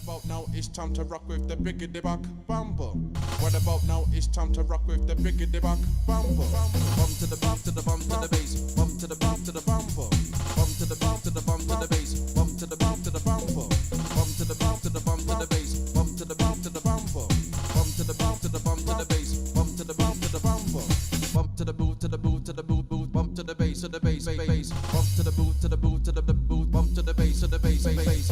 about now? It's time to rock with the biggity back bumper. What about now? It's time to rock with the biggity back bumper. Bump to the bump to the bump to the bass. Bump to the bump to the bumper. Bump to the bump to the bump to the bass. Bump to the bump to the bumper. Bump to the bump to the bump to the bass. Bump to the bump to the bumper. Bump to the bump to the bump to the bass. Bump to the bump to the bumper. Bump to the boot to the boot to the boot boot. Bump to the bass to the bass bass. Bump to the boot to the boot to the boot. Bump to the bass to the bass bass.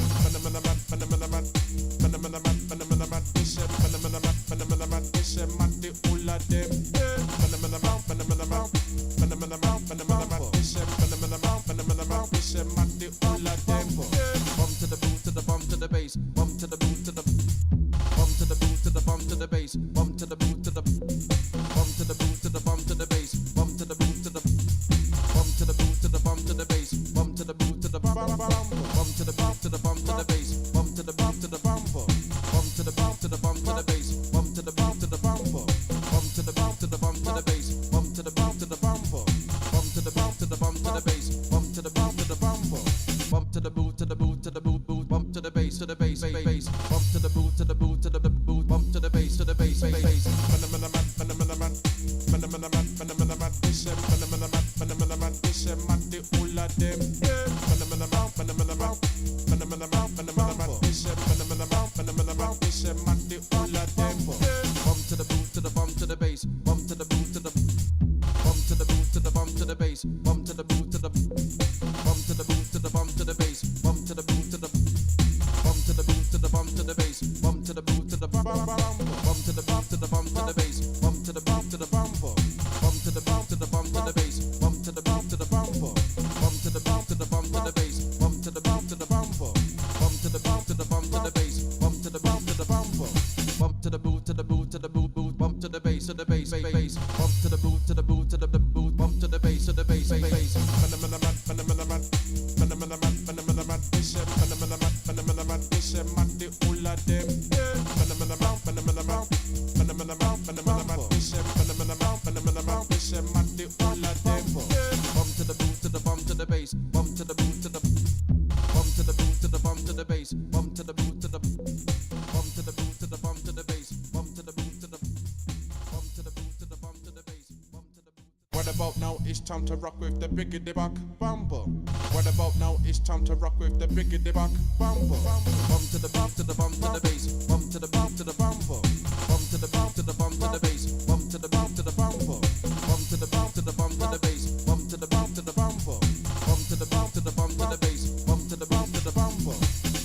What about now? It's time to rock with the biggity back bumper. What about now? It's time to rock with the biggity back bumper. Bump to the bump to the bump to the bass. Bump to the bump to the bumper. Bump to the bump to the bump to the bass. Bump to the bump to the bumper. Bump to the bump to the bump to the bass. Bump to the bump to the bumper. Bump to the bump to the bump to the bass. Bump to the bump to the bumper.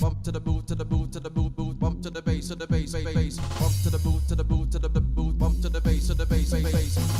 Bump to the boot to the boot to the boot boot. Bump to the bass to the bass bass. Bump to the boot to the boot to the boot. Bump to the bass to the bass bass.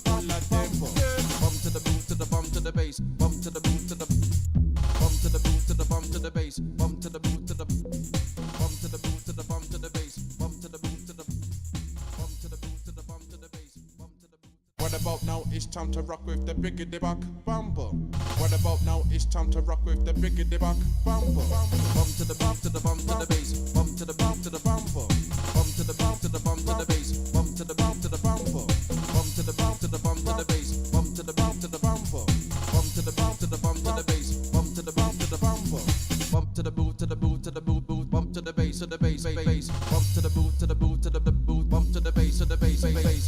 All of them What about now? It's time to rock with the biggity back bumper. What about now? It's time to rock with the biggity back bumper. Bump to the bump to the bump to the bass. Bump to the bump to the bumper. Bump to the bump to the bump to the bass. Bump to the bump to the bumper. Bump to the bump to the bump to the bass. Bump to the bump to the bumper. Bump to the bump to the bump to the bass. Bump to the bump to the bumper. Bump to the boot to the boot to the boot boot. Bump to the bass to the bass bass. Bump to the boot to the boot to the boot. Bump to the bass to the bass bass.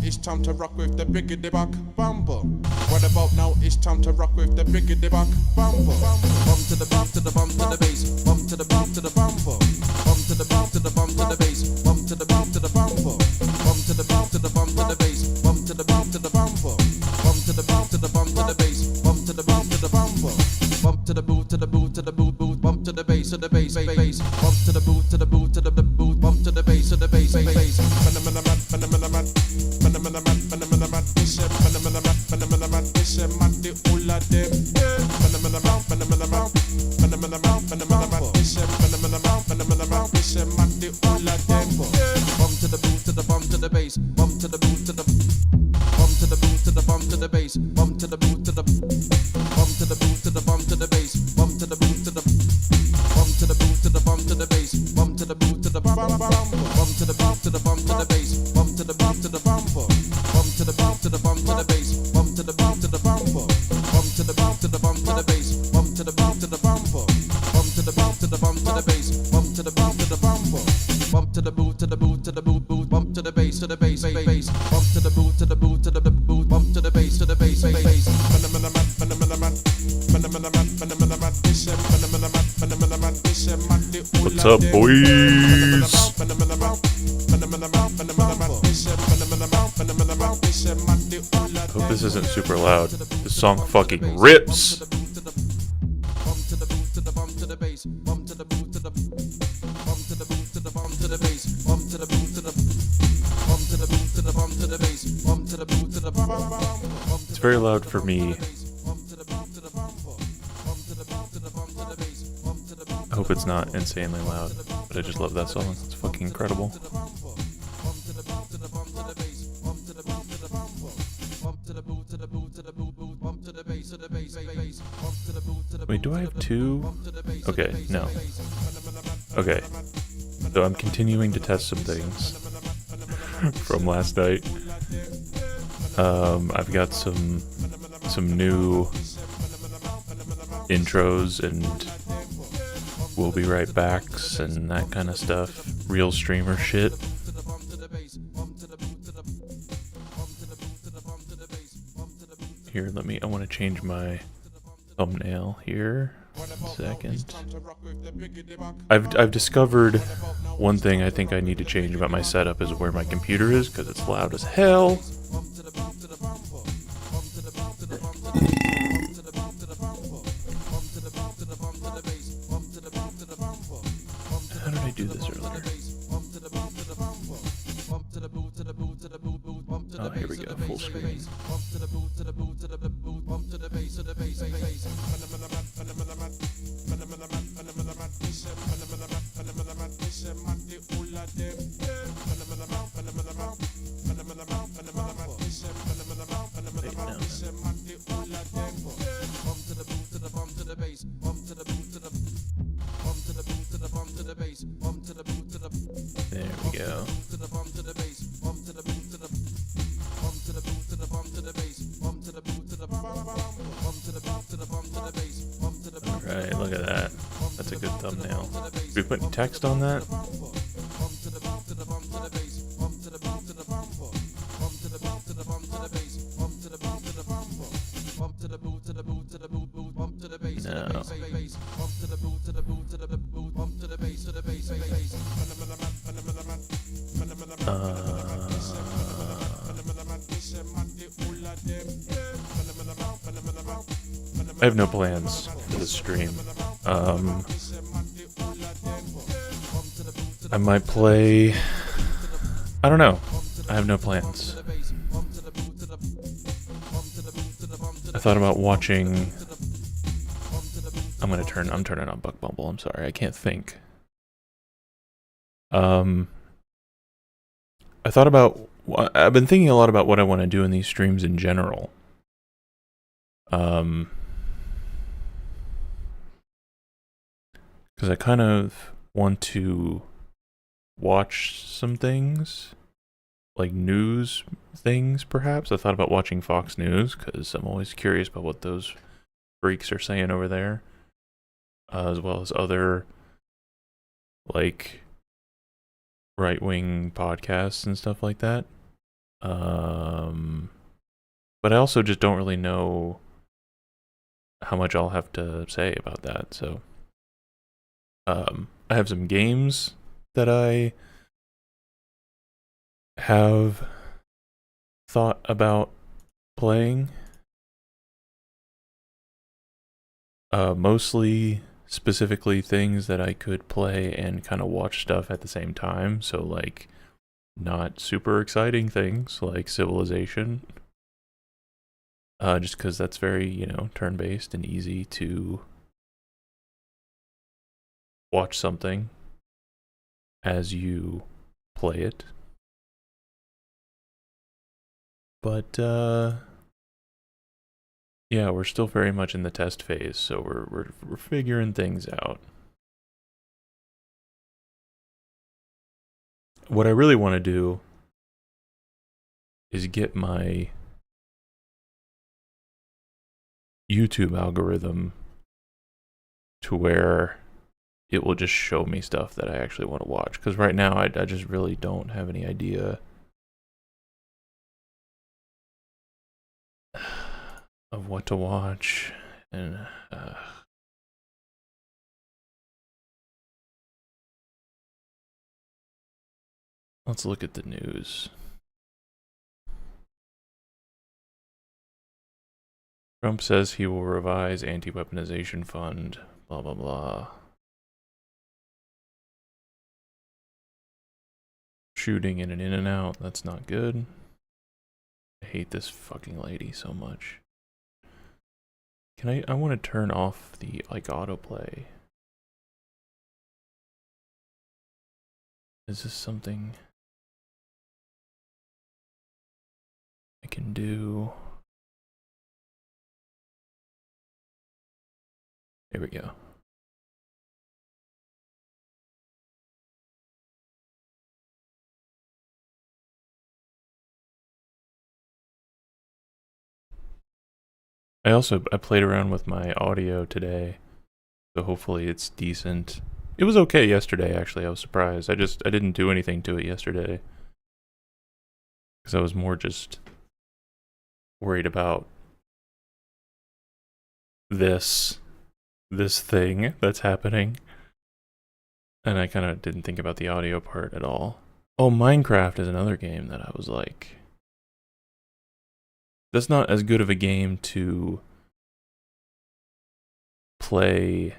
It's time to rock with the biggity back bumper. What about now? It's time to rock with the biggity back bumper. Bump to the bump to the bump to the bass. Bump to the bump to the bumper. Bump to the bump to the bump to the bass. Bump to the bump to the bumper. Bump to the bump to the bump to the bass. Bump to the bump to the bumper. Bump to the bump to the bump to the bass. Bump to the bump to the bumper. Bump to the boot to the boot to the boot boot. Bump to the bass to the bass bass. Bump to the boot to the boot to the boot. Bump to the bass to the bass bass. What's up, boys? Hope this isn't super loud. This song fucking rips. It's very loud for me. I hope it's not insanely loud, but I just love that song. It's fucking incredible. Wait, do I have two? Okay, no. Okay, so I'm continuing to test some things from last night. I've got some new intros and we'll be right backs and that kind of stuff. Real streamer shit. Here, I want to change my thumbnail here. 1 second. I've discovered one thing I think I need to change about my setup is where my computer is, because it's loud as hell. How did I do this earlier? Oh, here we go, full screen. There we go. Alright, look at that. That's a good thumbnail. Should we put any text on that? No. I have no plans for this stream. I might play... I don't know. I have no plans. I thought about watching... I'm turning on Buck Bumble, I'm sorry, I can't think. I thought about... I've been thinking a lot about what I want to do in these streams in general. Because I kind of want to watch some things, like news things, perhaps. I thought about watching Fox News, because I'm always curious about what those freaks are saying over there, as well as other, like, right-wing podcasts and stuff like that. But I also just don't really know how much I'll have to say about that, so... I have some games that I have thought about playing. Mostly, specifically things that I could play and kind of watch stuff at the same time. So, like, not super exciting things like Civilization. Just because that's very, you know, turn-based and easy to watch something as you play it. But yeah, we're still very much in the test phase, so we're figuring things out. What I really want to do is get my YouTube algorithm to where it will just show me stuff that I actually want to watch. Because right now, I just really don't have any idea of what to watch. And let's look at the news. Trump says he will revise anti-weaponization fund, blah, blah, blah. Shooting in an In-N-Out, that's not good. I hate this fucking lady so much. I want to turn off the, like, autoplay. Is this something I can do? Here we go. I played around with my audio today, So hopefully it's decent. It was okay yesterday, actually. I was surprised. I didn't do anything to it yesterday. Because I was more just worried about this thing that's happening. And I kind of didn't think about the audio part at all. Oh, Minecraft is another game that I was like, that's not as good of a game to play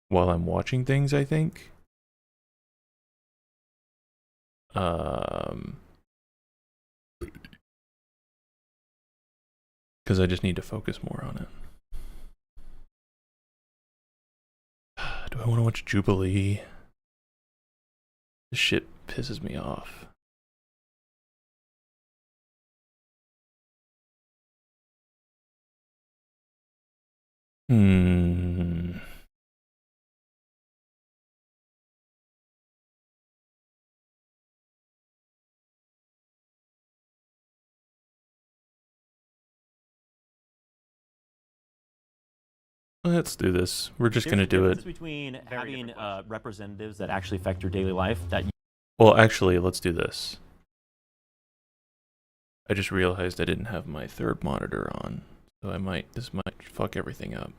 while I'm watching things, I think. Because I just need to focus more on it. Do I want to watch Jubilee? This shit pisses me off. Let's do this. We're just going to do it. There's a difference between having representatives that actually affect your daily life that Well, actually, let's do this. I just realized I didn't have my third monitor on, so this might fuck everything up.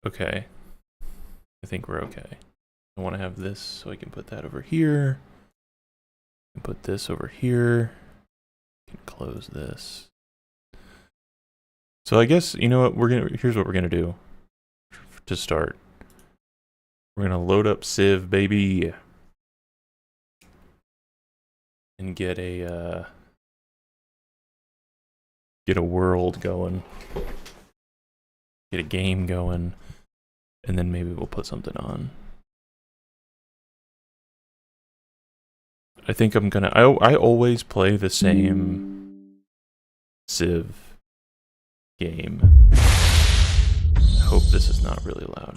Okay. I think we're okay. I want to have this so I can put that over here. I can put this over here. I can close this. So I guess, you know what, here's what we're gonna do to start. We're gonna load up Civ, baby. And get a world going. Get a game going. And then maybe we'll put something on. I think I'm gonna, I always play the same Civ game. I hope this is not really loud.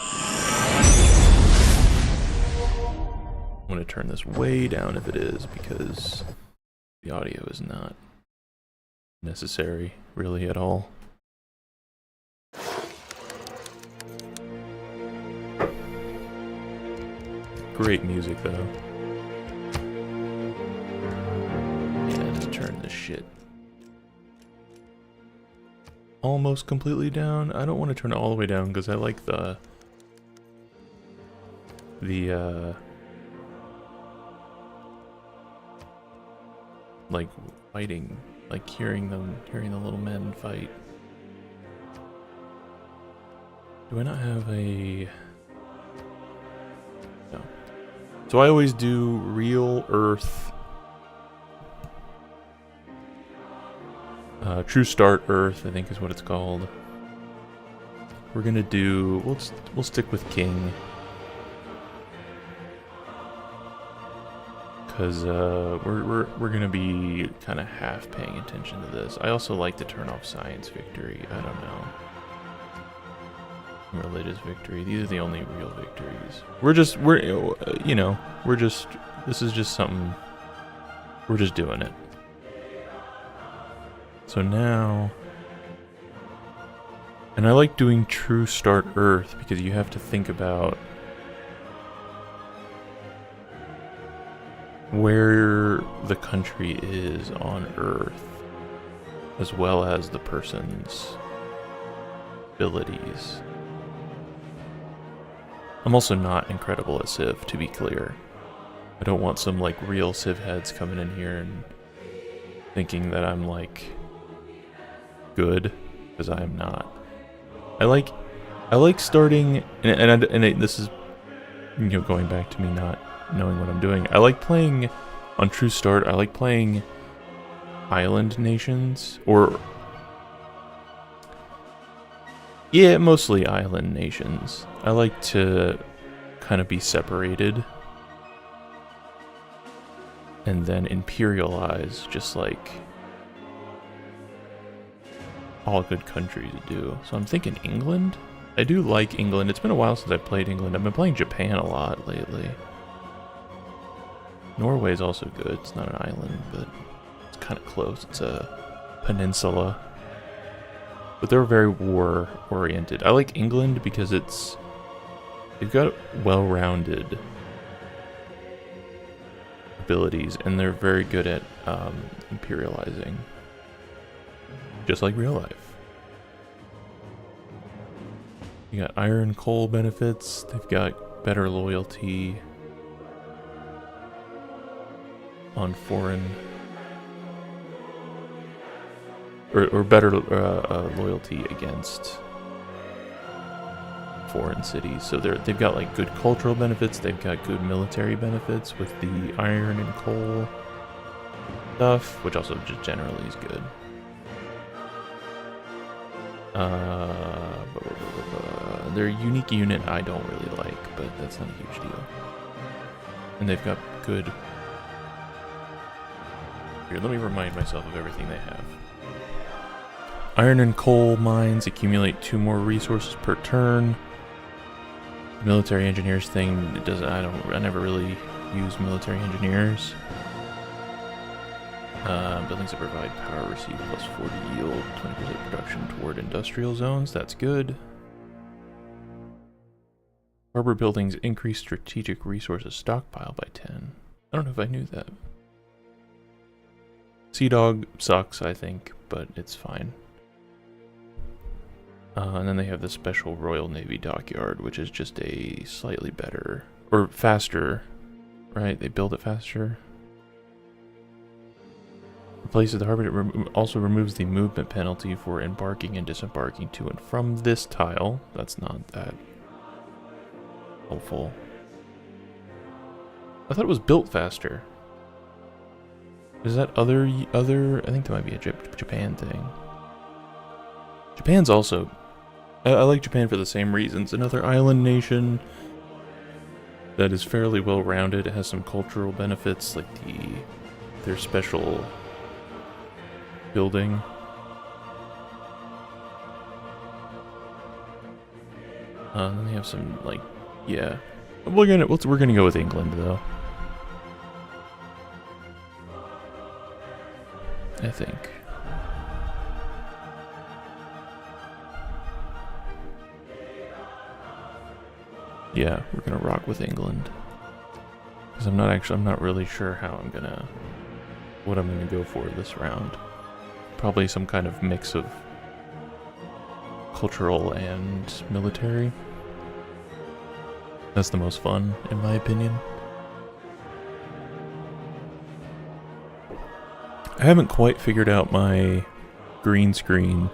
I'm gonna turn this way down if it is, because the audio is not necessary really at all. Great music though. And turn this shit almost completely down. I don't want to turn it all the way down because I like the like fighting, like hearing the little men fight. Do I not have a... No. So I always do real Earth, True Start Earth, I think is what it's called. We're gonna do, we'll stick with King. Because we're gonna be kind of half paying attention to this. I also like to turn off Science Victory. I don't know. Religious Victory. These are the only real victories. This is just something. We're just doing it. So now, and I like doing True Start Earth because you have to think about where the country is on Earth, as well as the person's abilities. I'm also not incredible at Civ, to be clear. I don't want some like real Civ heads coming in here and thinking that I'm like good, because I am not. I like starting, and this is, going back to me not knowing what I'm doing. I like playing on True Start. I like playing island nations, or yeah, mostly island nations. I like to kind of be separated and then imperialize, just like all good countries do. So I'm thinking England. I do like England. It's been a while since I played England. I've been playing Japan a lot lately. Norway's also good. It's not an island, but it's kind of close. It's a peninsula. But they're very war-oriented. I like England because they've got well-rounded abilities, and they're very good at imperializing. Just like real life. You got iron coal benefits, they've got better loyalty on foreign, or better loyalty against foreign cities. So they've got like good cultural benefits, they've got good military benefits with the iron and coal stuff, which also just generally is good. Their unique unit I don't really like, but that's not a huge deal. And they've got good... Here, let me remind myself of everything they have. Iron and coal mines accumulate 2 more resources per turn. The military engineers thing, I never really use military engineers. Buildings that provide power receive plus 40 yield, 20% production toward industrial zones. That's good. Harbor buildings increase strategic resources stockpile by 10. I don't know if I knew that. Sea Dog sucks, I think, but it's fine. And then they have the special Royal Navy dockyard, which is just a slightly better, or faster, right? They build it faster. Replaces the harbor. It also removes the movement penalty for embarking and disembarking to and from this tile. That's not that helpful. I thought it was built faster. Is that other? I think that might be a Japan thing. Japan's also... I like Japan for the same reasons. Another island nation that is fairly well-rounded. It has some cultural benefits, like their special building. Then they have some, like, yeah. We're gonna go with England, though. I think. Yeah, we're gonna rock with England. Because I'm not really sure what I'm gonna go for this round. Probably some kind of mix of cultural and military. That's the most fun, in my opinion. I haven't quite figured out my green screen.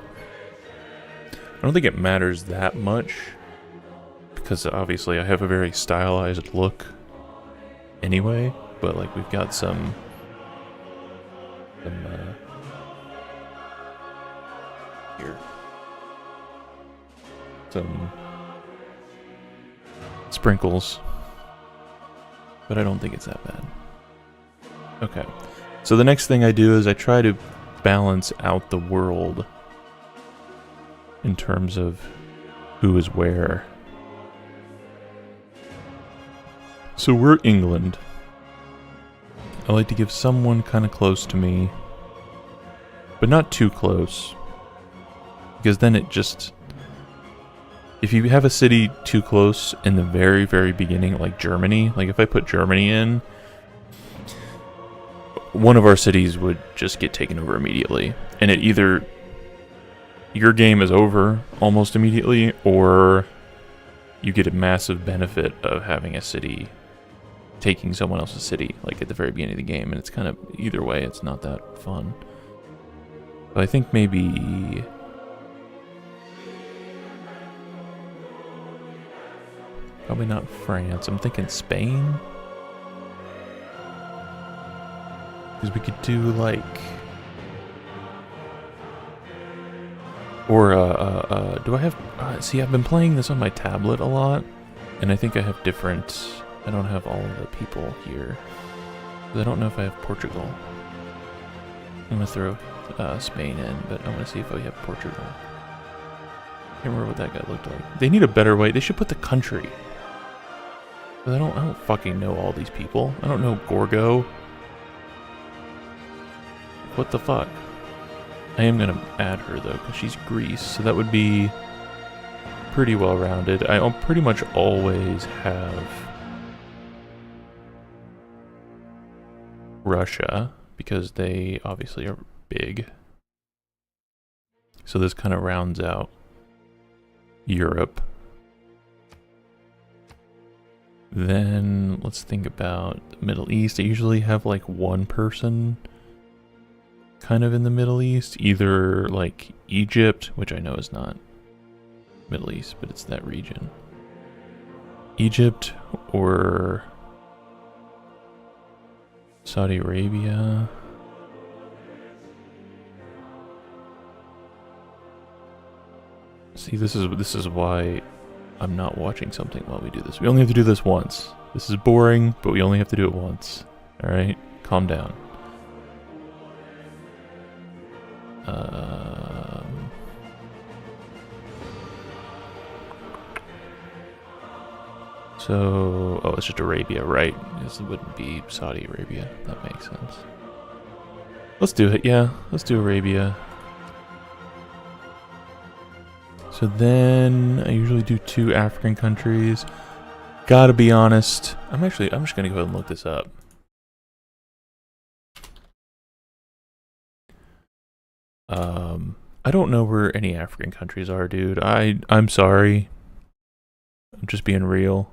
I don't think it matters that much, because obviously I have a very stylized look anyway, but like we've got some sprinkles, but I don't think it's that bad. Okay, so the next thing I do is I try to balance out the world in terms of who is where. So we're England. I like to give someone kind of close to me, but not too close, because then it just... If you have a city too close in the very, very beginning, like Germany, like if I put Germany in, one of our cities would just get taken over immediately. And it either... Your game is over almost immediately, or you get a massive benefit of having a city taking someone else's city, like at the very beginning of the game, and it's kind of, either way, it's not that fun. But I think maybe... Probably not France. I'm thinking Spain? Because we could do, like... Or, do I have... see, I've been playing this on my tablet a lot, and I think I have different... I don't have all of the people here. I don't know if I have Portugal. I'm going to throw Spain in, but I want to see if I have Portugal. I can't remember what that guy looked like. They need a better way. They should put the country. But I don't fucking know all these people. I don't know Gorgo. What the fuck? I am going to add her, though, because she's Greece, so that would be pretty well-rounded. I pretty much always have Russia, because they obviously are big. So this kind of rounds out Europe. Then let's think about the Middle East. I usually have like one person kind of in the Middle East, either like Egypt, which I know is not Middle East, but it's that region. Egypt or Saudi Arabia. See, this is why I'm not watching something while we do this. We only have to do this once. This is boring, but we only have to do it once. Alright? Calm down. So, oh, it's just Arabia, right? This wouldn't be Saudi Arabia. That makes sense. Let's do it, yeah. Let's do Arabia. So then, I usually do 2 African countries. Gotta be honest. I'm just gonna go ahead and look this up. I don't know where any African countries are, dude. I'm sorry. I'm just being real.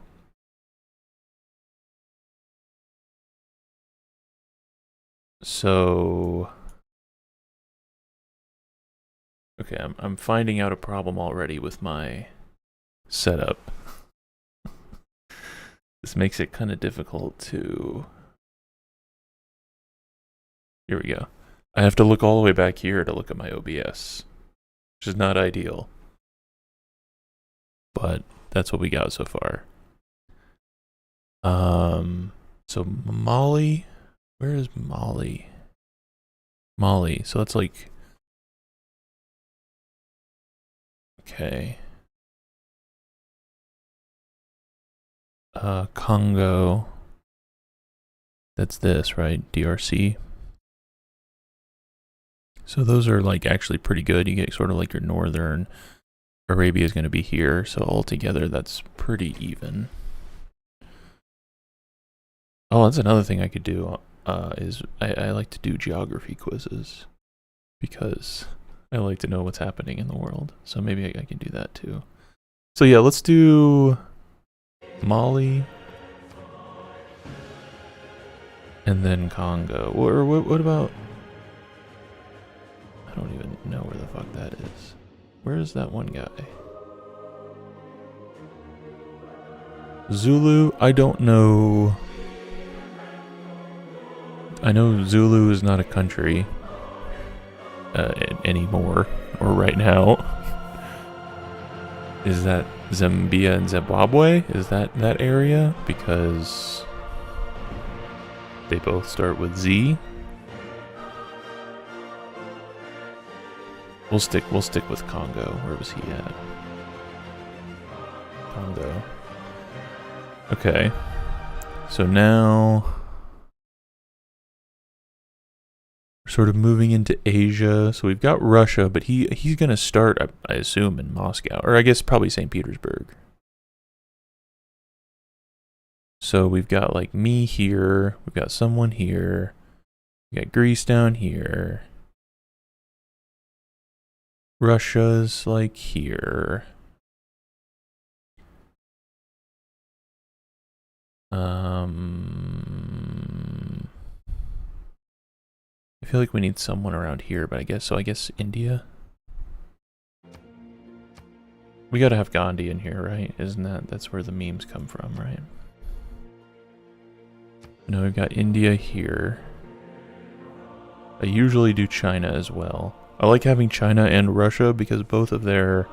So, okay, I'm finding out a problem already with my setup. This makes it kind of difficult to... Here we go. I have to look all the way back here to look at my OBS, which is not ideal. But that's what we got so far. So Mali, where is Mali? Mali, so that's like... Okay. Congo. That's this, right? DRC. So those are like actually pretty good. You get sort of like your northern. Arabia is going to be here, so altogether that's pretty even. Oh, that's another thing I could do. Is I like to do geography quizzes because I like to know what's happening in the world. So maybe I can do that too. So yeah, let's do Mali and then Congo. Or what about? I don't even know where the fuck that is. Where is that one guy? Zulu? I don't know. I know Zulu is not a country anymore, or right now. Is that Zambia and Zimbabwe? Is that area? Because they both start with Z. We'll stick with Congo. Where was he at? Congo. Okay. So now we're sort of moving into Asia. So we've got Russia, but he's gonna start, I assume, in Moscow, or I guess probably St. Petersburg. So we've got like me here. We've got someone here. We got Greece down here. Russia's like here. I feel like we need someone around here, but I guess India. We gotta have Gandhi in here, right? Isn't that's where the memes come from, right? No, we've got India here. I usually do China as well. I like having China and Russia because both of their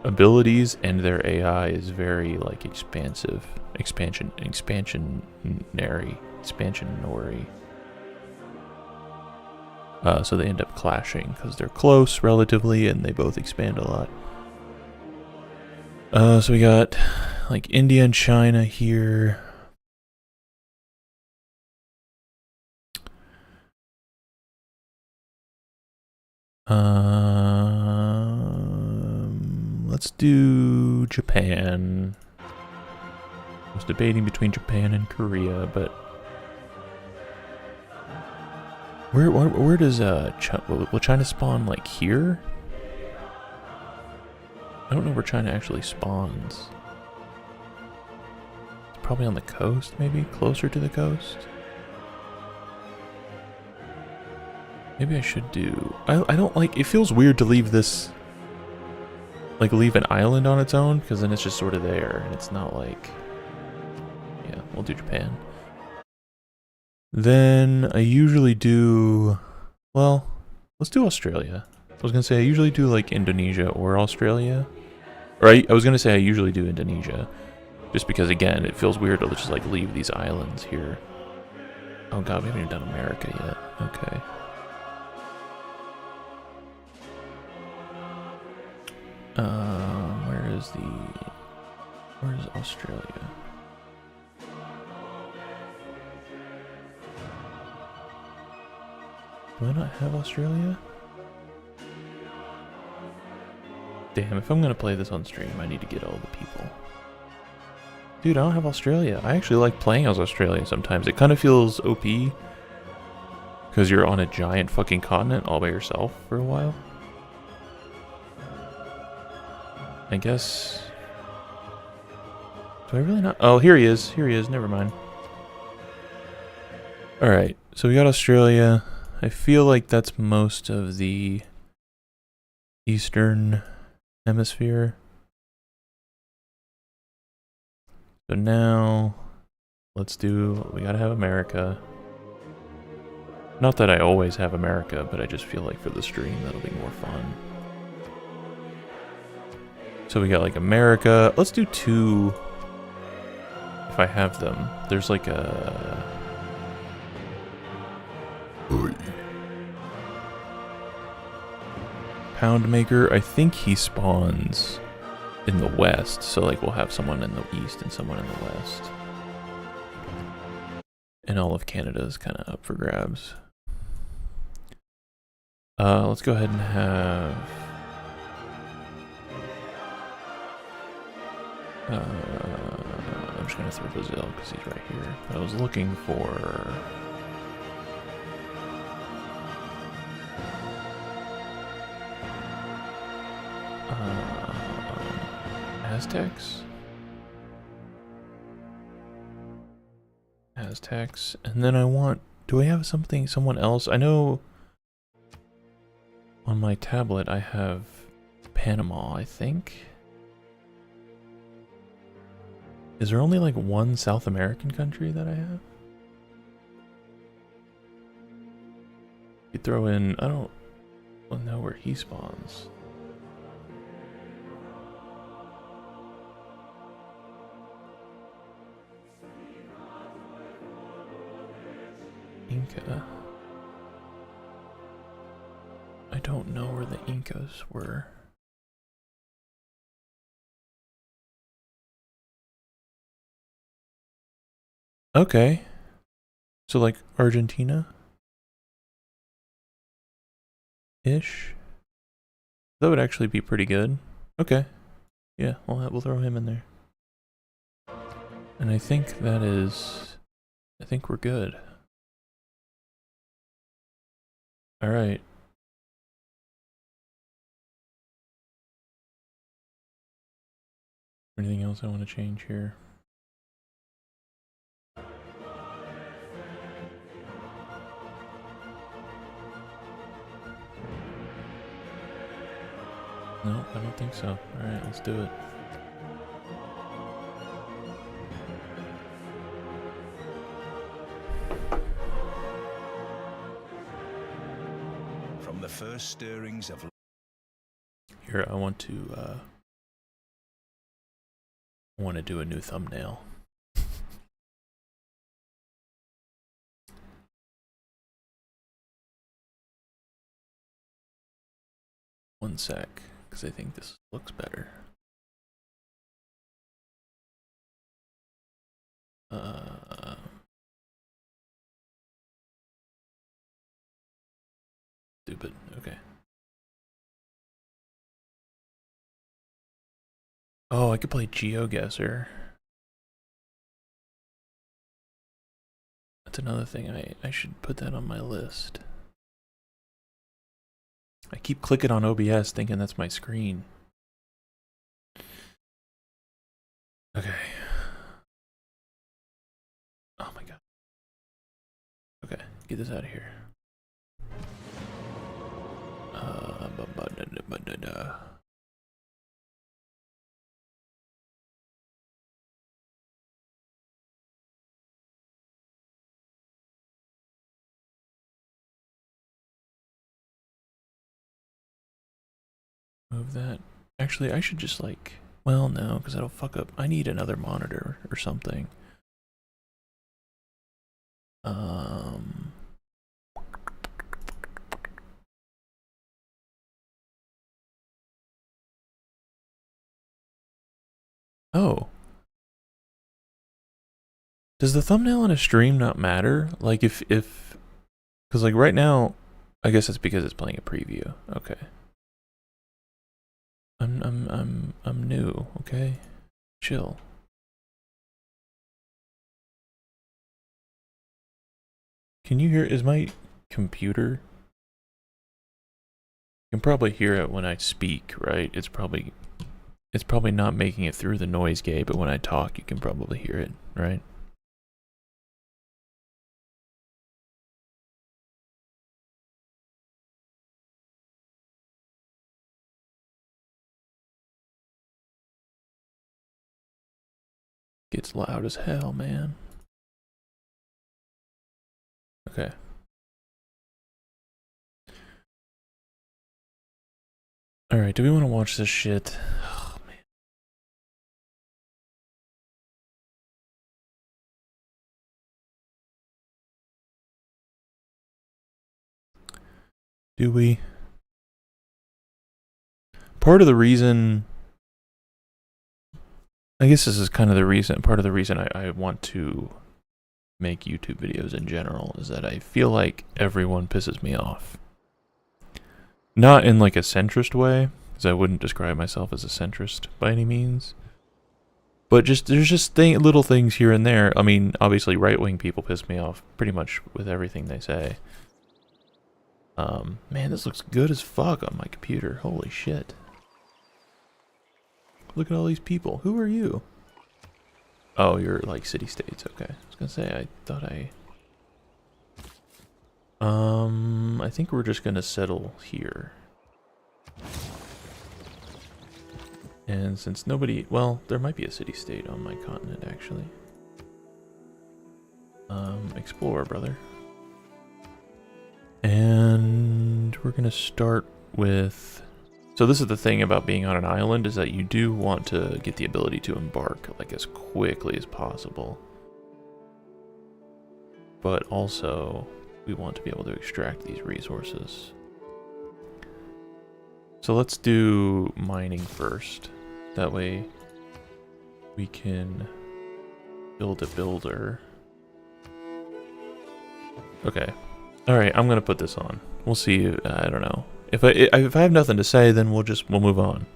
abilities and their AI is very like expansionary. So they end up clashing because they're close relatively and they both expand a lot. So we got like India and China here. Let's do Japan. I was debating between Japan and Korea, but where does will China spawn, like here? I don't know where China actually spawns. It's probably on the coast, maybe closer to the coast. Maybe I should do. I don't like. It feels weird to leave this. Like leave an island on its own, because then it's just sort of there, and it's not like. Yeah, we'll do Japan. Then I usually do. Well, let's do Australia. I was gonna say I usually do like Indonesia or Australia. Or I was gonna say I usually do Indonesia. Just because again, it feels weird to just like leave these islands here. Oh god, we haven't even done America yet. Okay. Where's Australia? Do I not have Australia? Damn, if I'm gonna play this on stream, I need to get all the people. Dude, I don't have Australia. I actually like playing as Australia sometimes. It kind of feels OP. Because you're on a giant fucking continent all by yourself for a while. I guess... Do I really not? Oh, here he is. Here he is. Never mind. Alright, so we got Australia. I feel like that's most of the Eastern Hemisphere. So now, let's do... We gotta have America. Not that I always have America, but I just feel like for the stream that'll be more fun. So we got like America. Let's do 2... If I have them. There's like a... Pound Maker. I think he spawns in the west. So like we'll have someone in the east and someone in the west. And all of Canada is kind of up for grabs. Let's go ahead and have... I'm just gonna throw Brazil because he's right here. But I was looking for... Aztecs? Aztecs. And then I want... Do I have someone else? I know on my tablet I have Panama, I think. Is there only like one South American country that I have? You throw in... I don't know where he spawns. Inca. I don't know where the Incas were. Okay. So like Argentina? Ish? That would actually be pretty good. Okay. Yeah, we'll throw him in there. And I think that is... I think we're good. Alright. Anything else I want to change here? No, I don't think so. Alright, let's do it. From the first stirrings of... Here, I want to do a new thumbnail. One sec, because I think this looks better. Stupid. Okay. Oh, I could play GeoGuessr. That's another thing. I should put that on my list. I keep clicking on OBS thinking that's my screen. Okay. Oh my god. Okay, get this out of here. Move that. Actually, I should just like, well, no, because that'll fuck up. I need another monitor or something. Oh. Does the thumbnail on a stream not matter? Like because like right now, I guess it's because it's playing a preview. Okay. I'm new, okay? Chill. Can you hear, is my computer? You can probably hear it when I speak, right? It's probably not making it through the noise gate, but when I talk, you can probably hear it, right? Gets loud as hell, man. Okay. Alright, do we want to watch this shit? Oh, man. Do we? Part of the reason... I guess this is kind of the reason, part of the reason I want to make YouTube videos in general is that I feel like everyone pisses me off. Not in like a centrist way, because I wouldn't describe myself as a centrist by any means. But just there's just little things here and there. I mean, obviously right-wing people piss me off pretty much with everything they say. Man, this looks good as fuck on my computer. Holy shit. Look at all these people. Who are you? Oh, you're like city-states. Okay. I was gonna say, I thought I think we're just gonna settle here. And since nobody... Well, there might be a city-state on my continent, actually. Explore, brother. And we're gonna start with... So this is the thing about being on an island, is that you do want to get the ability to embark like as quickly as possible. But also, we want to be able to extract these resources. So let's do mining first. That way we can build a builder. Okay. Alright, I'm gonna put this on. We'll see, I don't know. If I have nothing to say, then we'll move on.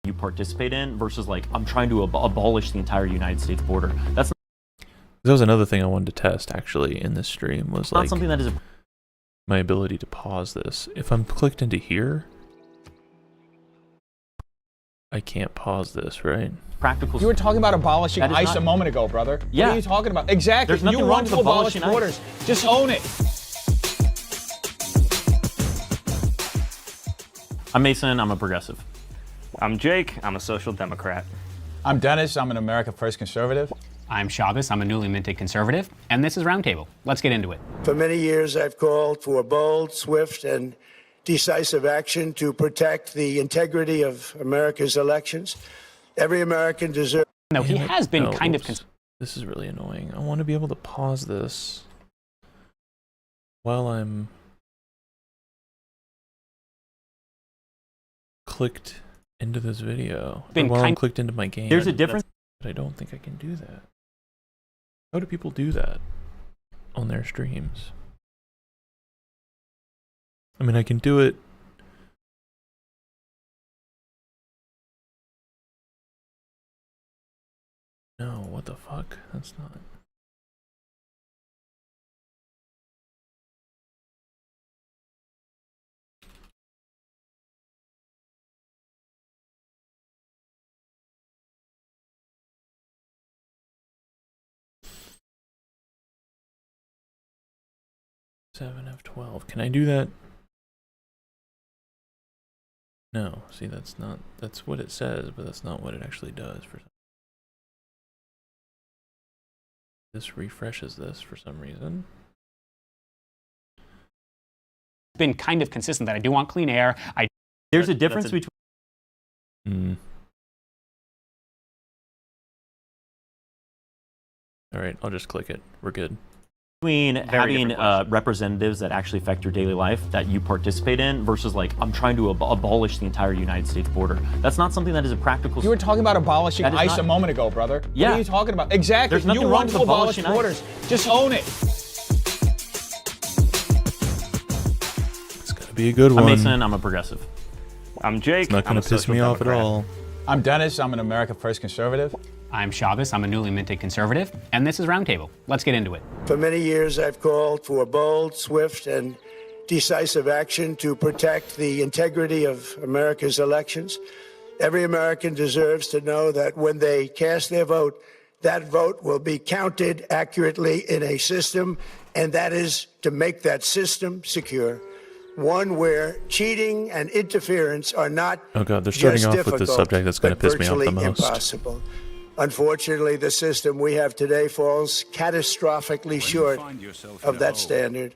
You participate in versus like, I'm trying to abolish the entire United States border. That's That was another thing I wanted to test actually in this stream, was not like something that is my ability to pause this. If I'm clicked into here, I can't pause this, right? practical. You were talking about abolishing That is ICE not- a moment ago, brother. Yeah. What are you talking about? Exactly. There's nothing you wrong want with to abolish abolishing ICE. borders. Just own it. I'm Mason, I'm a progressive. I'm Jake. I'm a social democrat. I'm Dennis. I'm an America First conservative. I'm Shabbos. I'm a newly minted conservative. And this is Roundtable. Let's get into it. For many years, I've called for bold, swift, and decisive action to protect the integrity of America's elections. Every American deserves. No, he Damn it. has been No, kind of. oops. This is really annoying. I want to be able to pause this while I'm clicked into this video. Or Been while I'm kind- clicked into my game. There's a difference. But I don't think I can do that. How do people do that on their streams? I mean, I can do it. No, what the fuck? That's not. Seven of 12. Can I do that? No. See, that's not. That's what it says, but that's not what it actually does. This refreshes this for some reason. Been kind of consistent that I do want clean air. There's a difference between. All right, I'll just click it. We're good. Having representatives that actually affect your daily life that you participate in versus like I'm trying to abolish the entire United States border. That's not something that is a practical. You were talking about abolishing ICE a moment ago, brother. Yeah. What are you talking about? Exactly. There's nothing you wrong want with to abolish abolishing borders. Just own it. It's gonna be a good one. I'm Mason. I'm a progressive. I'm Jake. It's not gonna piss me off at all. I'm Dennis. I'm an America First conservative. I'm Chavez. I'm a newly minted conservative. And this is Roundtable. Let's get into it. For many years, I've called for bold, swift, and decisive action to protect the integrity of America's elections. Every American deserves to know that when they cast their vote, that vote will be counted accurately in a system, and that is to make that system secure. One where cheating and interference are not oh god, they're starting just off with the subject that's going to piss me off the most. Impossible. Unfortunately, the system we have today falls catastrophically short of that standard.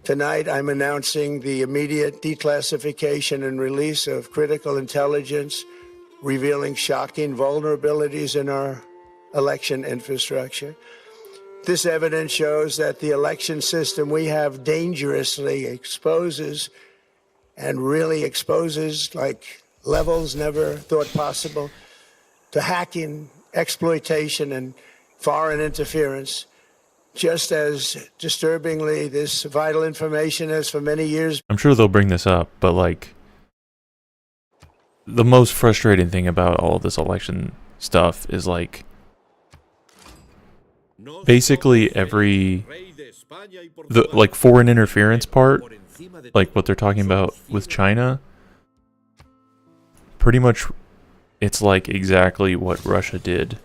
Tonight, I'm announcing the immediate declassification and release of critical intelligence revealing shocking vulnerabilities in our election infrastructure. This evidence shows that the election system we have dangerously exposes and really exposes like levels never thought possible to hacking, exploitation, and foreign interference. Just as disturbingly, this vital information has for many years. I'm sure they'll bring this up, but like the most frustrating thing about all of this election stuff is like basically the like foreign interference part, like what they're talking about with China, pretty much it's like exactly what Russia did,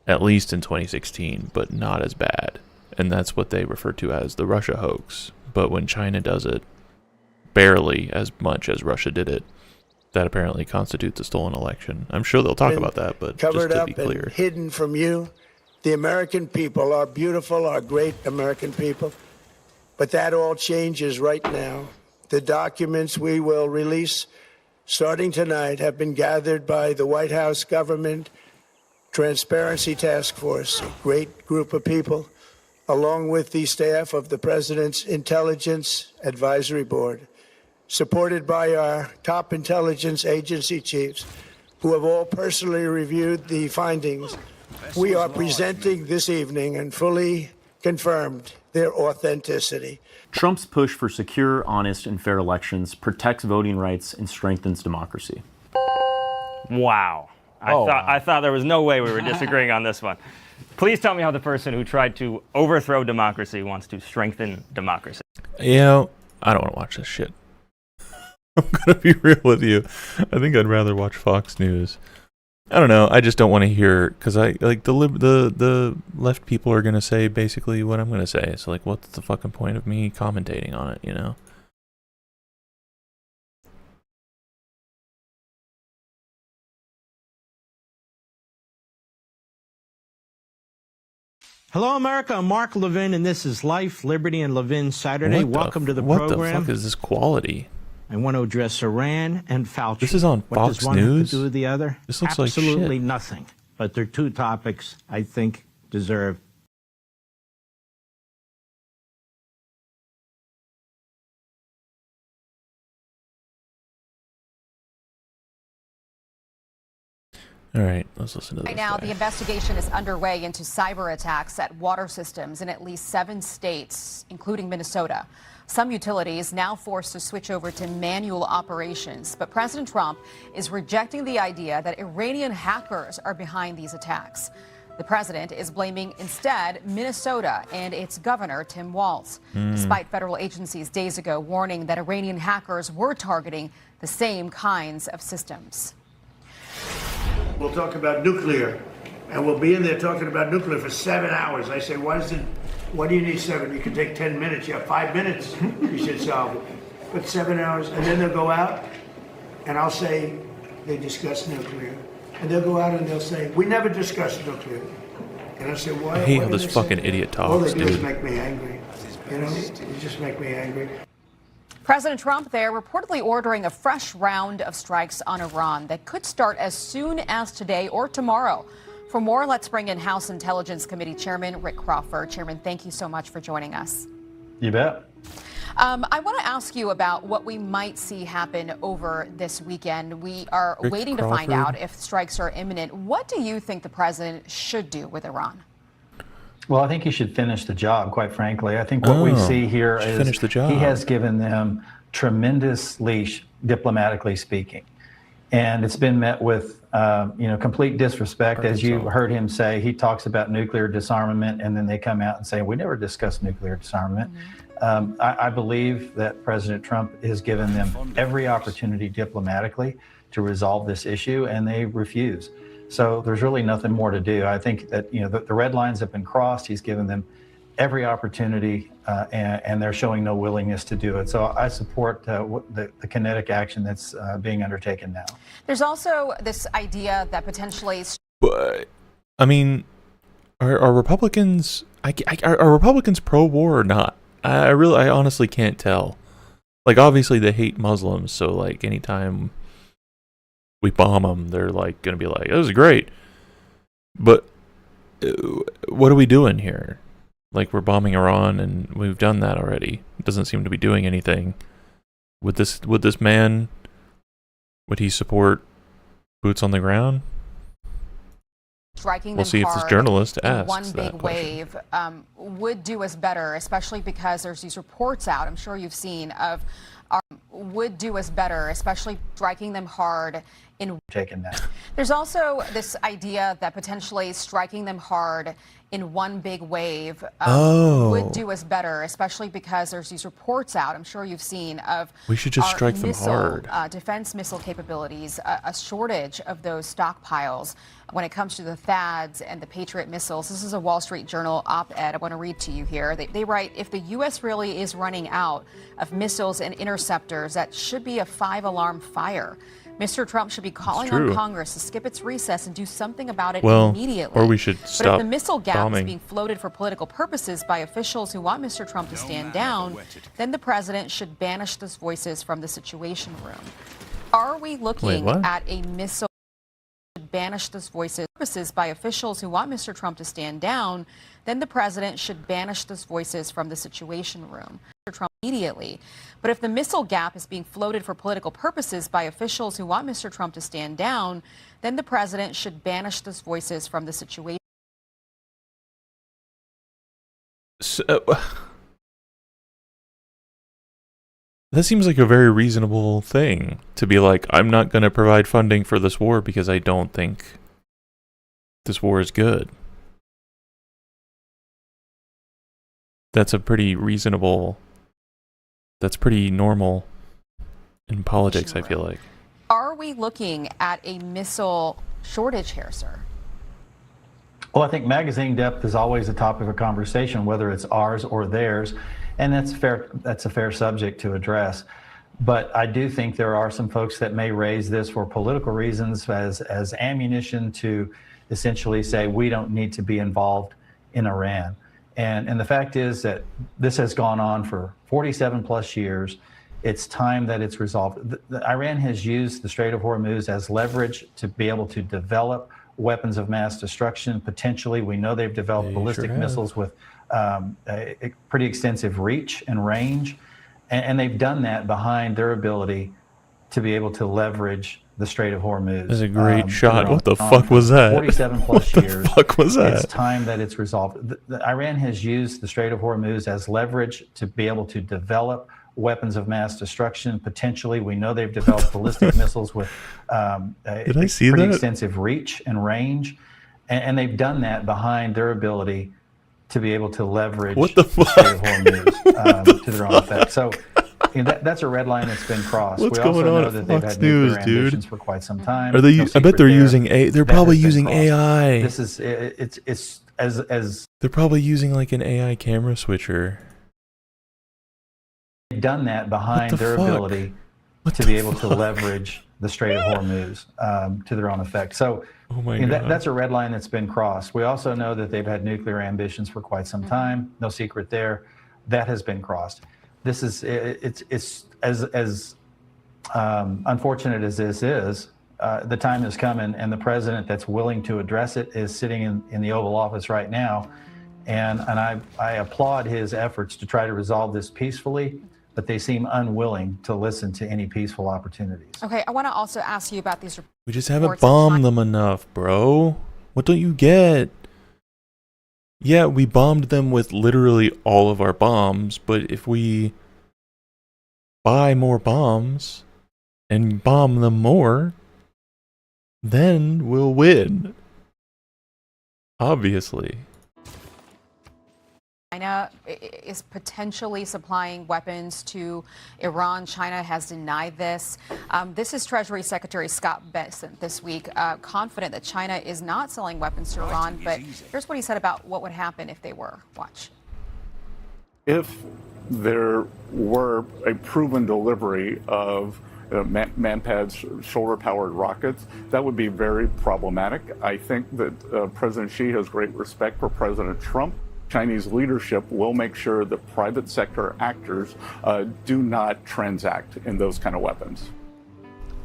at least in 2016, but not as bad. And that's what they refer to as the Russia hoax. But when China does it, barely as much as Russia did it, that apparently constitutes a stolen election. I'm sure they'll talk about that, but covered just to up be clear. and hidden from you, the American people are beautiful, are great American people. But that all changes right now. The documents we will release starting tonight have been gathered by the White House Government Transparency Task Force, a great group of people, along with the staff of the President's Intelligence Advisory Board, supported by our top intelligence agency chiefs, who have all personally reviewed the findings. We are presenting this evening and fully confirmed their authenticity. Trump's push for secure, honest, and fair elections protects voting rights and strengthens democracy. Wow. I thought there was no way we were disagreeing on this one. Please tell me how the person who tried to overthrow democracy wants to strengthen democracy. You know, I don't want to watch this shit. I'm gonna be real with you. I think I'd rather watch Fox News. I don't know. I just don't want to hear, because I like the left people are gonna say basically what I'm gonna say. So like, what's the fucking point of me commentating on it? You know. Hello, America. I'm Mark Levin, and this is Life, Liberty, and Levin Saturday. Welcome to the program. What the fuck is this quality? I want to address Iran and Fauci. This is on what Fox does one News? have to do with the other? This looks absolutely like shit. Nothing. But they're two topics I think deserve. All right, let's listen to this. Right now, guy. the investigation is underway into cyber attacks at water systems in at least 7 states, including Minnesota. Some utilities now forced to switch over to manual operations. But President Trump is rejecting the idea that Iranian hackers are behind these attacks. The president is blaming instead Minnesota and its governor, Tim Walz, despite federal agencies days ago warning that Iranian hackers were targeting the same kinds of systems. We'll talk about nuclear, and we'll be in there talking about nuclear for 7 hours. I say, why do you need 7? You can take 10 minutes. You have 5 minutes. You should solve it. But 7 hours, and then they'll go out, and I'll say they discussed nuclear. And they'll go out and they'll say, we never discussed nuclear. And I say, why? I hate why how did this they fucking say idiot All talks, they do is dude. make me angry. You know, you just make me angry. President Trump there reportedly ordering a fresh round of strikes on Iran that could start as soon as today or tomorrow. For more, let's bring in House Intelligence Committee Chairman Rick Crawford. Chairman, thank you so much for joining us. You bet. I want to ask you about what we might see happen over this weekend. We are Rick waiting to find Crawford. out if strikes are imminent. What do you think the president should do with Iran? Well, I think he should finish the job, quite frankly. I think what we see here should is finish the job. he has given them tremendous leash, diplomatically speaking. And it's been met with, complete disrespect. As you heard him say, he talks about nuclear disarmament, and then they come out and say, we never discussed nuclear disarmament. I believe that President Trump has given them every opportunity diplomatically to resolve this issue, and they refuse. So there's really nothing more to do. I think that the red lines have been crossed. He's given them every opportunity, and they're showing no willingness to do it. So I support the kinetic action that's being undertaken now. There's also this idea that potentially. But I mean, are Republicans? Are Republicans pro-war or not? I honestly can't tell. Like, obviously they hate Muslims, so like anytime we bomb them, they're like gonna be like, "This is great." But what are we doing here? Like, we're bombing Iran, and we've done that already. It doesn't seem to be doing anything. Would this man? Would he support boots on the ground? Striking We'll them see if this hard journalist in asks one that big question. wave would do us better, especially because there's these reports out, I'm sure you've seen, of would do us better, especially striking them hard in taken that. There's also this idea that potentially striking them hard in one big wave would do us better, especially because there's these reports out, I'm sure you've seen, of We should just our strike them missile, hard. defense missile capabilities, a shortage of those stockpiles when it comes to the THAADs and the Patriot missiles. This is a Wall Street Journal op-ed I want to read to you here. They write, if the U.S. really is running out of missiles and interceptors, that should be a 5-alarm fire. Mr. Trump should be calling on Congress to skip its recess and do something about it immediately. Or we should But stop if the missile gap bombing. is being floated for political purposes by officials who want Mr. Trump to stand down, then the president should banish those voices from the Situation Room. Are we looking at a missile? Banish those voices by officials who want Mr. Trump to stand down, then the president should banish those voices from the Situation Room. Mr. Trump immediately. But if the missile gap is being floated for political purposes by officials who want Mr. Trump to stand down, then the president should banish those voices from the Situation. That seems like a very reasonable thing to be like, I'm not going to provide funding for this war because I don't think this war is good. That's a pretty reasonable, that's pretty normal in politics, I feel like. Are we looking at a missile shortage here, sir? Well, I think magazine depth is always a topic of conversation, whether it's ours or theirs, and that's fair. That's a fair subject to address. But I do think there are some folks that may raise this for political reasons as ammunition to essentially say we don't need to be involved in Iran. And the fact is that this has gone on for 47 plus years. It's time that it's resolved. Iran has used the Strait of Hormuz as leverage to be able to develop weapons of mass destruction. Potentially, we know they've developed ballistic missiles with a pretty extensive reach and range. And they've done that behind their ability to be able to leverage the Strait of Hormuz. That's a great shot. What the fuck was that? 47 plus years. What the fuck was that? It's time that it's resolved. Iran has used the Strait of Hormuz as leverage to be able to develop weapons of mass destruction. Potentially, we know they've developed ballistic missiles with Did I see pretty that? extensive reach and range, and they've done that behind their ability to be able to leverage the Strait of Hormuz to their own effect. So that's a red line that's been crossed. What's we also going on know at that they've Fox had nuclear News, dude? ambitions for quite some time. Are they? No I bet secret they're there. using They're That probably has been using crossed. AI. This is it's as They're probably using like an AI camera switcher. they've done that behind What the their fuck? ability What to the be able to fuck? leverage the Strait of Hormuz to their own effect. So Oh my god. that's a red line that's been crossed. We also know that they've had nuclear ambitions for quite some time. No secret there. That has been crossed. This is it's as unfortunate as this is. The time has come, and the president that's willing to address it is sitting in the Oval Office right now, and I applaud his efforts to try to resolve this peacefully. But they seem unwilling to listen to any peaceful opportunities. Okay, I want to also ask you about these. We just haven't bombed them enough, bro. What don't you get? Yeah, we bombed them with literally all of our bombs, but if we buy more bombs and bomb them more, then we'll win. Obviously. China is potentially supplying weapons to Iran. China has denied this. This is Treasury Secretary Scott Bessent this week, confident that China is not selling weapons to Iran. But here's what he said about what would happen if they were. Watch. If there were a proven delivery of Manpad's shoulder-powered rockets, that would be very problematic. I think that President Xi has great respect for President Trump. Chinese leadership will make sure that private sector actors do not transact in those kind of weapons.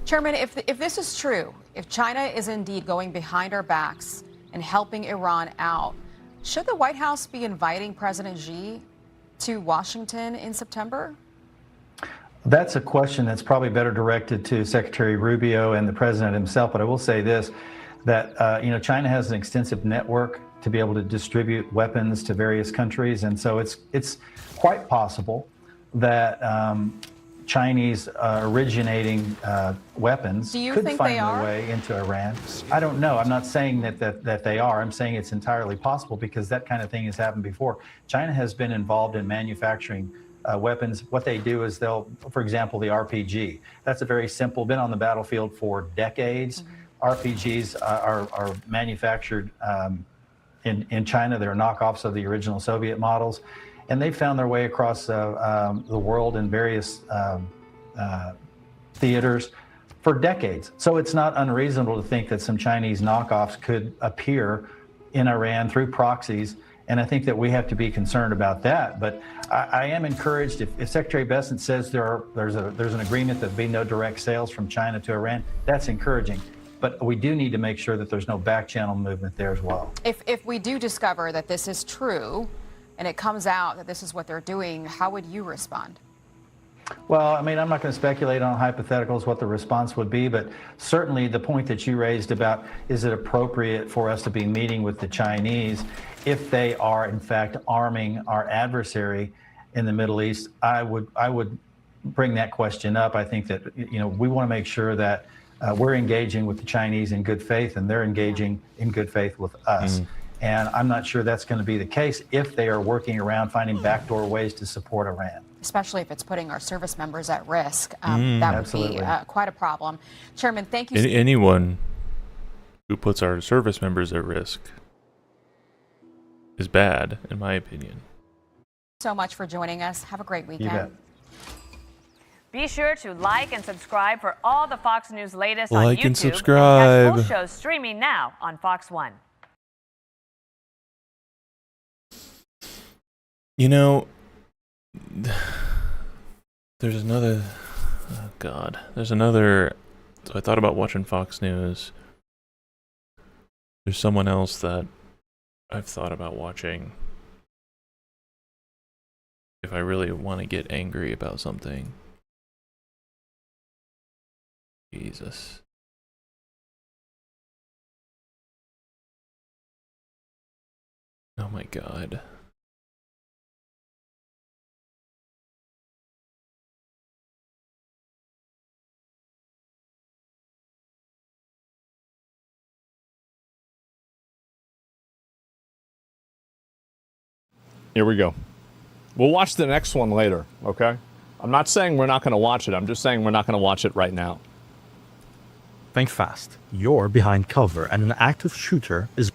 Chairman, if this is true, if China is indeed going behind our backs and helping Iran out, should the White House be inviting President Xi to Washington in September? That's a question that's probably better directed to Secretary Rubio and the president himself. But I will say this, that China has an extensive network to be able to distribute weapons to various countries. And so it's quite possible that Chinese originating weapons could find their way into Iran. I don't know. I'm not saying that they are. I'm saying it's entirely possible because that kind of thing has happened before. China has been involved in manufacturing weapons. What they do is for example, the RPG. That's a very simple, been on the battlefield for decades. RPGs are manufactured in China. They're knockoffs of the original Soviet models, and they found their way across the world in various theaters for decades. So it's not unreasonable to think that some Chinese knockoffs could appear in Iran through proxies, and I think that we have to be concerned about that. But I am encouraged if Secretary Bessent says there's an agreement that there be no direct sales from China to Iran, that's encouraging. But we do need to make sure that there's no back channel movement there as well. If we do discover that this is true and it comes out that this is what they're doing, how would you respond? Well, I mean, I'm not going to speculate on hypotheticals what the response would be, but certainly the point that you raised about is it appropriate for us to be meeting with the Chinese if they are in fact arming our adversary in the Middle East, I would bring that question up. I think that we want to make sure that we're engaging with the Chinese in good faith, and they're engaging in good faith with us. And I'm not sure that's going to be the case if they are working around finding backdoor ways to support Iran. Especially if it's putting our service members at risk. That would be quite a problem. Chairman, thank you. Anyone who puts our service members at risk is bad, in my opinion. So much for joining us. Have a great weekend. You bet. Be sure to like and subscribe for all the Fox News latest on YouTube. Like and subscribe. Catch full shows streaming now on Fox One. There's another. Oh God, there's another. So I thought about watching Fox News. There's someone else that I've thought about watching if I really want to get angry about something. Jesus. Oh my god. Here we go. We'll watch the next one later, okay? I'm not saying we're not going to watch it. I'm just saying we're not going to watch it right now. Think fast. You're behind cover and an active shooter is...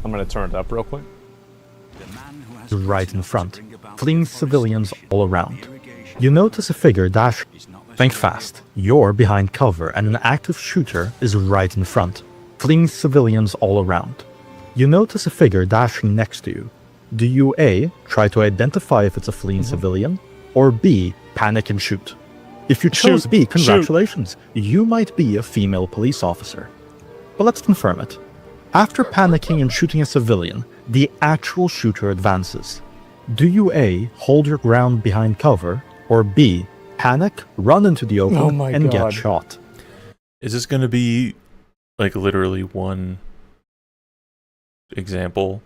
I'm going to turn it up real quick. Right in front, fleeing civilians all around. You notice a figure dash... Think fast. You're behind cover and an active shooter is right in front, fleeing civilians all around. You notice a figure dashing next to you. Do you A, try to identify if it's a fleeing civilian, or B, panic and shoot? If you chose B, congratulations, you might be a female police officer. But let's confirm it. After panicking and shooting a civilian, the actual shooter advances. Do you A, hold your ground behind cover, or B, panic, run into the open, and get shot? Is this going to be, like, literally one example?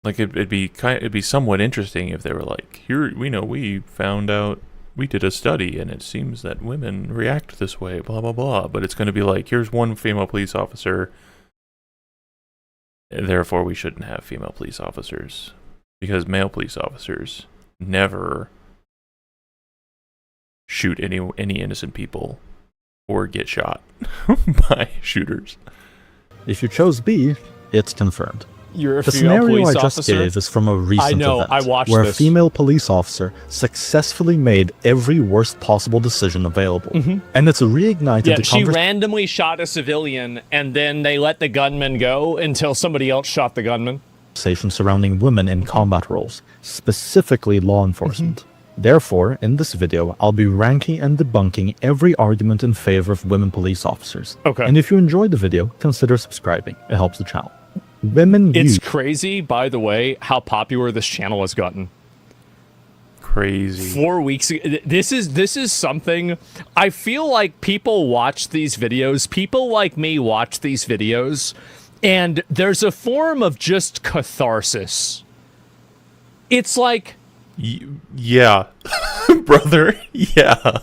Like, it'd be somewhat interesting if they were like, here, we found out, we did a study, and it seems that women react this way, blah, blah, blah. But it's going to be like, here's one female police officer, and therefore we shouldn't have female police officers. Because male police officers never shoot any innocent people or get shot by shooters. If you chose B, it's confirmed. You're a the female scenario police I just officer? gave is from a recent event where a female police officer successfully made every worst possible decision available. And it's reignited the she randomly shot a civilian, and then they let the gunman go until somebody else shot the gunman. Conversation surrounding women in combat roles, specifically law enforcement. Therefore, in this video, I'll be ranking and debunking every argument in favor of women police officers. Okay. And if you enjoyed the video, consider subscribing. It helps the channel. Women It's crazy, by the way, how popular this channel has gotten. Crazy. 4 weeks ago. This is something. I feel like people watch these videos. People like me watch these videos, and there's a form of just catharsis. It's like, yeah, brother, yeah.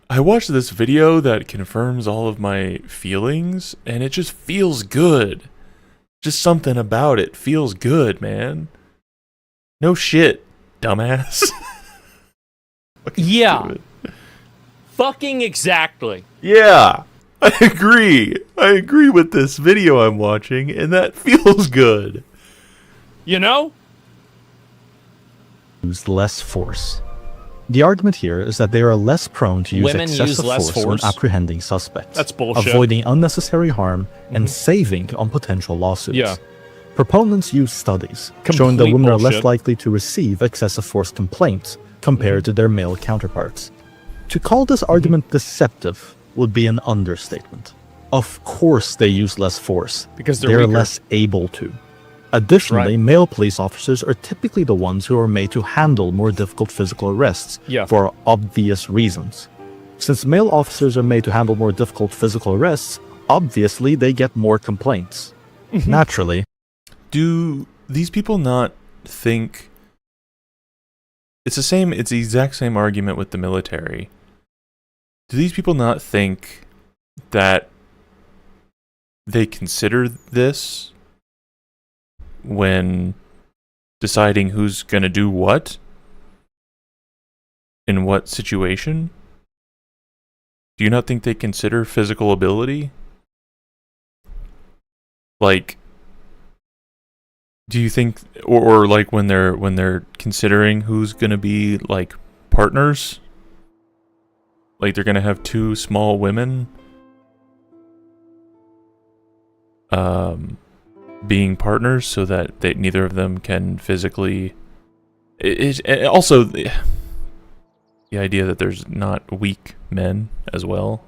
I watched this video that confirms all of my feelings, and it just feels good. Just something about it feels good, man. No shit, dumbass. yeah. Fucking exactly. Yeah, I agree. I agree with this video I'm watching, and that feels good. You know? Use less force. The argument here is that they are less prone to use Women excessive use less force when apprehending suspects, That's bullshit. avoiding unnecessary harm, and saving on potential lawsuits. Yeah. Proponents use studies showing that Complete women are less bullshit. likely to receive excessive force complaints compared to their male counterparts. To call this argument deceptive would be an understatement. Of course they use less force, because they're they're weaker. less able to. Additionally, male police officers are typically the ones who are made to handle more difficult physical arrests for obvious reasons. Since male officers are made to handle more difficult physical arrests, obviously they get more complaints. Naturally. Do these people not think it's the exact same argument with the military? Do these people not think that they consider this when deciding who's going to do what in what situation? Do you not think they consider physical ability? Like, do you think, or like when they're considering who's going to be like partners, like they're going to have two small women being partners so that neither of them can physically. Also, the idea that there's not weak men as well,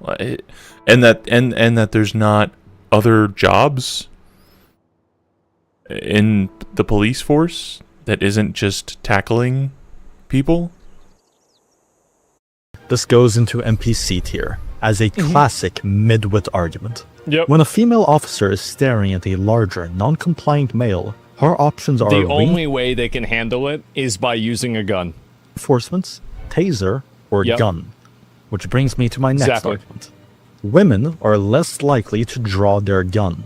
and that there's not other jobs in the police force that isn't just tackling people. This goes into NPC tier, as a classic midwit argument. Yep. When a female officer is staring at a larger, non-compliant male, her options are the only way they can handle it is by using a gun. Reinforcements, taser, or gun. Which brings me to my next argument. Women are less likely to draw their gun.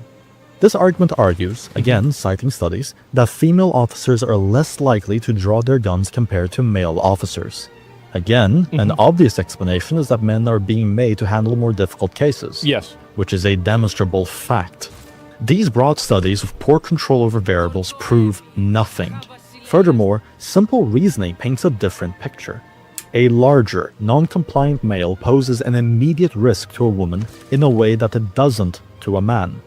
This argument argues, again citing studies, that female officers are less likely to draw their guns compared to male officers. Again, an obvious explanation is that men are being made to handle more difficult cases. Yes. Which is a demonstrable fact. These broad studies of poor control over variables prove nothing. Furthermore, simple reasoning paints a different picture. A larger, non-compliant male poses an immediate risk to a woman in a way that it doesn't to a man.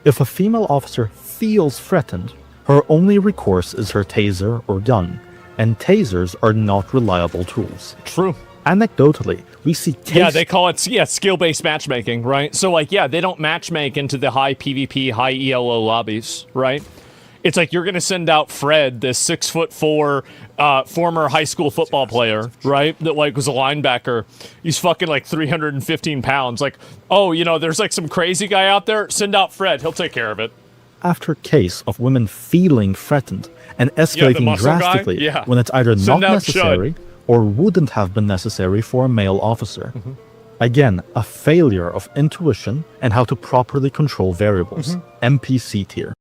If a female officer feels threatened, her only recourse is her taser or gun, and tasers are not reliable tools. True. Anecdotally, we see they call it skill-based matchmaking, right? So they don't matchmake into the high PvP, high ELO lobbies, right? It's like you're going to send out Fred, this 6'4" former high school football player, right? That was a linebacker. He's fucking 315 pounds. There's some crazy guy out there. Send out Fred. He'll take care of it. After case of women feeling threatened and escalating drastically when it's either not necessary or wouldn't have been necessary for a male officer. Again, a failure of intuition and how to properly control variables. NPC tier.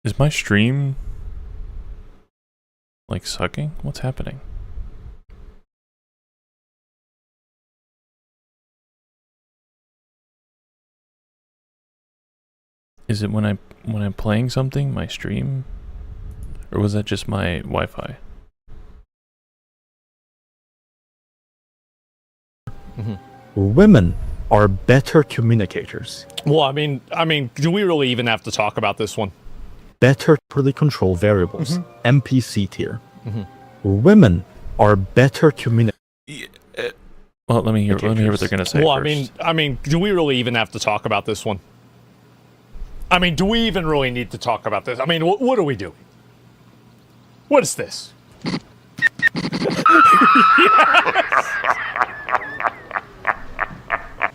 Is my stream sucking? What's happening? Is it when I'm playing something, my stream? Or was that just my Wi-Fi? Women are better communicators. Well, I mean, do we really even have to talk about this one? Better properly control variables. NPC tier. Women are better communicators. Well, let me hear what they're gonna say. Well, first. I mean, do we really even have to talk about this one? I mean, do we even really need to talk about this? I mean, what are we doing? What is this?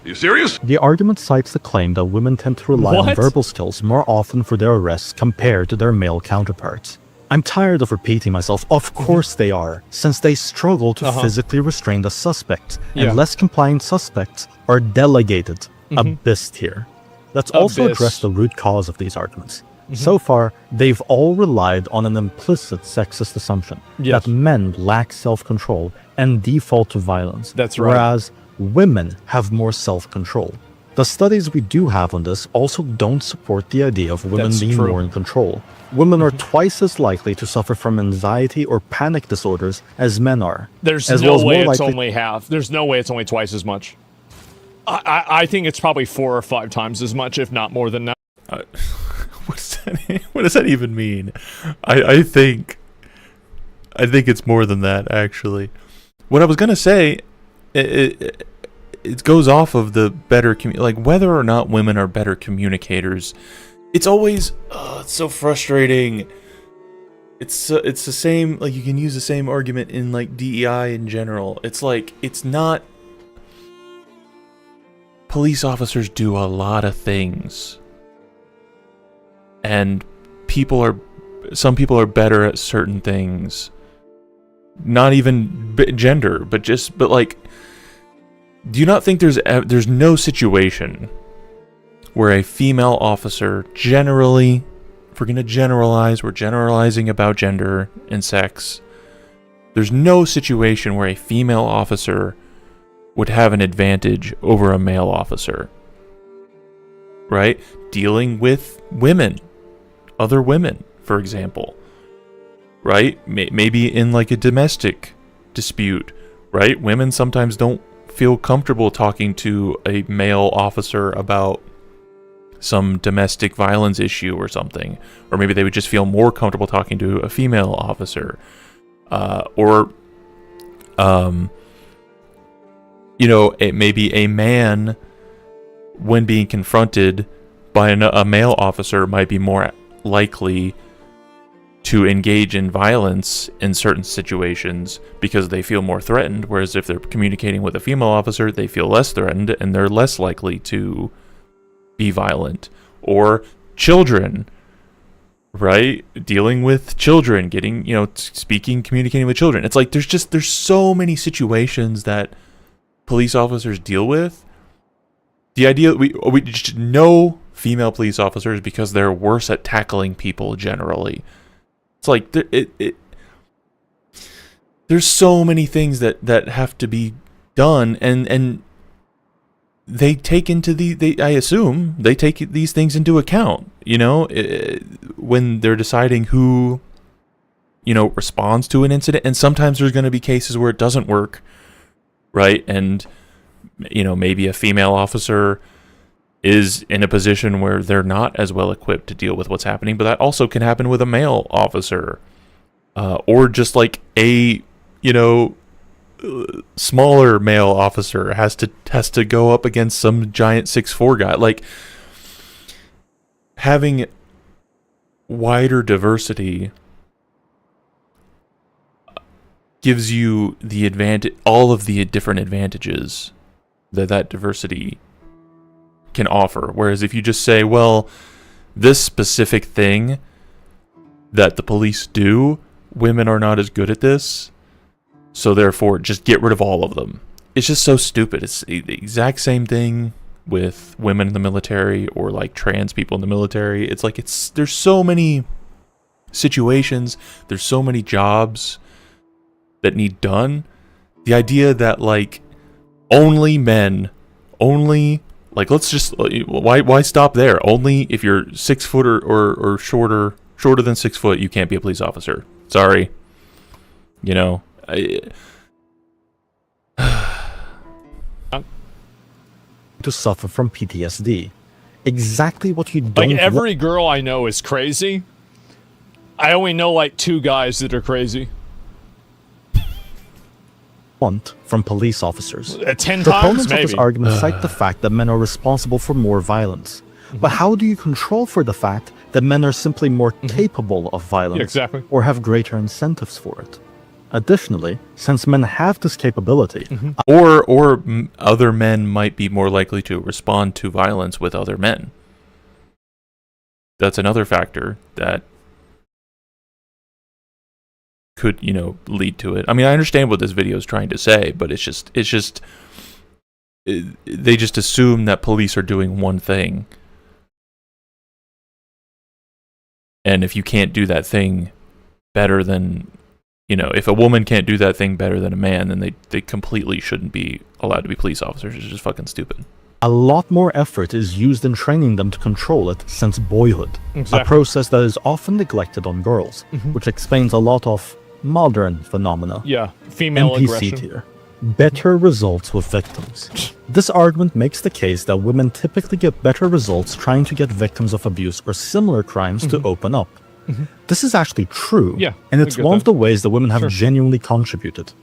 You serious? The argument cites the claim that women tend to rely on verbal skills more often for their arrests compared to their male counterparts. I'm tired of repeating myself. Of course they are, since they struggle to physically restrain the suspect, and less compliant suspects are delegated. Abyss tier. Let's also address the root cause of these arguments. So far, they've all relied on an implicit sexist assumption that men lack self-control and default to violence. That's right. Whereas women have more self-control. The studies we do have on this also don't support the idea of women being more in control. Women are twice as likely to suffer from anxiety or panic disorders as men are. There's no way it's only half. There's no way it's only twice as much. I think it's probably 4 or 5 times as much, if not more than that. What does that even mean? I think it's more than that, actually. What I was gonna say, it goes off of the better whether or not women are better communicators. It's always it's so frustrating. It's the same, you can use the same argument in DEI in general. It's it's not. Police officers do a lot of things, and some people are better at certain things. Not even gender, but do you not think there's no situation where a female officer generally, if we're going to generalize, we're generalizing about gender and sex, there's no situation where a female officer would have an advantage over a male officer, right? Dealing with women, other women, for example, right? Maybe in a domestic dispute, right? Women sometimes don't feel comfortable talking to a male officer about some domestic violence issue or something, or maybe they would just feel more comfortable talking to a female officer, maybe a man, when being confronted by a male officer, might be more likely to engage in violence in certain situations because they feel more threatened, whereas if they're communicating with a female officer, they feel less threatened and they're less likely to be violent. Or children, right? Dealing with children, getting, speaking, communicating with children. It's like there's so many situations that police officers deal with. The idea that we just know female police officers because they're worse at tackling people generally. It's like there's so many things that have to be done, and they take I assume they take these things into account, when they're deciding who, responds to an incident. And sometimes there's going to be cases where it doesn't work, right? And maybe a female officer is in a position where they're not as well equipped to deal with what's happening, but that also can happen with a male officer, or just like a smaller male officer has to go up against some giant 6'4" guy. Like, having wider diversity gives you all of the different advantages that diversity can offer. Whereas if you just say, well, this specific thing that the police do, women are not as good at this, so therefore just get rid of all of them. It's just so stupid. It's the exact same thing with women in the military, or like trans people in the military. It's like there's so many situations, there's so many jobs that need done. The idea that like only men, like, let's just, why stop there? Only if you're 6 foot or shorter than 6 foot, you can't be a police officer. Sorry. To suffer from PTSD. Exactly what you don't like. Every girl I know is crazy. I only know like 2 guys that are crazy. Want from police officers. 10 Proponents times, of this maybe. argument cite the fact that men are responsible for more violence. But how do you control for the fact that men are simply more capable of violence, Yeah, exactly. or have greater incentives for it? Additionally, since men have this capability, or other men might be more likely to respond to violence with other men. That's another factor that could, lead to it. I mean, I understand what this video is trying to say, but they just assume that police are doing one thing. And if you can't do that thing better than, if a woman can't do that thing better than a man, then they completely shouldn't be allowed to be police officers. It's just fucking stupid. a lot more effort is used in training them to control it since boyhood, Exactly. a process that is often neglected on girls, which explains a lot of modern phenomena. Yeah, female NPC aggression. tier. Better results with victims. This argument makes the case that women typically get better results trying to get victims of abuse or similar crimes to open up. This is actually true, Yeah, and I it's get one of that. the ways that women have Sure. genuinely contributed.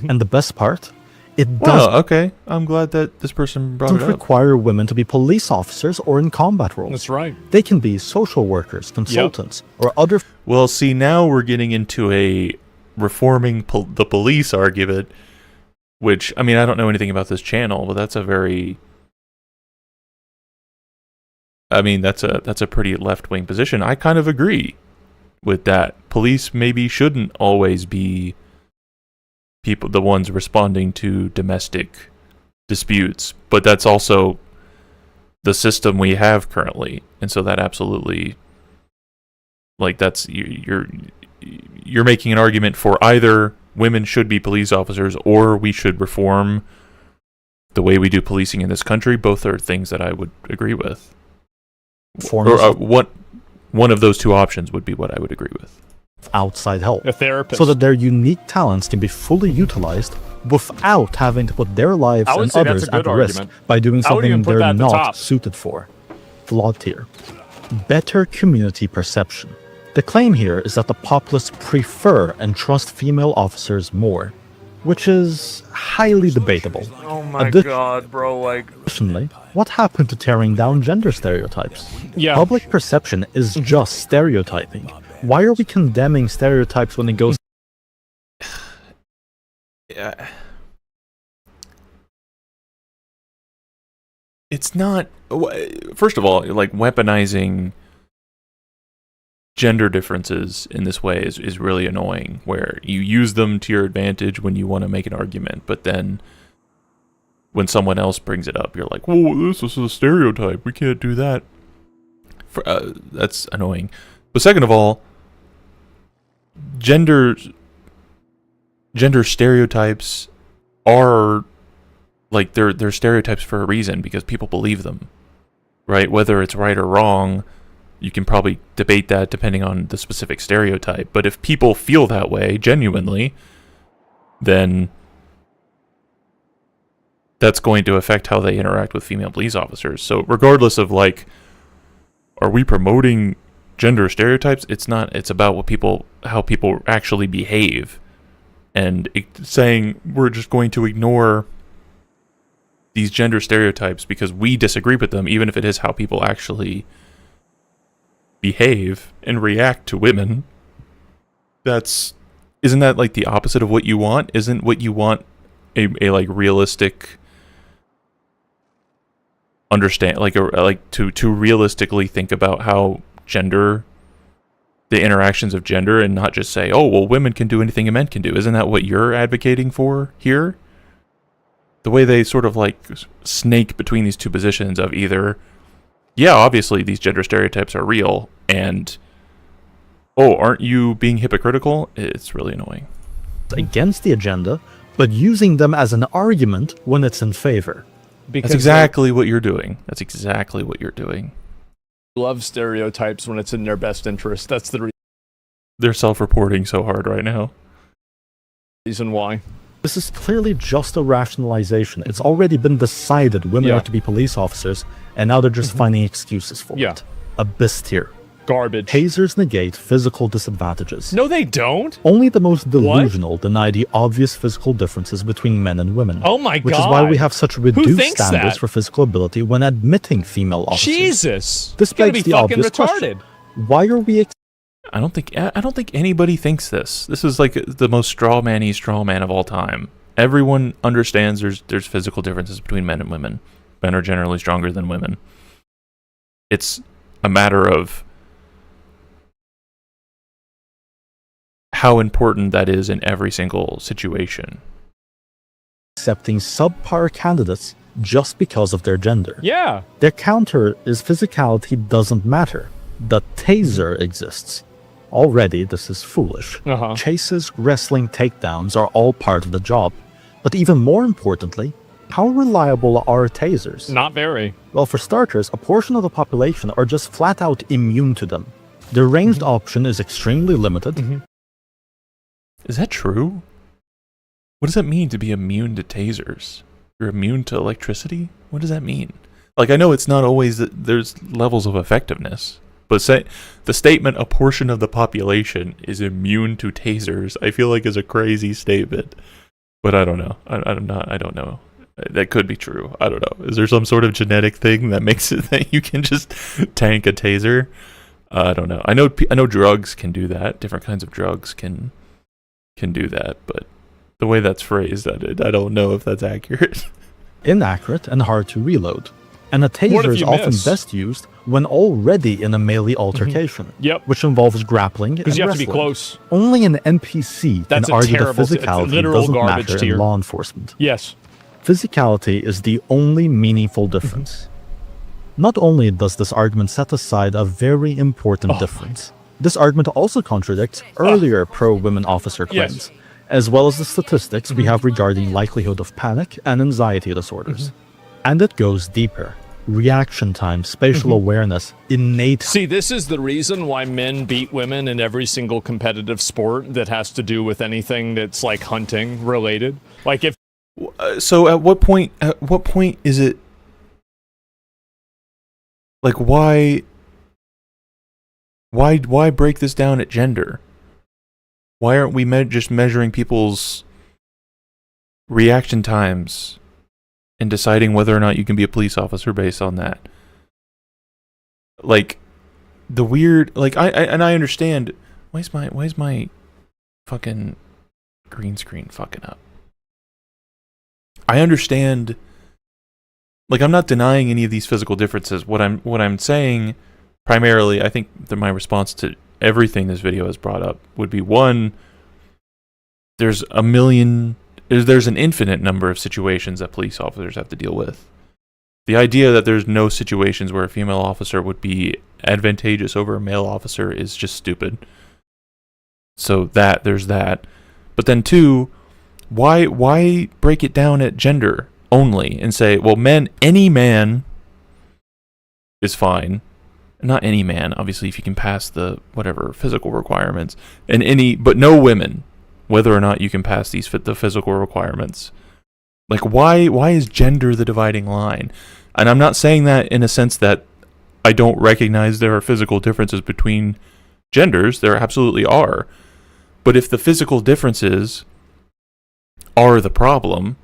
And the best part, it does Well, okay. I'm glad that this person brought it doesn't up. require women to be police officers or in combat roles. That's right. They can be social workers, consultants, or other. Well, see, now we're getting into a reforming the police argument, which, I mean, I don't know anything about this channel, but that's a very... I mean, that's a pretty left-wing position. I kind of agree with that. Police maybe shouldn't always be the ones responding to domestic disputes, but that's also the system we have currently, and so that absolutely, like, that's you're making an argument for either women should be police officers or we should reform the way we do policing in this country. Both are things that I would agree with. One of those two options would be what I would agree with. Outside help, A therapist. so that their unique talents can be fully utilized without having to put their lives I would and say that's others a good at risk argument. by doing I would even something put that they're at the not top. suited for. Flawed tier. Better community perception. The claim here is that the populace prefer and trust female officers more, which is highly debatable. Oh my god, bro, like... Additionally, what happened to tearing down gender stereotypes? Yeah. Public perception is just stereotyping, Why are we condemning stereotypes when it goes? Yeah. It's not. First of all, like weaponizing gender differences in this way is really annoying, where you use them to your advantage when you want to make an argument, but then when someone else brings it up, you're like, whoa, this is a stereotype, we can't do that. That's annoying. But second of all, gender stereotypes are like they're stereotypes for a reason, because people believe them, right? Whether it's right or wrong, you can probably debate that depending on the specific stereotype. But if people feel that way genuinely, then that's going to affect how they interact with female police officers. So regardless of like, are we promoting gender stereotypes? It's not. It's about how people actually behave, and saying we're just going to ignore these gender stereotypes because we disagree with them, even if it is how people actually behave and react to women. Isn't that like the opposite of what you want? Isn't what you want a like realistic understand, like to realistically think about how the interactions of gender, and not just say, oh well, women can do anything a men can do? Isn't that what you're advocating for here? The way they sort of like snake between these two positions of either, yeah, obviously these gender stereotypes are real, and oh, aren't you being hypocritical? It's really annoying. Against the agenda, but using them as an argument when it's in favor. That's exactly what you're doing. That's exactly what you're doing. Love stereotypes when it's in their best interest. That's the They're self-reporting so hard right now. Reason why. This is clearly just a rationalization. It's already been decided women are to be police officers, and now they're just finding excuses for it. Abyss tier. Garbage. Tasers negate physical disadvantages. No, they don't. Only the most delusional deny the obvious physical differences between men and women. Oh my god. Which is why we have such reduced standards that? for physical ability when admitting female officers. Jesus. This begs the obvious question. Why are we... I don't think anybody thinks this. This is like the most strawman-y strawman of all time. Everyone understands there's physical differences between men and women. Men are generally stronger than women. It's a matter of how important that is in every single situation. Accepting subpar candidates just because of their gender. Yeah. Their counter is physicality doesn't matter. The taser exists. Already, this is foolish. Chases, wrestling, takedowns are all part of the job. But even more importantly, how reliable are tasers? Not very. Well, for starters, a portion of the population are just flat out immune to them. Their ranged option is extremely limited. Is that true? What does that mean to be immune to tasers? You're immune to electricity? What does that mean? Like, I know it's not always that there's levels of effectiveness, but say the statement a portion of the population is immune to tasers, I feel like is a crazy statement. But I don't know. I don't know. That could be true. I don't know. Is there some sort of genetic thing that makes it that you can just tank a taser? I don't know. I know drugs can do that. Different kinds of drugs can do that, but the way that's phrased, I don't know if that's accurate. Inaccurate and hard to reload. And a taser is often best used when already in a melee altercation, which involves grappling and because you have wrestling. to be close. Only an NPC That's can a argue that terrible, physicality doesn't matter tier. in law enforcement. Yes. Physicality is the only meaningful difference. Not only does this argument set aside a very important difference, this argument also contradicts earlier pro-women officer claims, as well as the statistics we have regarding likelihood of panic and anxiety disorders. And it goes deeper. Reaction time, spatial awareness, innate... See, this is the reason why men beat women in every single competitive sport that has to do with anything that's like hunting related. Like if... So at what point is it... Like, why break this down at gender? Why aren't we just measuring people's reaction times and deciding whether or not you can be a police officer based on that? Like, the weird... Like, I understand Why is my fucking green screen fucking up? I understand. Like, I'm not denying any of these physical differences. What I'm saying, primarily, I think that my response to everything this video has brought up would be, one, there's an infinite number of situations that police officers have to deal with. The idea that there's no situations where a female officer would be advantageous over a male officer is just stupid. So there's that. But then two, why break it down at gender only and say, well, any man is fine. Not any man, obviously, if you can pass the whatever physical requirements, but no women, whether or not you can pass the physical requirements. Like, why is gender the dividing line? And I'm not saying that in a sense that I don't recognize there are physical differences between genders. There absolutely are. But if the physical differences are the problem,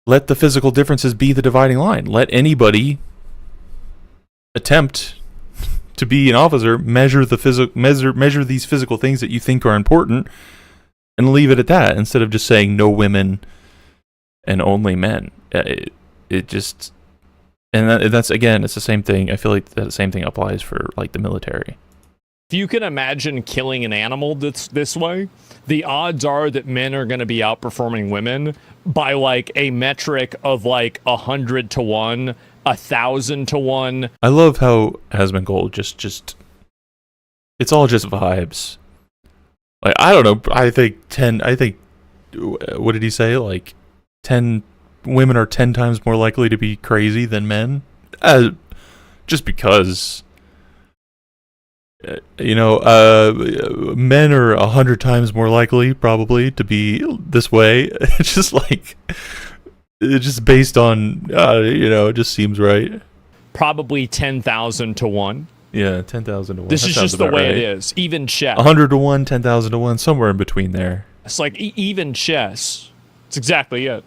let the physical differences be the dividing line. Let anybody attempt to be an officer, measure these physical things that you think are important, and leave it at that, instead of just saying no women and only men. That's again, it's the same thing. I feel like that same thing applies for like the military. If you can imagine killing an animal that's this way, the odds are that men are going to be outperforming women by like a metric of like 100 to 1, 1,000 to 1. I love how Asmongold just it's all just vibes. Like, I don't know, I think what did he say? Like 10 women are 10 times more likely to be crazy than men? Just because men are 100 times more likely probably to be this way. It's just like, it's just based on, it just seems right. Probably 10,000 to 1. Yeah, 10,000 to 1. This is just the way it is. Even chess. 100 to 1, 10,000 to 1, somewhere in between there. It's like even chess. It's exactly it.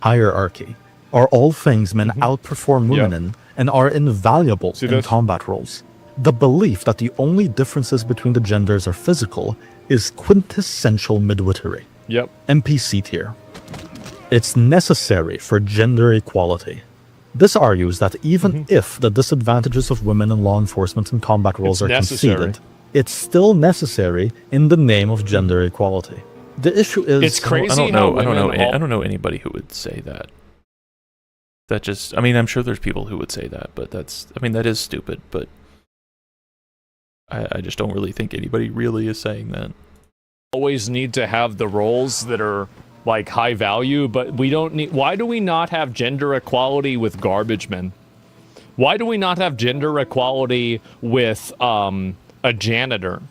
Hierarchy are all things men outperform women in and are invaluable in combat roles. The belief that the only differences between the genders are physical is quintessential midwittery. Yep. NPC tier. It's necessary for gender equality. This argues that even if the disadvantages of women in law enforcement and combat roles are conceded, it's still necessary in the name of gender equality. The issue is, it's crazy. I don't know anybody who would say that. That just, I mean, I'm sure there's people who would say that, but that is stupid, but I just don't really think anybody really is saying that. Always need to have the roles that are like high value, but we don't need, why do we not have gender equality with garbage men? Why do we not have gender equality with a janitor?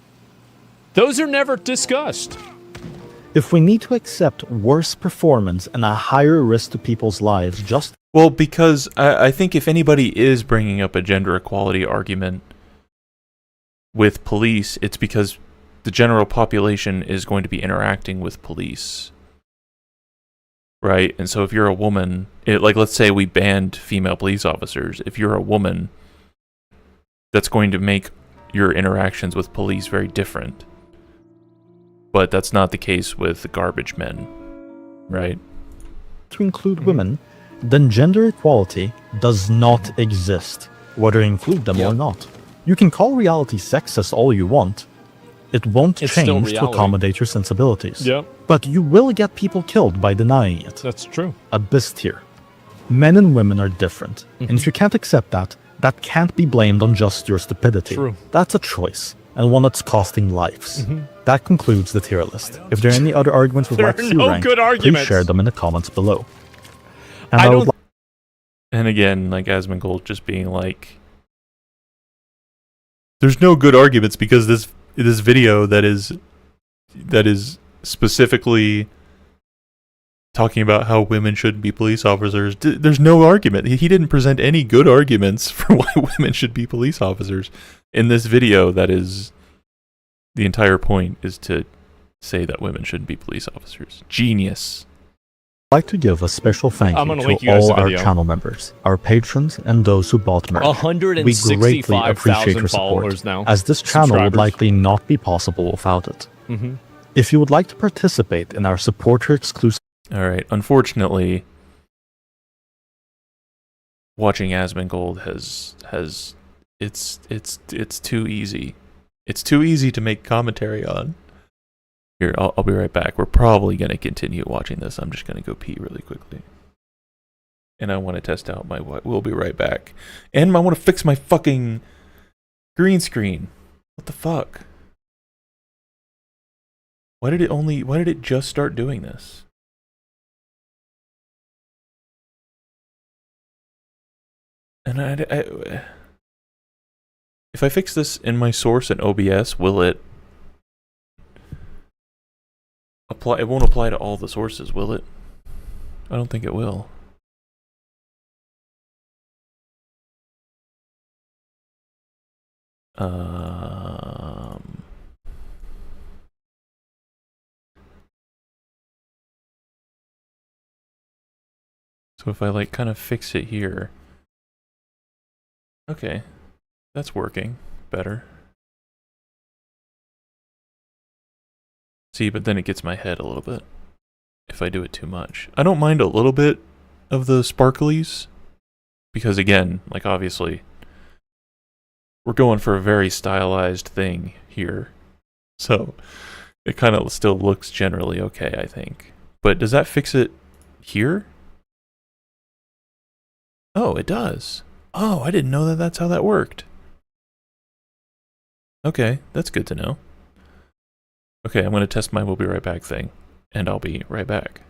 Those are never discussed. If we need to accept worse performance and a higher risk to people's lives just... Well, because I think if anybody is bringing up a gender equality argument with police, it's because the general population is going to be interacting with police. Right? And so if you're a woman, like let's say we banned female police officers, if you're a woman, that's going to make your interactions with police very different. But that's not the case with garbage men, right? To include women, then gender equality does not exist, whether you include them or not. You can call reality sexist all you want. It won't change to accommodate your sensibilities. But you will get people killed by denying it. That's true. Abyss tier. Men and women are different. And if you can't accept that, that can't be blamed on just your stupidity. True. That's a choice, and one that's costing lives. That concludes the tier list. If there are any other arguments we'd like to see ranked, please share them in the comments below. And And again, like Asmongold just being like, there's no good arguments because this video that is specifically talking about how women shouldn't be police officers, there's no argument. He didn't present any good arguments for why women should be police officers in this video. That is, the entire point is to say that women shouldn't be police officers. Genius. like to give a special thank I'm you gonna link to you guys all the our video. channel members, our patrons, and those who bought merch. We greatly appreciate 165,000 your support, followers now. as this channel would Subscribers. likely not be possible without it. Mhm. If you would like to participate in our supporter exclusive... Alright, unfortunately, watching Asmongold it's too easy. It's too easy to make commentary on. Here, I'll be right back. We're probably going to continue watching this. I'm just going to go pee really quickly. And I want to test out my... We'll be right back. And I want to fix my fucking green screen. What the fuck? Why did it just start doing this? And if I fix this in my source in OBS, will it apply? It won't apply to all the sources, will it? I don't think it will. So if I like kind of fix it here. Okay. That's working better. See, but then it gets my head a little bit if I do it too much. I don't mind a little bit of the sparklies because again, like obviously we're going for a very stylized thing here. So it kind of still looks generally okay, I think. But does that fix it here? Oh, it does. Oh, I didn't know that that's how that worked. Okay, that's good to know. Okay, I'm going to test my "we'll be right back" thing, and I'll be right back.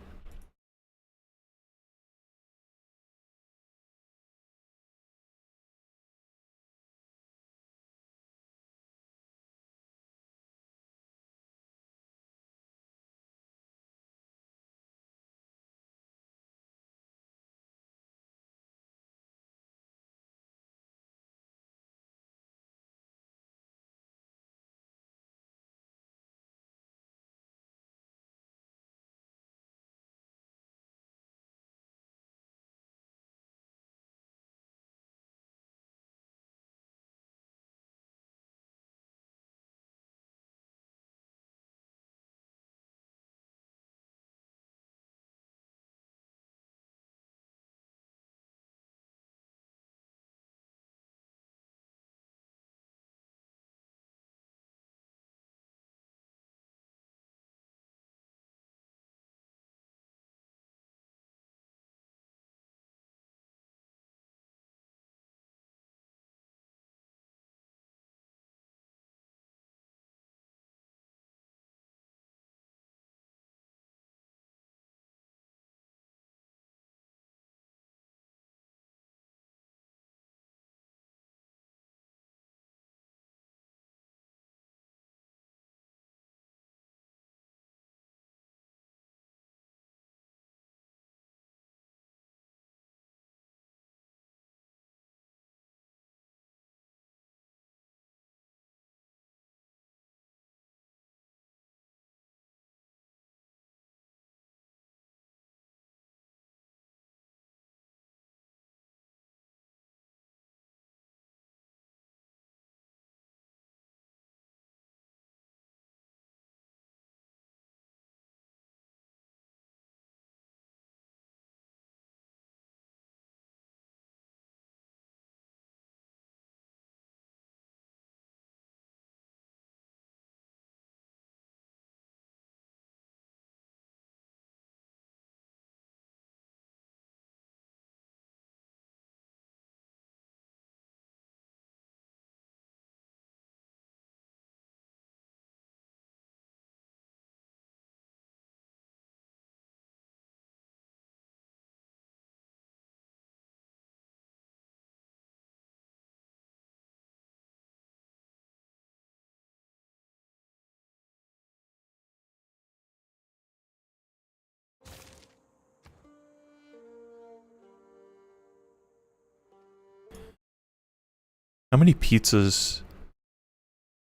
How many pizzas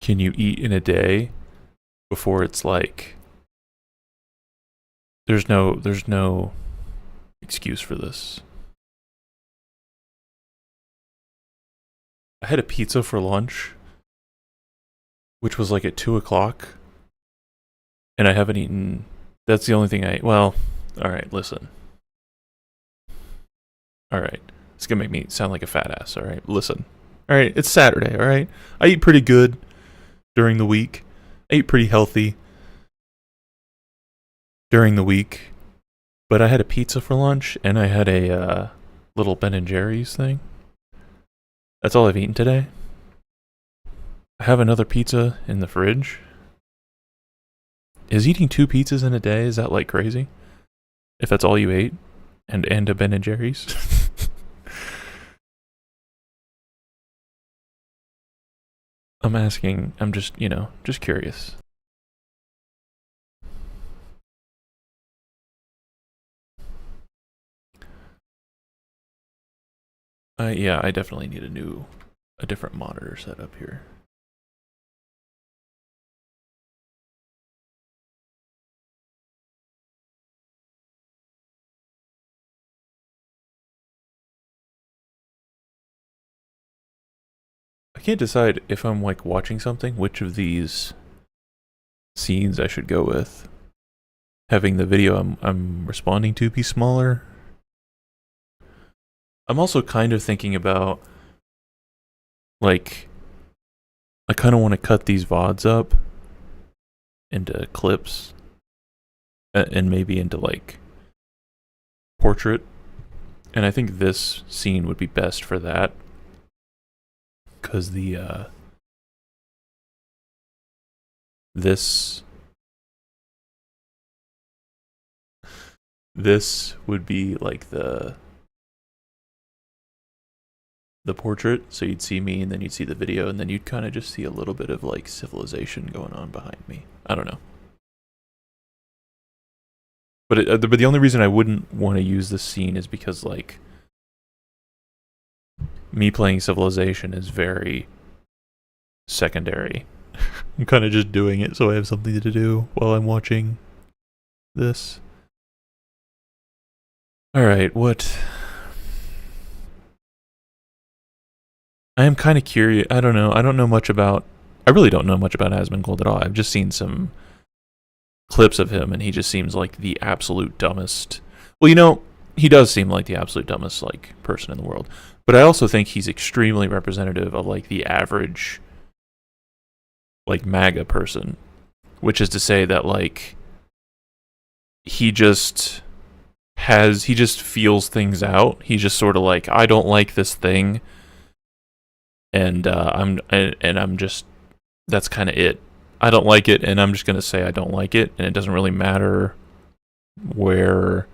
can you eat in a day before it's like there's no excuse for this. I had a pizza for lunch, which was like at 2 o'clock, and I haven't eaten. That's the only thing I. Well, all right. Listen. All right. It's gonna make me sound like a fat ass. All right. Listen. All right. It's Saturday. All right. I eat pretty good during the week. I eat pretty healthy during the week, but I had a pizza for lunch and I had a little Ben & Jerry's thing. That's all I've eaten today. I have another pizza in the fridge. Is eating 2 pizzas in a day, is that like crazy? If that's all you ate? And a Ben & Jerry's? I'm asking, I'm just, just curious. Yeah, I definitely need a different monitor setup here. I can't decide if I'm like watching something, which of these scenes I should go with. Having the video I'm responding to be smaller. I'm also kind of thinking about, like, I kind of want to cut these VODs up into clips and maybe into like portrait. And I think this scene would be best for that. Because this would be like the portrait, so you'd see me and then you'd see the video and then you'd kind of just see a little bit of like civilization going on behind me. I don't know. But the only reason I wouldn't want to use this scene is because like me playing Civilization is very secondary. I'm kind of just doing it so I have something to do while I'm watching this. Alright, what? I am kind of curious. I don't know. I really don't know much about Asmongold at all. I've just seen some clips of him and he just seems like the absolute dumbest. Well, he does seem like the absolute dumbest like person in the world. But I also think he's extremely representative of like the average like MAGA person, which is to say that like he just feels things out. He's just sort of like, I don't like this thing, and I'm just, that's kind of it. I don't like it, and I'm just gonna say I don't like it, and it doesn't really matter where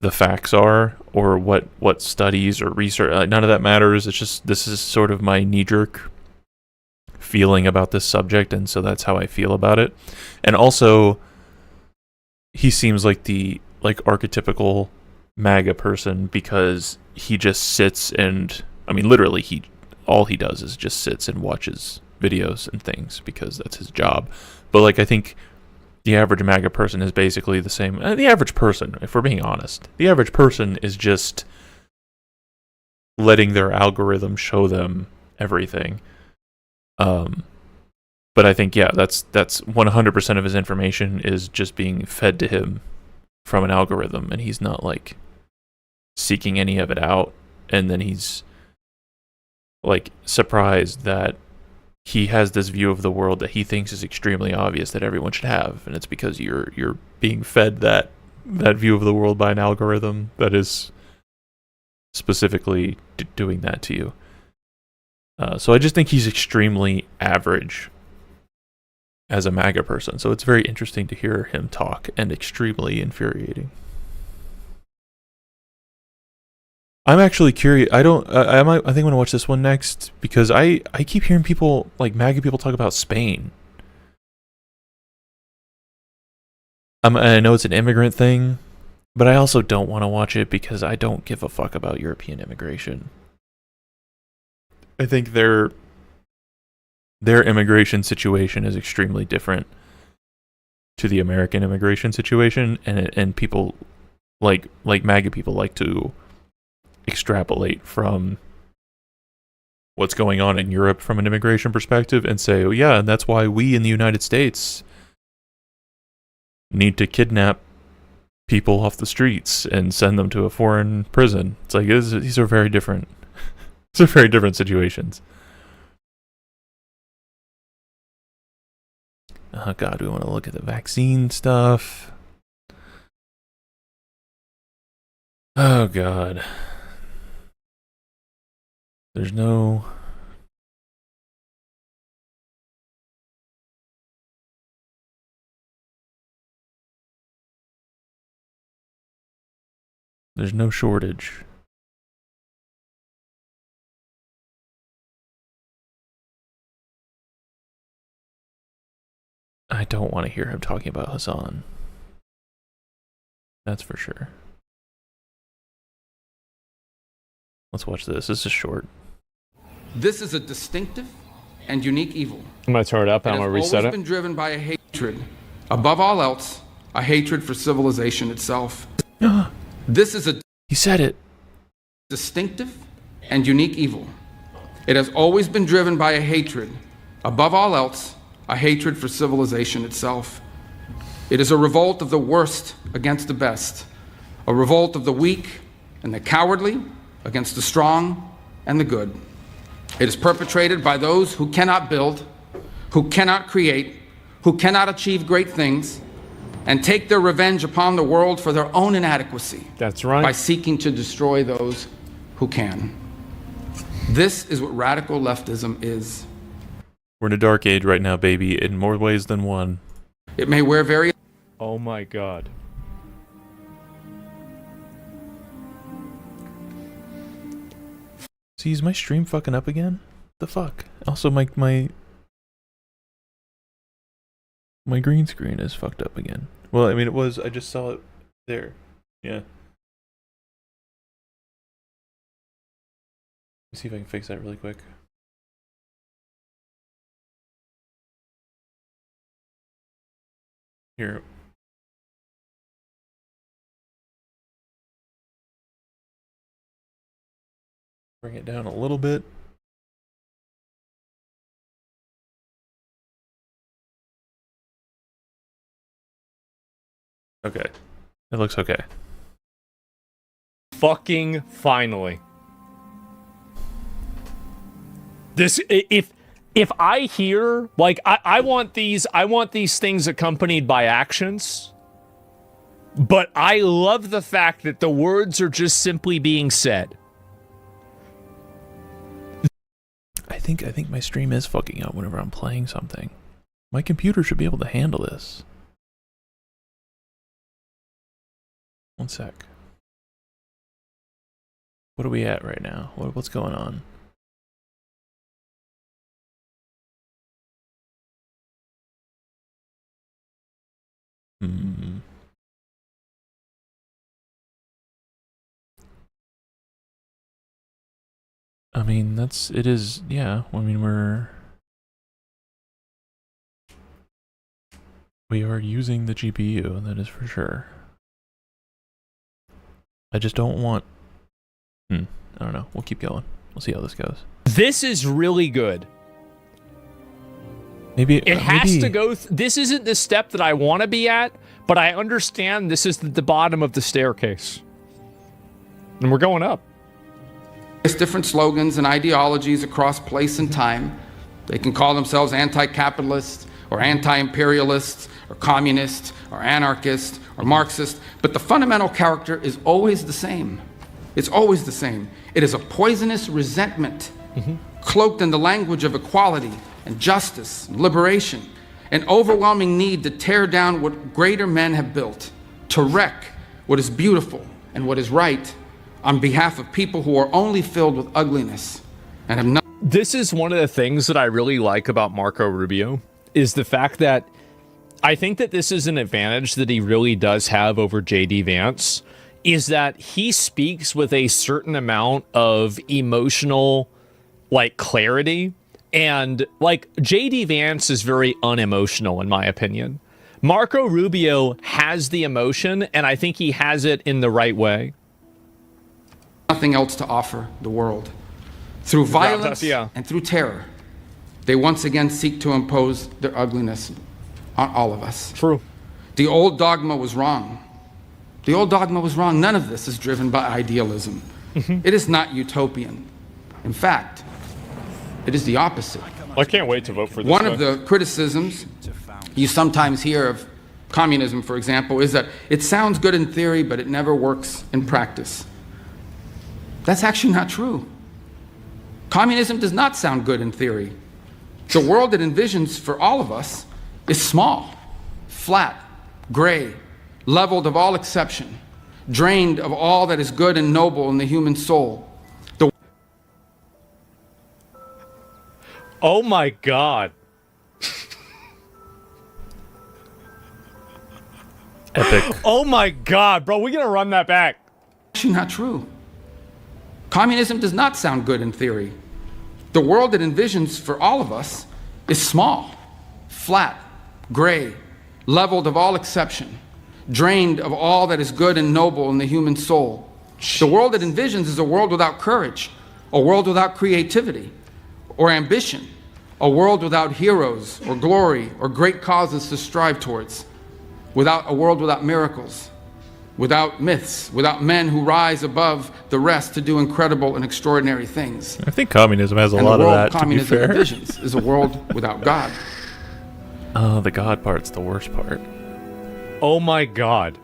the facts are or what studies or research. None of that matters. It's just, this is sort of my knee-jerk feeling about this subject, and so that's how I feel about it. And also, he seems like the archetypical MAGA person because he just sits and, I mean, literally, all he does is just sits and watches videos and things because that's his job. But like, I think the average MAGA person is basically the same. The average person, if we're being honest, the average person is just letting their algorithm show them everything. But I think, yeah, that's 100% of his information is just being fed to him from an algorithm, and he's not like seeking any of it out. And then he's like surprised that he has this view of the world that he thinks is extremely obvious that everyone should have, and it's because you're being fed that view of the world by an algorithm that is specifically doing that to you. So I just think he's extremely average as a MAGA person. So it's very interesting to hear him talk and extremely infuriating. I'm actually curious. I think I'm gonna watch this one next because I keep hearing people, like MAGA people, talk about Spain. I know it's an immigrant thing, but I also don't want to watch it because I don't give a fuck about European immigration. I think their immigration situation is extremely different to the American immigration situation, and people like MAGA people like to extrapolate from what's going on in Europe from an immigration perspective and say, oh yeah, and that's why we in the United States need to kidnap people off the streets and send them to a foreign prison. It's like, these are very different. These are very different situations. Oh god, we want to look at the vaccine stuff. Oh god. There's no shortage. I don't want to hear him talking about Hassan. That's for sure. Let's watch this. This is short. This is a distinctive and unique evil. I'm going to turn it up and I'm going to reset it. It has always been driven by a hatred. Above all else, a hatred for civilization itself. This is a... He said it. Distinctive and unique evil. It has always been driven by a hatred. Above all else, a hatred for civilization itself. It is a revolt of the worst against the best. A revolt of the weak and the cowardly against the strong and the good. It is perpetrated by those who cannot build, who cannot create, who cannot achieve great things, and take their revenge upon the world for their own inadequacy. That's right. By seeking to destroy those who can. This is what radical leftism is. We're in a dark age right now, baby, in more ways than one. It may wear various... Oh my god. See, is my stream fucking up again? The fuck? Also, my green screen is fucked up again. Well, I mean, it was, I just saw it there. Yeah. Let's see if I can fix that really quick. Here. Bring it down a little bit. Okay. It looks okay. Fucking finally. This, if I hear, like, I want these things accompanied by actions, but I love the fact that the words are just simply being said. I think my stream is fucking up whenever I'm playing something. My computer should be able to handle this. One sec. What are we at right now? What's going on? I mean, it is, yeah. I mean, we are using the GPU, that is for sure. I just don't want, I don't know. We'll keep going. We'll see how this goes. This is really good. Maybe it has to go. This isn't the step that I want to be at, but I understand this is the bottom of the staircase, and we're going up. There's different slogans and ideologies across place and time. They can call themselves anti-capitalist or anti-imperialist or communist or anarchist or Marxist, but the fundamental character is always the same. It's always the same. It is a poisonous resentment cloaked in the language of equality and justice and liberation, an overwhelming need to tear down what greater men have built, to wreck what is beautiful and what is right on behalf of people who are only filled with ugliness and have no... This is one of the things that I really like about Marco Rubio, is the fact that I think that this is an advantage that he really does have over J.D. Vance, is that he speaks with a certain amount of emotional, like, clarity. And, like, J.D. Vance is very unemotional, in my opinion. Marco Rubio has has the emotion, and I think he has it in the right way. Nothing else to offer the world. Through violence and through terror, they once again seek to impose their ugliness on all of us. True. The old dogma was wrong. The old dogma was wrong. None of this is driven by idealism. It is not utopian. In fact, it is the opposite. I can't wait to vote for this. One of the criticisms you sometimes hear of communism, for example, is that it sounds good in theory, but it never works in practice. That's actually not true. Communism does not sound good in theory. The world it envisions for all of us is small, flat, gray, leveled of all exception, drained of all that is good and noble in the human soul. Oh my God. Epic. Oh my God, bro, we're gonna run that back. Actually not true. Communism does not sound good in theory. The world it envisions for all of us is small, flat, gray, leveled of all exception, drained of all that is good and noble in the human soul. The world it envisions is a world without courage, a world without creativity or ambition, a world without heroes or glory or great causes to strive towards, a world without miracles, without myths, without men who rise above the rest to do incredible and extraordinary things. I think communism has a lot of that, to be fair. The world communism envisions is a world without God. Oh, the God part's the worst part. Oh my God.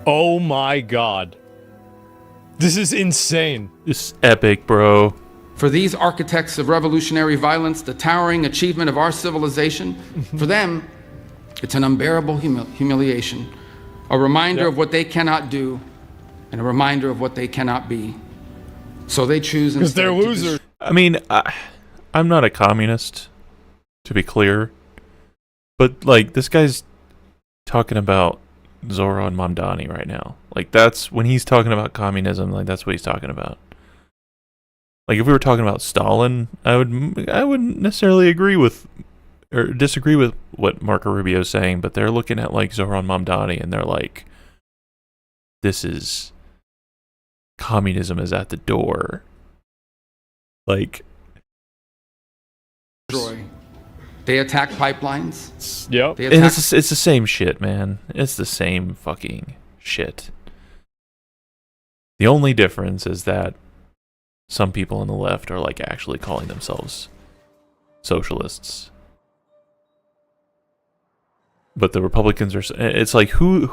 Oh my God. This is insane. This is epic, bro. For these architects of revolutionary violence, the towering achievement of our civilization, for them, it's an unbearable humiliation, a reminder of what they cannot do, and a reminder of what they cannot be. So they choose instead. Because they're losers. I mean, I'm not a communist, to be clear, but like this guy's talking about Zoran Mamdani right now. Like that's when he's talking about communism. Like that's what he's talking about. Like if we were talking about Stalin, I wouldn't necessarily agree with or disagree with what Marco Rubio is saying, but they're looking at like Zoran Mamdani and they're like, this is communism is at the door. Like, they attack pipelines. Yep. And it's the same shit, man. It's the same fucking shit. The only difference is that some people on the left are like actually calling themselves socialists. But the Republicans are, it's like who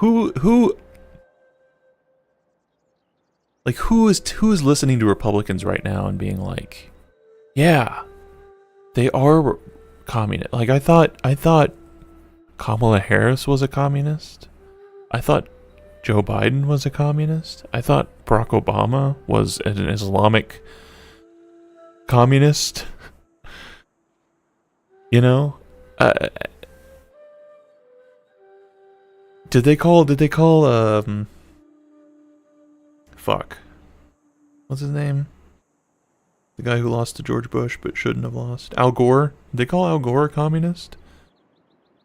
is listening to Republicans right now and being like, yeah, they are communist. Like I thought Kamala Harris was a communist. I thought Joe Biden was a communist. I thought Barack Obama was an Islamic communist. You know, did they call fuck, what's his name? The guy who lost to George Bush but shouldn't have lost. Al Gore. Did they call Al Gore a communist?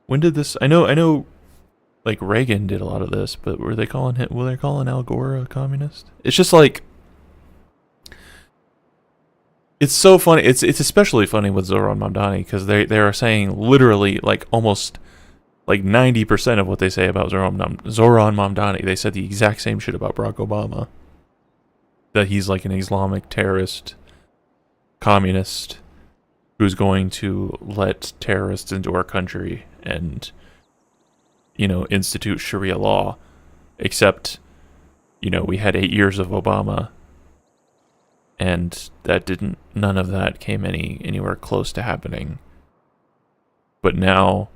When did this? I know, like Reagan did a lot of this, but were they calling Al Gore a communist? It's just like, it's so funny. It's especially funny with Zoran Mamdani because they are saying literally like almost like 90% of what they say about Zoran Mamdani. They said the exact same shit about Barack Obama. That he's like an Islamic terrorist, communist, who's going to let terrorists into our country and, you know, institute Sharia law. Except, you know, we had 8 years of Obama, and none of that came anywhere close to happening. But now,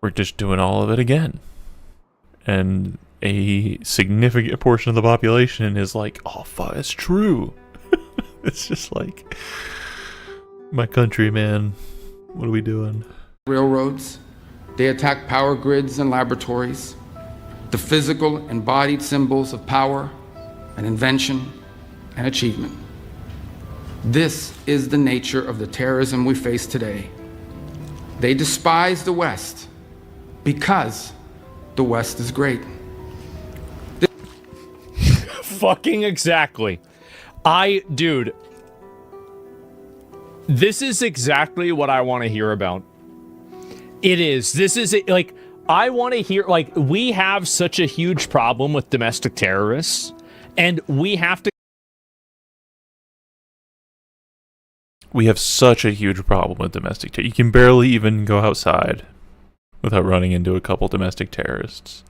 we're just doing all of it again. And a significant portion of the population is like, oh fuck, it's true. It's just like, my country, man, what are we doing? Railroads, they attack power grids and laboratories, the physical embodied symbols of power and invention and achievement. This is the nature of the terrorism we face today. They despise the West because the West is great. Fucking exactly. Dude, this is exactly what I want to hear about. It is. This is like, I want to hear, like, we have such a huge problem with domestic terrorists, and we have to. We have such a huge problem with domestic terror. You can barely even go outside without running into a couple domestic terrorists.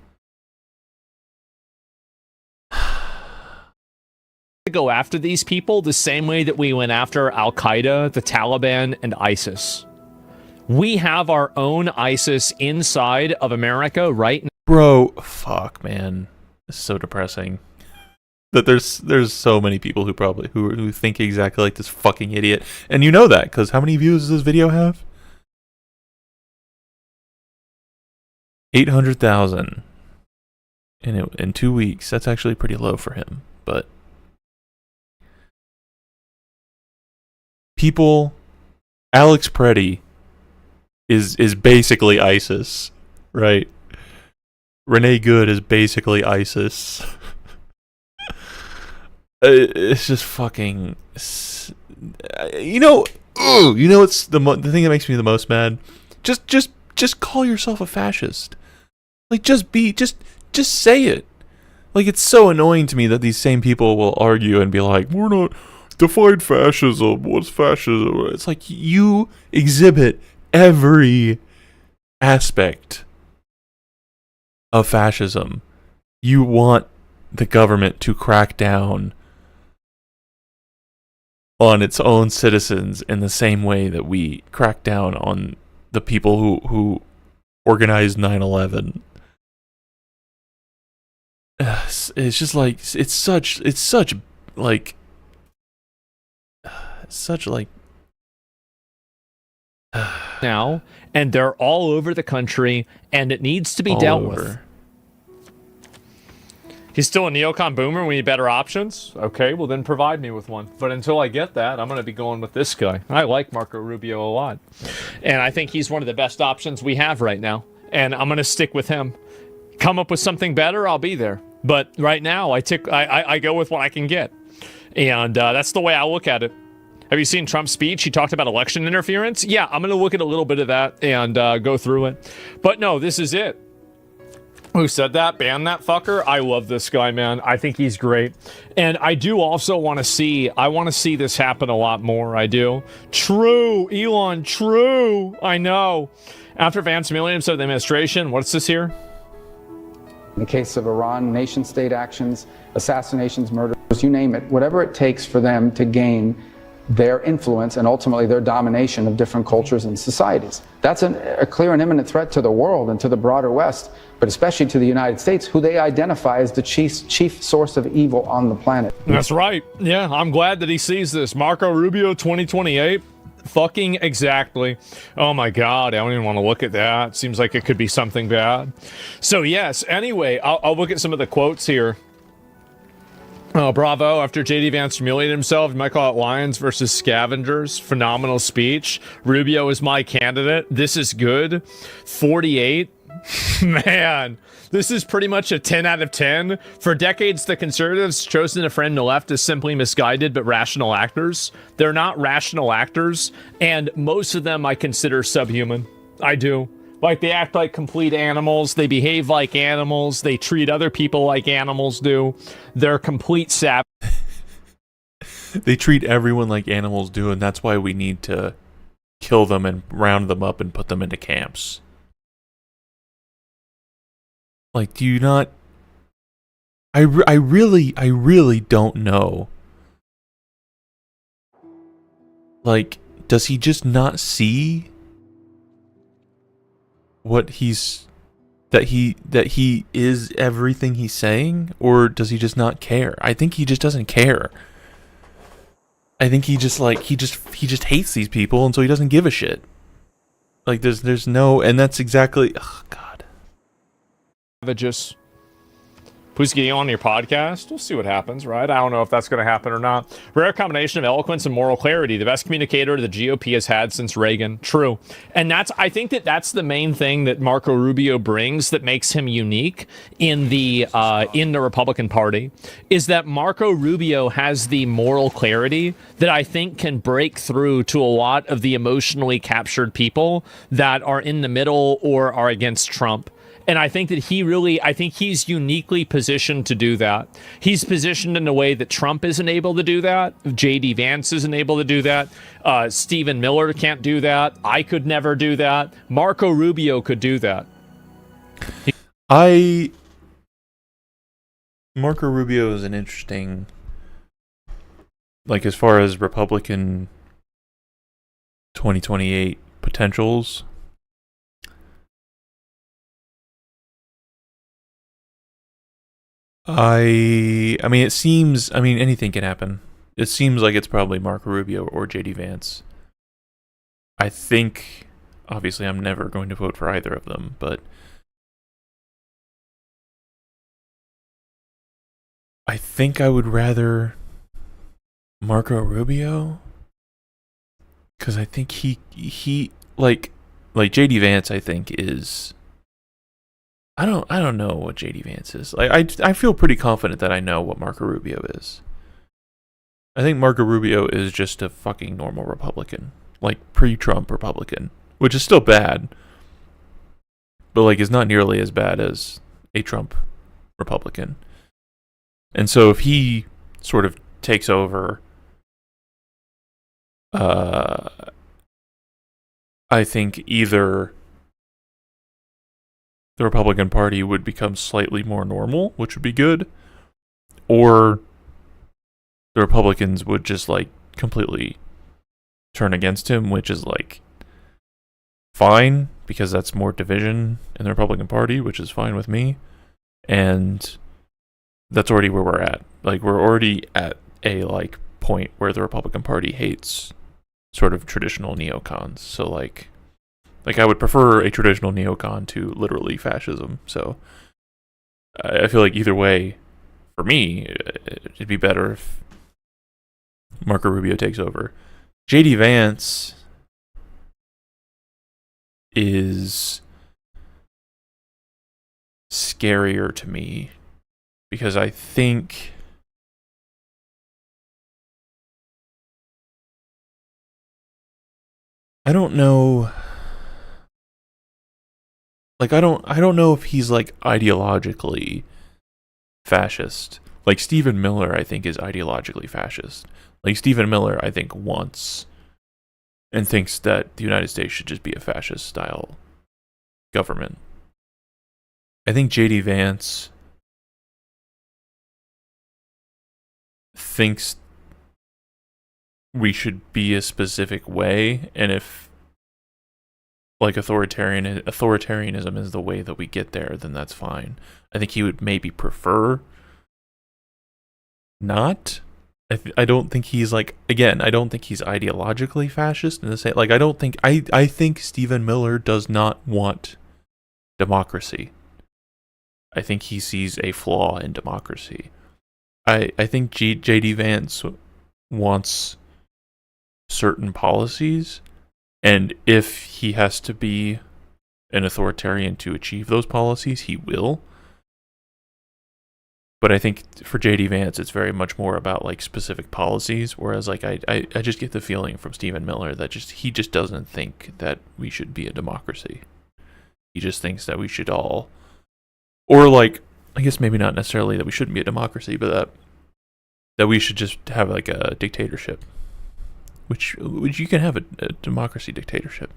Go after these people the same way that we went after Al-Qaeda, the Taliban, and ISIS. We have our own ISIS inside of America right now. Bro, fuck, man. It's so depressing. That there's so many people who think exactly like this fucking idiot. And you know that, because how many views does this video have? 800,000. In 2 weeks. That's actually pretty low for him. But people, Alex Preddy is basically ISIS, right? Renee Good is basically ISIS. It's just fucking, you know, it's the thing that makes me the most mad. Just call yourself a fascist. Like, just say it. Like, it's so annoying to me that these same people will argue and be like, we're not define fascism. What's fascism? It's like, you exhibit every aspect of fascism. You want the government to crack down on its own citizens in the same way that we crack down on the people who organized 9/11. It's just like, it's such like now, and they're all over the country, and it needs to be dealt with. He's still a neocon boomer. We need better options. Okay, well then provide me with one. But until I get that, I'm going to be going with this guy. I like Marco Rubio a lot, and I think he's one of the best options we have right now. And I'm going to stick with him. Come up with something better, I'll be there. But right now, I go with what I can get, and that's the way I look at it. Have you seen Trump's speech? He talked about election interference. Yeah, I'm going to look at a little bit of that and go through it. But no, this is it. Who said that? Ban that fucker? I love this guy, man. I think he's great. And I do also want to see, this happen a lot more. I do. True, Elon, true. I know. After Vance Williams of the administration, what's this here? In the case of Iran, nation-state actions, assassinations, murders, you name it, whatever it takes for them to gain their influence and ultimately their domination of different cultures and societies. That's a clear and imminent threat to the world and to the broader West, but especially to the United States, who they identify as the chief source of evil on the planet. That's right. Yeah, I'm glad that he sees this. Marco Rubio 2028. Fucking exactly. Oh my God, I don't even want to look at that. Seems like it could be something bad. So yes, anyway, I'll look at some of the quotes here. Oh, bravo. After J.D. Vance humiliated himself, you might call it Lions versus Scavengers. Phenomenal speech. Rubio is my candidate. This is good. 48. Man, this is pretty much a 10 out of 10. For decades, the conservatives chosen to friend the left as simply misguided but rational actors. They're not rational actors, and most of them I consider subhuman. I do. Like, they act like complete animals. They behave like animals. They treat other people like animals do. They're complete savages. They treat everyone like animals do, and that's why we need to kill them and round them up and put them into camps. Like, do you not... I really don't know. Like, does he just not see what he's... that he is everything he's saying? Or does he just not care? I think he just doesn't care. I think he just, like, he just hates these people, and so he doesn't give a shit. Like, there's no... And that's exactly... Oh, God. Savages. Please get on your podcast. We'll see what happens, right? I don't know if that's going to happen or not. Rare combination of eloquence and moral clarity. The best communicator the GOP has had since Reagan. True. And I think that's the main thing that Marco Rubio brings that makes him unique in the Republican Party, is that Marco Rubio has the moral clarity that I think can break through to a lot of the emotionally captured people that are in the middle or are against Trump. And I think that he's uniquely positioned to do that. He's positioned in a way that Trump isn't able to do that. J.D. Vance isn't able to do that. Stephen Miller can't do that. I could never do that. Marco Rubio could do that. Marco Rubio is an interesting, like, as far as Republican 2028 potentials. I mean, it seems, anything can happen. It seems like it's probably Marco Rubio or J.D. Vance. I think, obviously, I'm never going to vote for either of them, but I think I would rather Marco Rubio, because I think he like J.D. Vance, I think is, I don't know what J.D. Vance is. I feel pretty confident that I know what Marco Rubio is. I think Marco Rubio is just a fucking normal Republican, like pre-Trump Republican, which is still bad, but like is not nearly as bad as a Trump Republican. And so if he sort of takes over, I think either the Republican Party would become slightly more normal, which would be good, or the Republicans would just like completely turn against him, which is like fine, because that's more division in the Republican Party, which is fine with me. And that's already where we're at. Like, we're already at a like point where the Republican Party hates sort of traditional neocons. So like I would prefer a traditional neocon to literally fascism. So I feel like either way, for me, it'd be better if Marco Rubio takes over. J.D. Vance is scarier to me because I think I don't know. Like, I don't know if he's like ideologically fascist. Like Stephen Miller, I think, is ideologically fascist. Like Stephen Miller, I think, wants and thinks that the United States should just be a fascist style government. I think J.D. Vance thinks we should be a specific way, and if like authoritarianism is the way that we get there, then that's fine. I think he would maybe prefer not. I don't think he's like, again, I don't think he's ideologically fascist in the same, like, I think Stephen Miller does not want democracy. I think he sees a flaw in democracy. I think J.D. Vance wants certain policies, and if he has to be an authoritarian to achieve those policies, he will. But I think for J.D. Vance, it's very much more about like specific policies, whereas like I just get the feeling from Stephen Miller that he just doesn't think that we should be a democracy. He just thinks that we should all, or like, I guess maybe not necessarily that we shouldn't be a democracy, but that we should just have like a dictatorship. Which you can have a democracy dictatorship.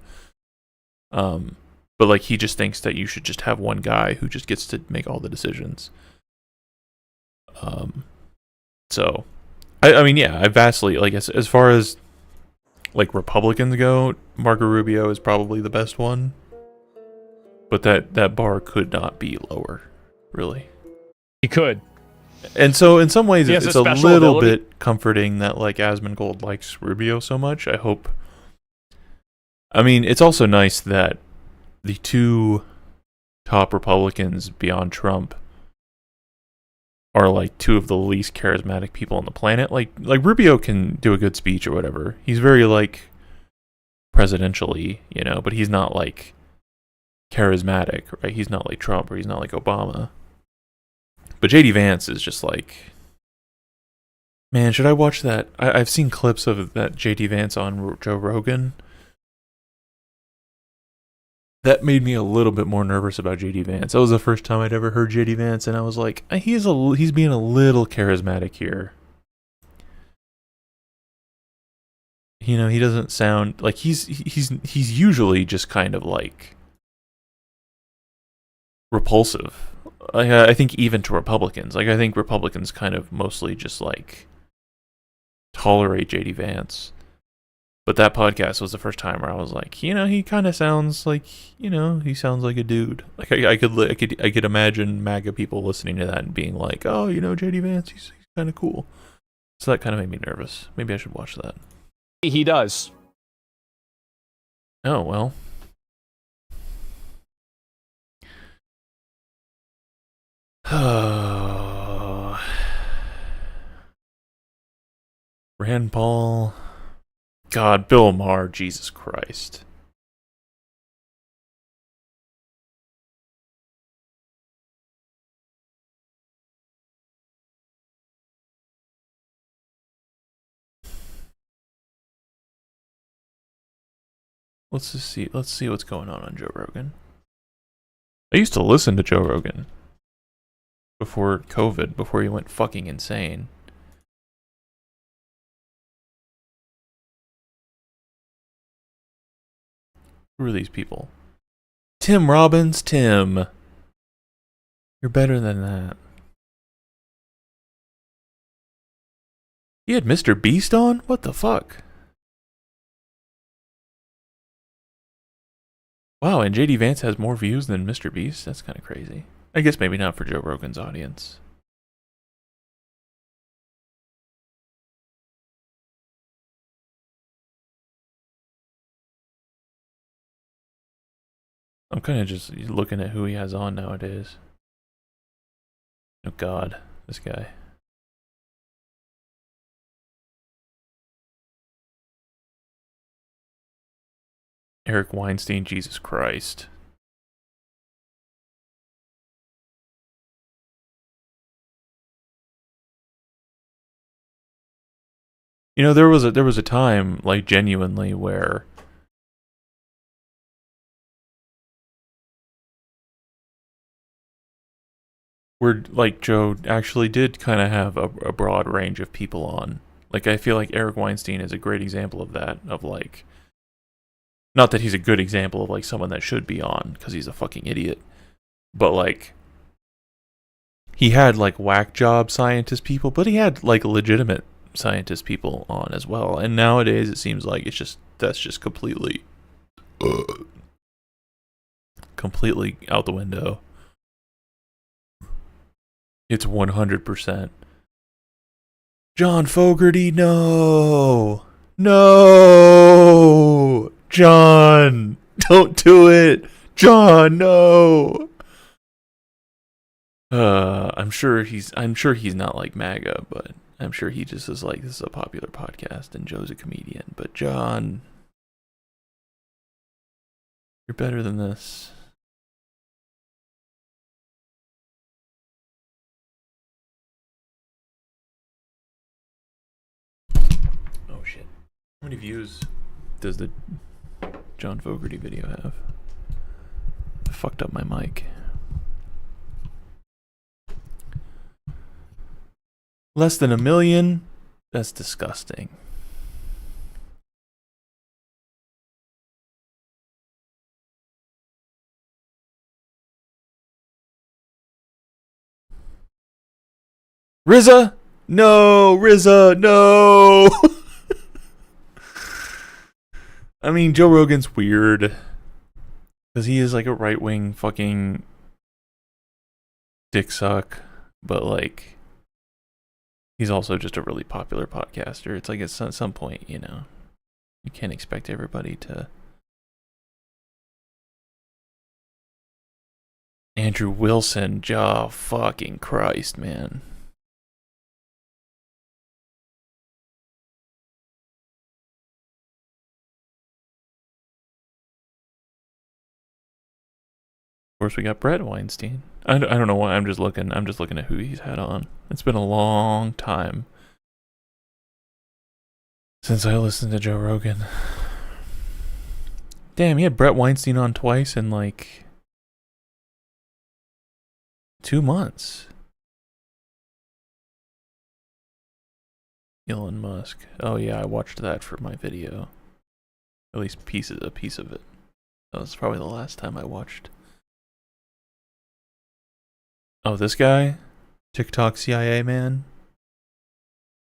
But like he just thinks that you should just have one guy who just gets to make all the decisions. So I mean, yeah, I vastly, like, as far as like Republicans go, Marco Rubio is probably the best one. But that bar could not be lower, really. He could. And so in some ways it's a little bit comforting that like Asmongold likes Rubio so much. I hope. I mean, it's also nice that the two top Republicans beyond Trump are like two of the least charismatic people on the planet. Like Rubio can do a good speech or whatever. He's very like presidentially, you know, but he's not like charismatic, right? He's not like Trump or he's not like Obama. But JD Vance is just like, man, should I watch that? I've seen clips of that JD Vance on Joe Rogan. That made me a little bit more nervous about JD Vance. That was the first time I'd ever heard JD Vance, and I was like, he's being a little charismatic here. You know, he doesn't sound like he's usually just kind of like repulsive. I think even to Republicans. Like, I think Republicans kind of mostly just like tolerate JD Vance. But that podcast was the first time where I was like, you know, he kind of sounds like, you know, he sounds like a dude. Like I could imagine MAGA people listening to that and being like, oh, you know, JD Vance, he's kind of cool. So that kind of made me nervous. Maybe I should watch that. He does. Oh, well. Rand Paul. God, Bill Maher, Jesus Christ. Let's see what's going on Joe Rogan. I used to listen to Joe Rogan before COVID, before he went fucking insane. Who are these people? Tim Robbins, Tim. You're better than that. He had Mr. Beast on? What the fuck? Wow, and JD Vance has more views than Mr. Beast? That's kind of crazy. I guess maybe not for Joe Rogan's audience. I'm kind of just looking at who he has on nowadays. Oh God, this guy. Eric Weinstein, Jesus Christ. You know, there was a time, like, genuinely where like Joe actually did kind of have a broad range of people on. Like, I feel like Eric Weinstein is a great example of that, of like, not that he's a good example of like someone that should be on because he's a fucking idiot, but like he had like whack job scientist people, but he had like legitimate scientist people on as well. And nowadays it seems like that's just completely out the window. It's 100%. John Fogerty, no, John, don't do it, John, no. I'm sure he's not like MAGA, but I'm sure he just is like, this is a popular podcast and Joe's a comedian. But John, you're better than this. Oh shit. How many views does the John Fogerty video have? I fucked up my mic. Less than 1 million? That's disgusting. RZA? No, RZA, no. I mean, Joe Rogan's weird because he is like a right-wing fucking dick suck, but like he's also just a really popular podcaster. It's like at some point, you know, you can't expect everybody to. Andrew Wilson, fucking Christ, man. course, we got Brett Weinstein. I don't know why. I'm just looking at who he's had on. It's been a long time since I listened to Joe Rogan. Damn, he had Brett Weinstein on twice in like 2 months. Elon Musk. Oh yeah, I watched that for my video. At least a piece of it. That was probably the last time I watched. Oh, this guy? TikTok CIA man?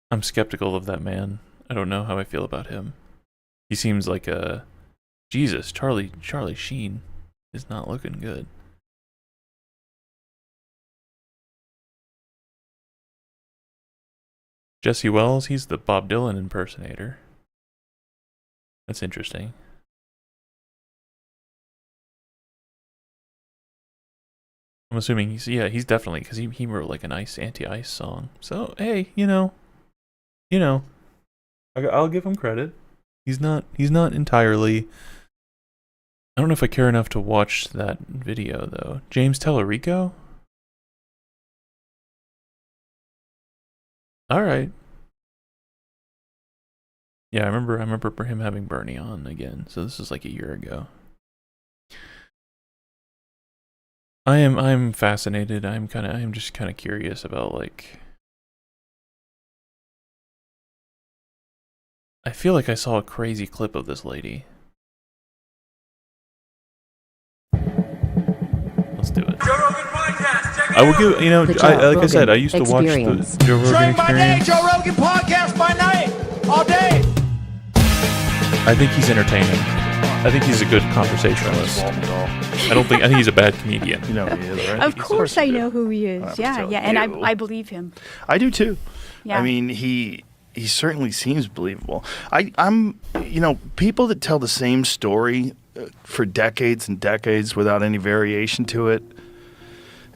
I'm skeptical of that man. I don't know how I feel about him. He seems like a... Jesus, Charlie Sheen is not looking good. Jesse Wells, he's the Bob Dylan impersonator. That's interesting. I'm assuming he's definitely, because he wrote like an anti-ice song. So, hey, I'll give him credit. He's not entirely... I don't know if I care enough to watch that video, though. James Tellerico? Alright. Yeah, I remember him having Bernie on again, so this is like a year ago. I'm fascinated. I'm just kind of curious about, like... I feel like I saw a crazy clip of this lady. Let's do it. Joe Rogan podcast. Check it I will give, like I said, I used to watch Experience. the Joe Rogan Train by day, Experience. Joe Rogan podcast by night, all day. I think he's entertaining. I think he's a good conversationalist. I think he's a bad comedian. You know who he is, right? Of course I know who he is. Yeah, and I believe him. I do too. Yeah. I mean, he certainly seems believable. I'm people that tell the same story for decades and decades without any variation to it.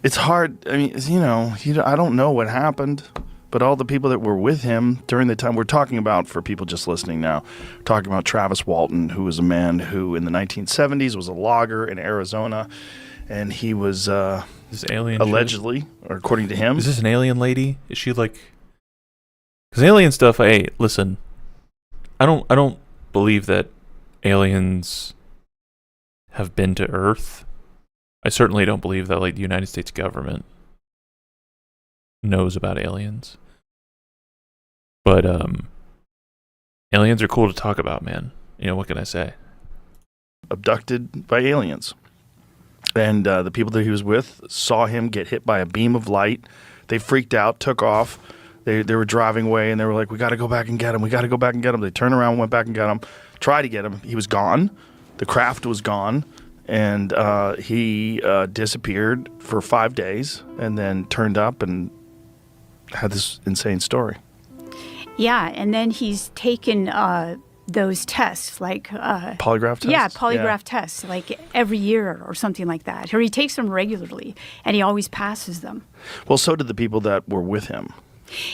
It's hard. I mean, I don't know what happened, but all the people that were with him during the time we're talking about, for people just listening now, talking about Travis Walton, who was a man who in the 1970s was a logger in Arizona, and he was this alien allegedly, or according to him. Is this an alien lady? Is she like? Because alien stuff. Hey, listen, I don't believe that aliens have been to Earth. I certainly don't believe that like the United States government knows about aliens. But aliens are cool to talk about, man. What can I say? Abducted by aliens. And the people that he was with saw him get hit by a beam of light. They freaked out, took off. They were driving away, and they were like, we got to go back and get him. We got to go back and get him. They turned around, went back and got him, tried to get him. He was gone. The craft was gone. And he disappeared for 5 days and then turned up and had this insane story. Yeah, and then he's taken those tests, like... polygraph tests? Yeah, polygraph tests, like every year or something like that. Or he takes them regularly, and he always passes them. Well, so did the people that were with him.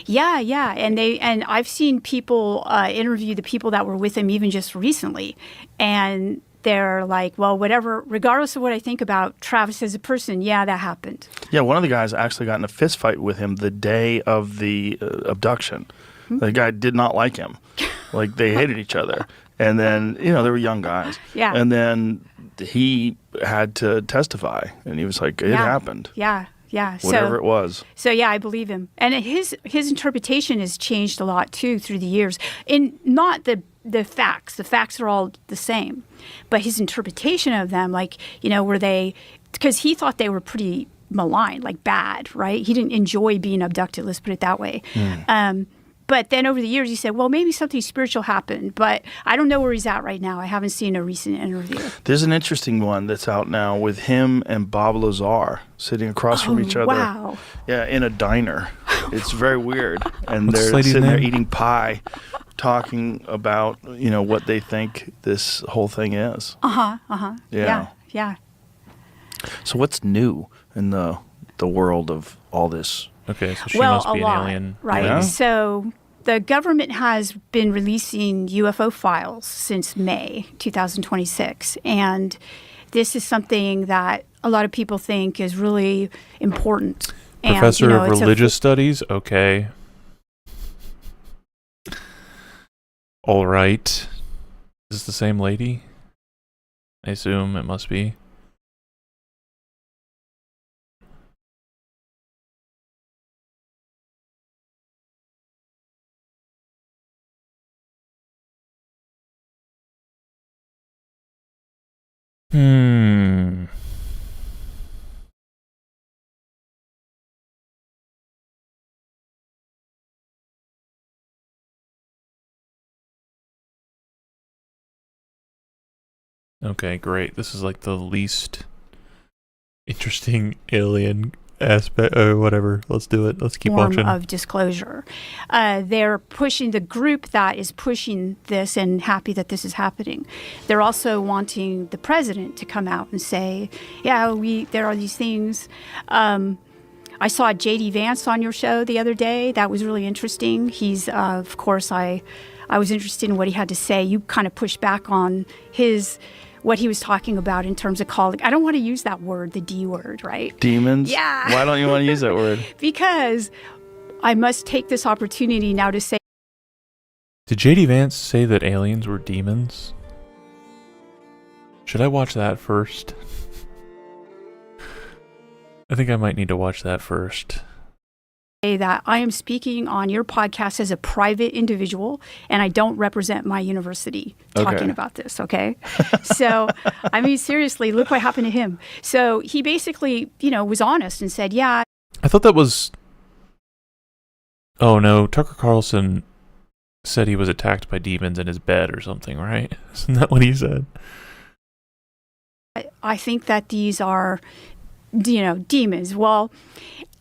Yeah, and I've seen people interview the people that were with him even just recently, and they're like, well, whatever, regardless of what I think about Travis as a person, yeah, that happened. Yeah, one of the guys actually got in a fist fight with him the day of the abduction. Mm-hmm. The guy did not like him. Like, they hated each other. And then, they were young guys. Yeah. And then he had to testify, and he was like, it happened. Yeah. Whatever it was. So yeah, I believe him. And his interpretation has changed a lot too through the years. In not the facts. The facts are all the same. But his interpretation of them, like, were they, because he thought they were pretty malign, like bad, right? He didn't enjoy being abducted, let's put it that way. But then over the years, he said, well, maybe something spiritual happened, but I don't know where he's at right now. I haven't seen a recent interview. There's an interesting one that's out now with him and Bob Lazar sitting across from each other. Wow. Yeah, in a diner. It's very weird. And What's this they're lady's sitting there name? eating pie, talking about, what they think this whole thing is. Yeah. So what's new in the world of all this? Okay, so she must be an lot, alien. right? Yeah. So the government has been releasing UFO files since May 2026, and this is something that a lot of people think is really important. Professor and, of religious studies? Okay. All right. Is this the same lady? I assume it must be. Okay, great. This is like the least interesting alien aspect or whatever. Let's do it. Let's keep watching. Form of disclosure. They're pushing, the group that is pushing this and happy that this is happening. They're also wanting the president to come out and say, yeah, there are these things. I saw J.D. Vance on your show the other day. That was really interesting. He's, of course, I was interested in what he had to say. You kind of pushed back on what he was talking about in terms of calling. I don't want to use that word, the D word, right? Demons? Yeah. Why don't you want to use that word? Because I must take this opportunity now to say. Did J.D. Vance say that aliens were demons? Should I watch that first? I think I might need to watch that first. That I am speaking on your podcast as a private individual, and I don't represent my university talking about this, okay? So, I mean, seriously, look what happened to him. So he basically, was honest and said, yeah. I thought that was... Oh, no, Tucker Carlson said he was attacked by demons in his bed or something, right? Isn't that what he said? I think that these are, demons. Well...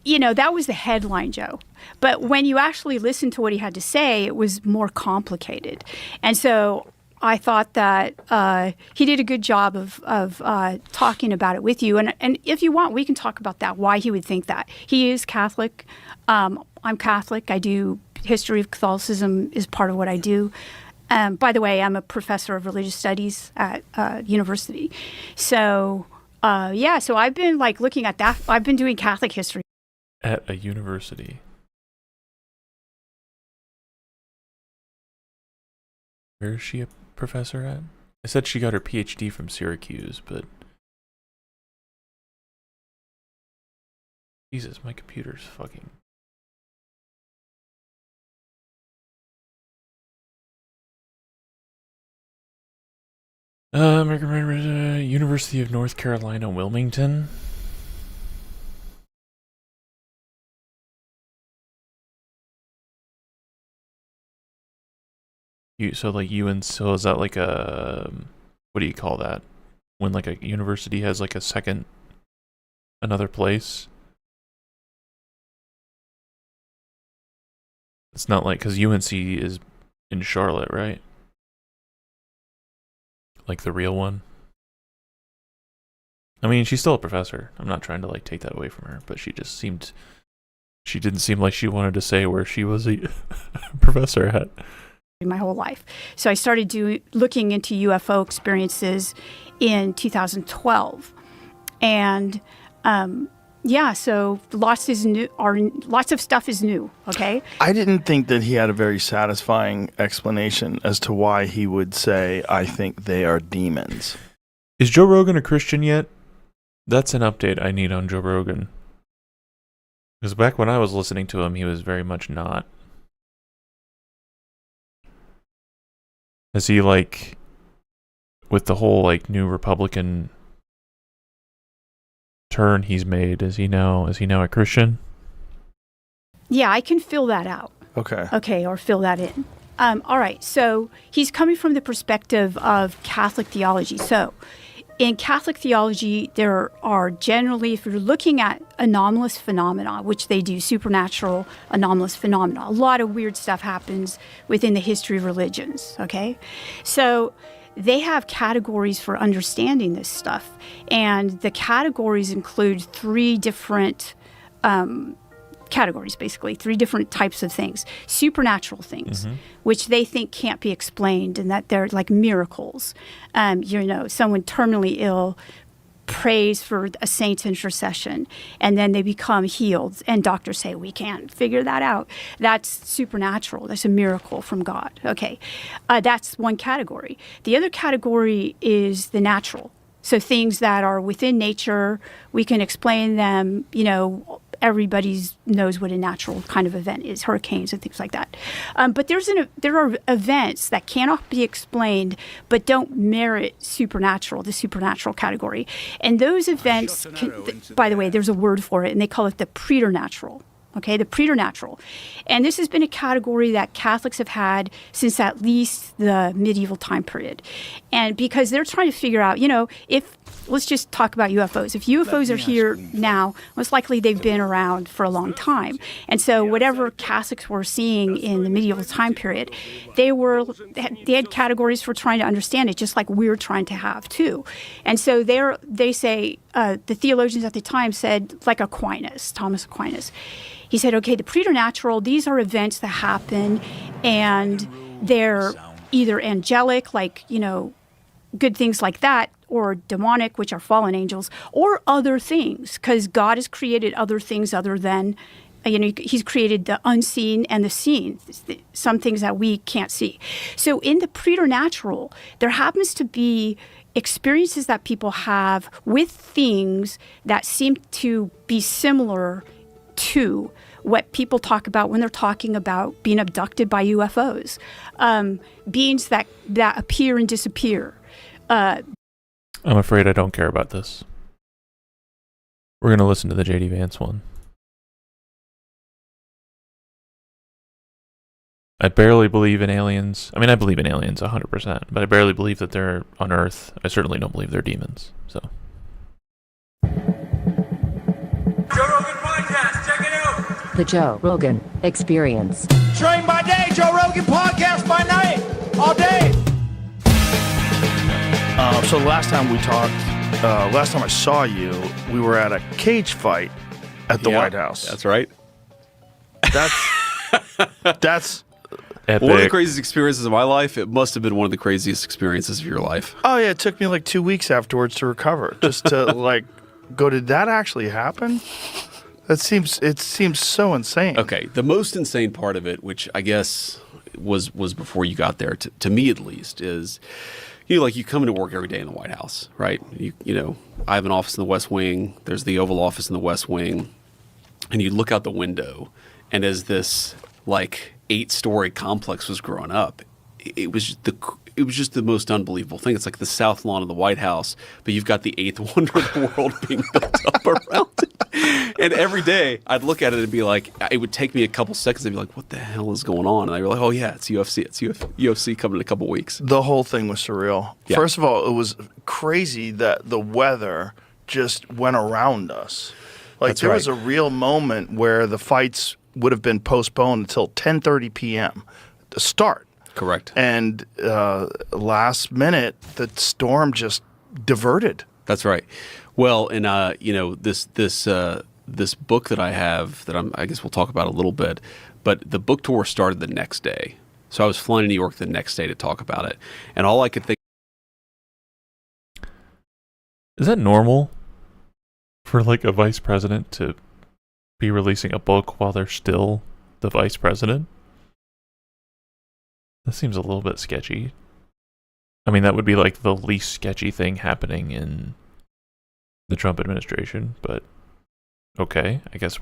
that was the headline, Joe. But when you actually listen to what he had to say, it was more complicated. And so I thought that he did a good job of talking about it with you. And if you want, we can talk about that, why he would think that. He is Catholic. I'm Catholic. I do history of Catholicism is part of what I do. By the way, I'm a professor of religious studies at university. So, so I've been looking at that. I've been doing Catholic history. At a university. Where is she a professor at? I said she got her PhD from Syracuse, but... Jesus, my computer's fucking... University of North Carolina, Wilmington. So is that like a, what do you call that? When like a university has like another place? It's not like, because UNC is in Charlotte, right? Like the real one? I mean, she's still a professor. I'm not trying to take that away from her, but she didn't seem like she wanted to say where she was a professor at. My whole life. So I started looking into UFO experiences in 2012. And so lots of stuff is new, okay? I didn't think that he had a very satisfying explanation as to why he would say, I think they are demons. Is Joe Rogan a Christian yet? That's an update I need on Joe Rogan. Because back when I was listening to him, he was very much not. Is he with the whole new Republican turn he's made, is he now a Christian? Yeah, I can fill that out. Okay, or fill that in. All right, so he's coming from the perspective of Catholic theology. So in Catholic theology, there are generally, if you're looking at anomalous phenomena, which they do, supernatural anomalous phenomena, a lot of weird stuff happens within the history of religions, okay? So they have categories for understanding this stuff. And the categories include three different categories, basically, three different types of things. Supernatural things, which they think can't be explained and that they're like miracles. Someone terminally ill prays for a saint's intercession, and then they become healed. And doctors say, we can't figure that out. That's supernatural. That's a miracle from God. Okay, that's one category. The other category is the natural. So things that are within nature, we can explain them, everybody knows what a natural kind of event is, hurricanes and things like that. But there are events that cannot be explained but don't merit the supernatural category. And those events, by the way, there's a word for it, and they call it the preternatural. Okay, the preternatural. And this has been a category that Catholics have had since at least the medieval time period. And because they're trying to figure out, let's just talk about UFOs. If UFOs are here now, most likely they've been around for a long time. And so whatever Catholics were seeing in the medieval time period, they had categories for trying to understand it, just like we're trying to have too. And so they say, the theologians at the time said, like Aquinas, Thomas Aquinas, he said, okay, the preternatural, these are events that happen and they're either angelic, like, good things like that, or demonic, which are fallen angels, or other things, because God has created other things other than, he's created the unseen and the seen, some things that we can't see. So in the preternatural, there happens to be experiences that people have with things that seem to be similar to what people talk about when they're talking about being abducted by UFOs, beings that appear and disappear. I'm afraid I don't care about this. We're going to listen to the J.D. Vance one. I barely believe in aliens. I mean, I believe in aliens 100%, but I barely believe that they're on Earth. I certainly don't believe they're demons. So. Joe Rogan Podcast, check it out. The Joe Rogan Experience. Train by day, Joe Rogan Podcast by night, all day. So last time we talked, last time I saw you, we were at a cage fight at the White House. That's right. That's epic. One of the craziest experiences of my life. It must have been one of the craziest experiences of your life. Oh yeah, it took me like 2 weeks afterwards to recover, just to go, did that actually happen? It seems so insane. Okay, the most insane part of it, which I guess was before you got there, to me at least, is you come into work every day in the White House, right? I have an office in the West Wing. There's the Oval Office in the West Wing, and you look out the window, and as this 8-story complex was growing up, it was just the most unbelievable thing. It's like the South Lawn of the White House, but you've got the eighth wonder of the world being built up around it. And every day I'd look at it and be like, it would take me a couple seconds and be like, what the hell is going on? And I'd be like, oh yeah, it's UFC. It's UFC coming in a couple weeks. The whole thing was surreal. Yeah. First of all, it was crazy that the weather just went around us. There was a real moment where the fights would have been postponed until 10:30 p.m. to start. Correct. And last minute, the storm just diverted. That's right. Well, and this book that I have that I guess we'll talk about a little bit, but the book tour started the next day. So I was flying to New York the next day to talk about it, and all I could think. Is that normal for a vice president to be releasing a book while they're still the vice president? That seems a little bit sketchy. I mean, that would be the least sketchy thing happening in the Trump administration, but okay, I guess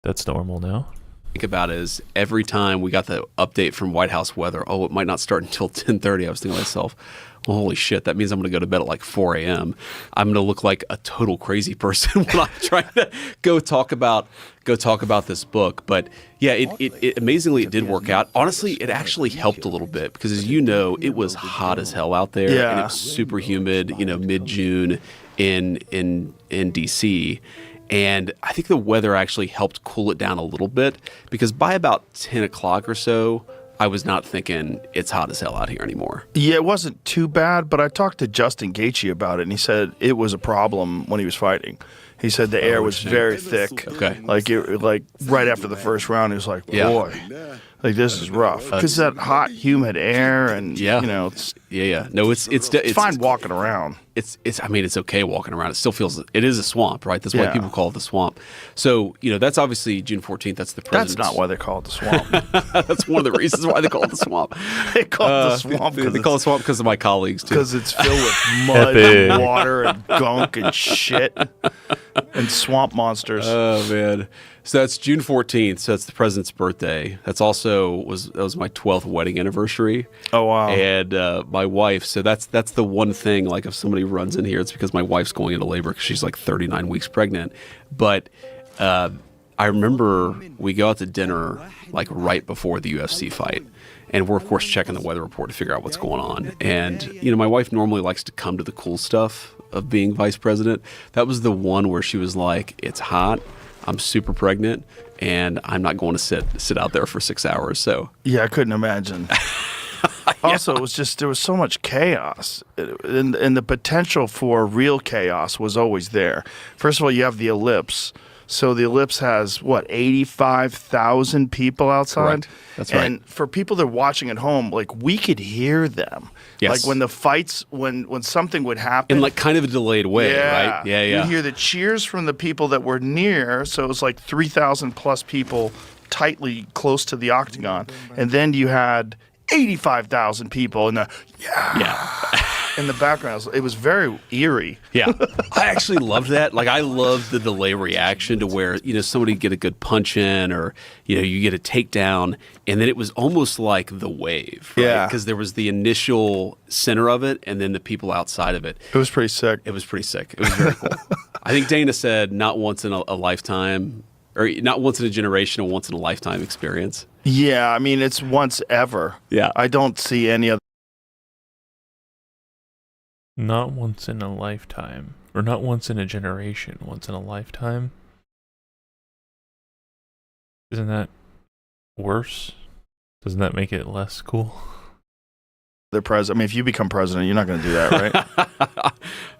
that's normal now. Think about it is every time we got the update from White House weather, it might not start until 10:30. I was thinking to myself, well, holy shit, that means I'm going to go to bed at 4 a.m. I'm going to look like a total crazy person when I'm trying to go talk about this book. But yeah, it amazingly it did work out. Honestly, it actually helped a little bit because, as you know, it was hot as hell out there, and it was super humid. Mid-June in DC. And I think the weather actually helped cool it down a little bit because by about 10 o'clock or so, I was not thinking it's hot as hell out here anymore. Yeah, it wasn't too bad, but I talked to Justin Gaethje about it, and he said it was a problem when he was fighting. He said the air was very thick. Okay. Like right after the first round, he was like, boy, like this is rough because that hot, humid air and you know, it's No, it's fine walking around. I mean, it's okay walking around. It still feels, it is a swamp, right? That's why people call it the swamp. So, you know, that's obviously June 14th. That's the president's. That's not why they call it the swamp. That's one of the reasons why they call it the swamp. They call it the swamp. They call it swamp because of my colleagues, too. Because it's filled with mud and water and gunk and shit and swamp monsters. Oh, man. So that's June 14th. So that's the president's birthday. That's also that was my 12th wedding anniversary. Oh, wow. And my wife. So that's the one thing. Like if somebody runs in here, it's because my wife's going into labor because she's like 39 weeks pregnant. But I remember we go out to dinner like right before the UFC fight. And we're, of course, checking the weather report to figure out what's going on. And, you know, my wife normally likes to come to the cool stuff of being vice president. That was the one where she was like, it's hot. I'm super pregnant, and I'm not going to sit out there for 6 hours. So yeah, I couldn't imagine. Also, it was just there was so much chaos, and the potential for real chaos was always there. First of all, you have the Ellipse. So the Ellipse has, 85,000 people outside? Correct. That's right. And for people that are watching at home, like, we could hear them. Yes. Like when the fights, when something would happen. In like kind of a delayed way, right? Yeah, yeah. You hear the cheers from the people that were near, so it was like 3,000 plus people tightly close to the octagon. And then you had 85,000 people in the in the background. It was very eerie. Yeah. I actually loved that. Like, I loved the delay reaction to where, you know, somebody get a good punch in or, you know, you get a takedown. And then it was almost like the wave. Right? Yeah. Because there was the initial center of it and then the people outside of it. It was pretty sick. It was pretty sick. It was very cool. I think Dana said not once in a lifetime, or not once in a generation, or once in a lifetime experience. Yeah, I mean, it's once ever. Yeah. I don't see any other. Not once in a lifetime. Or not once in a generation. Once in a lifetime. Isn't that worse? Doesn't that make it less cool? The president. I mean, if you become president, you're not going to do that, right?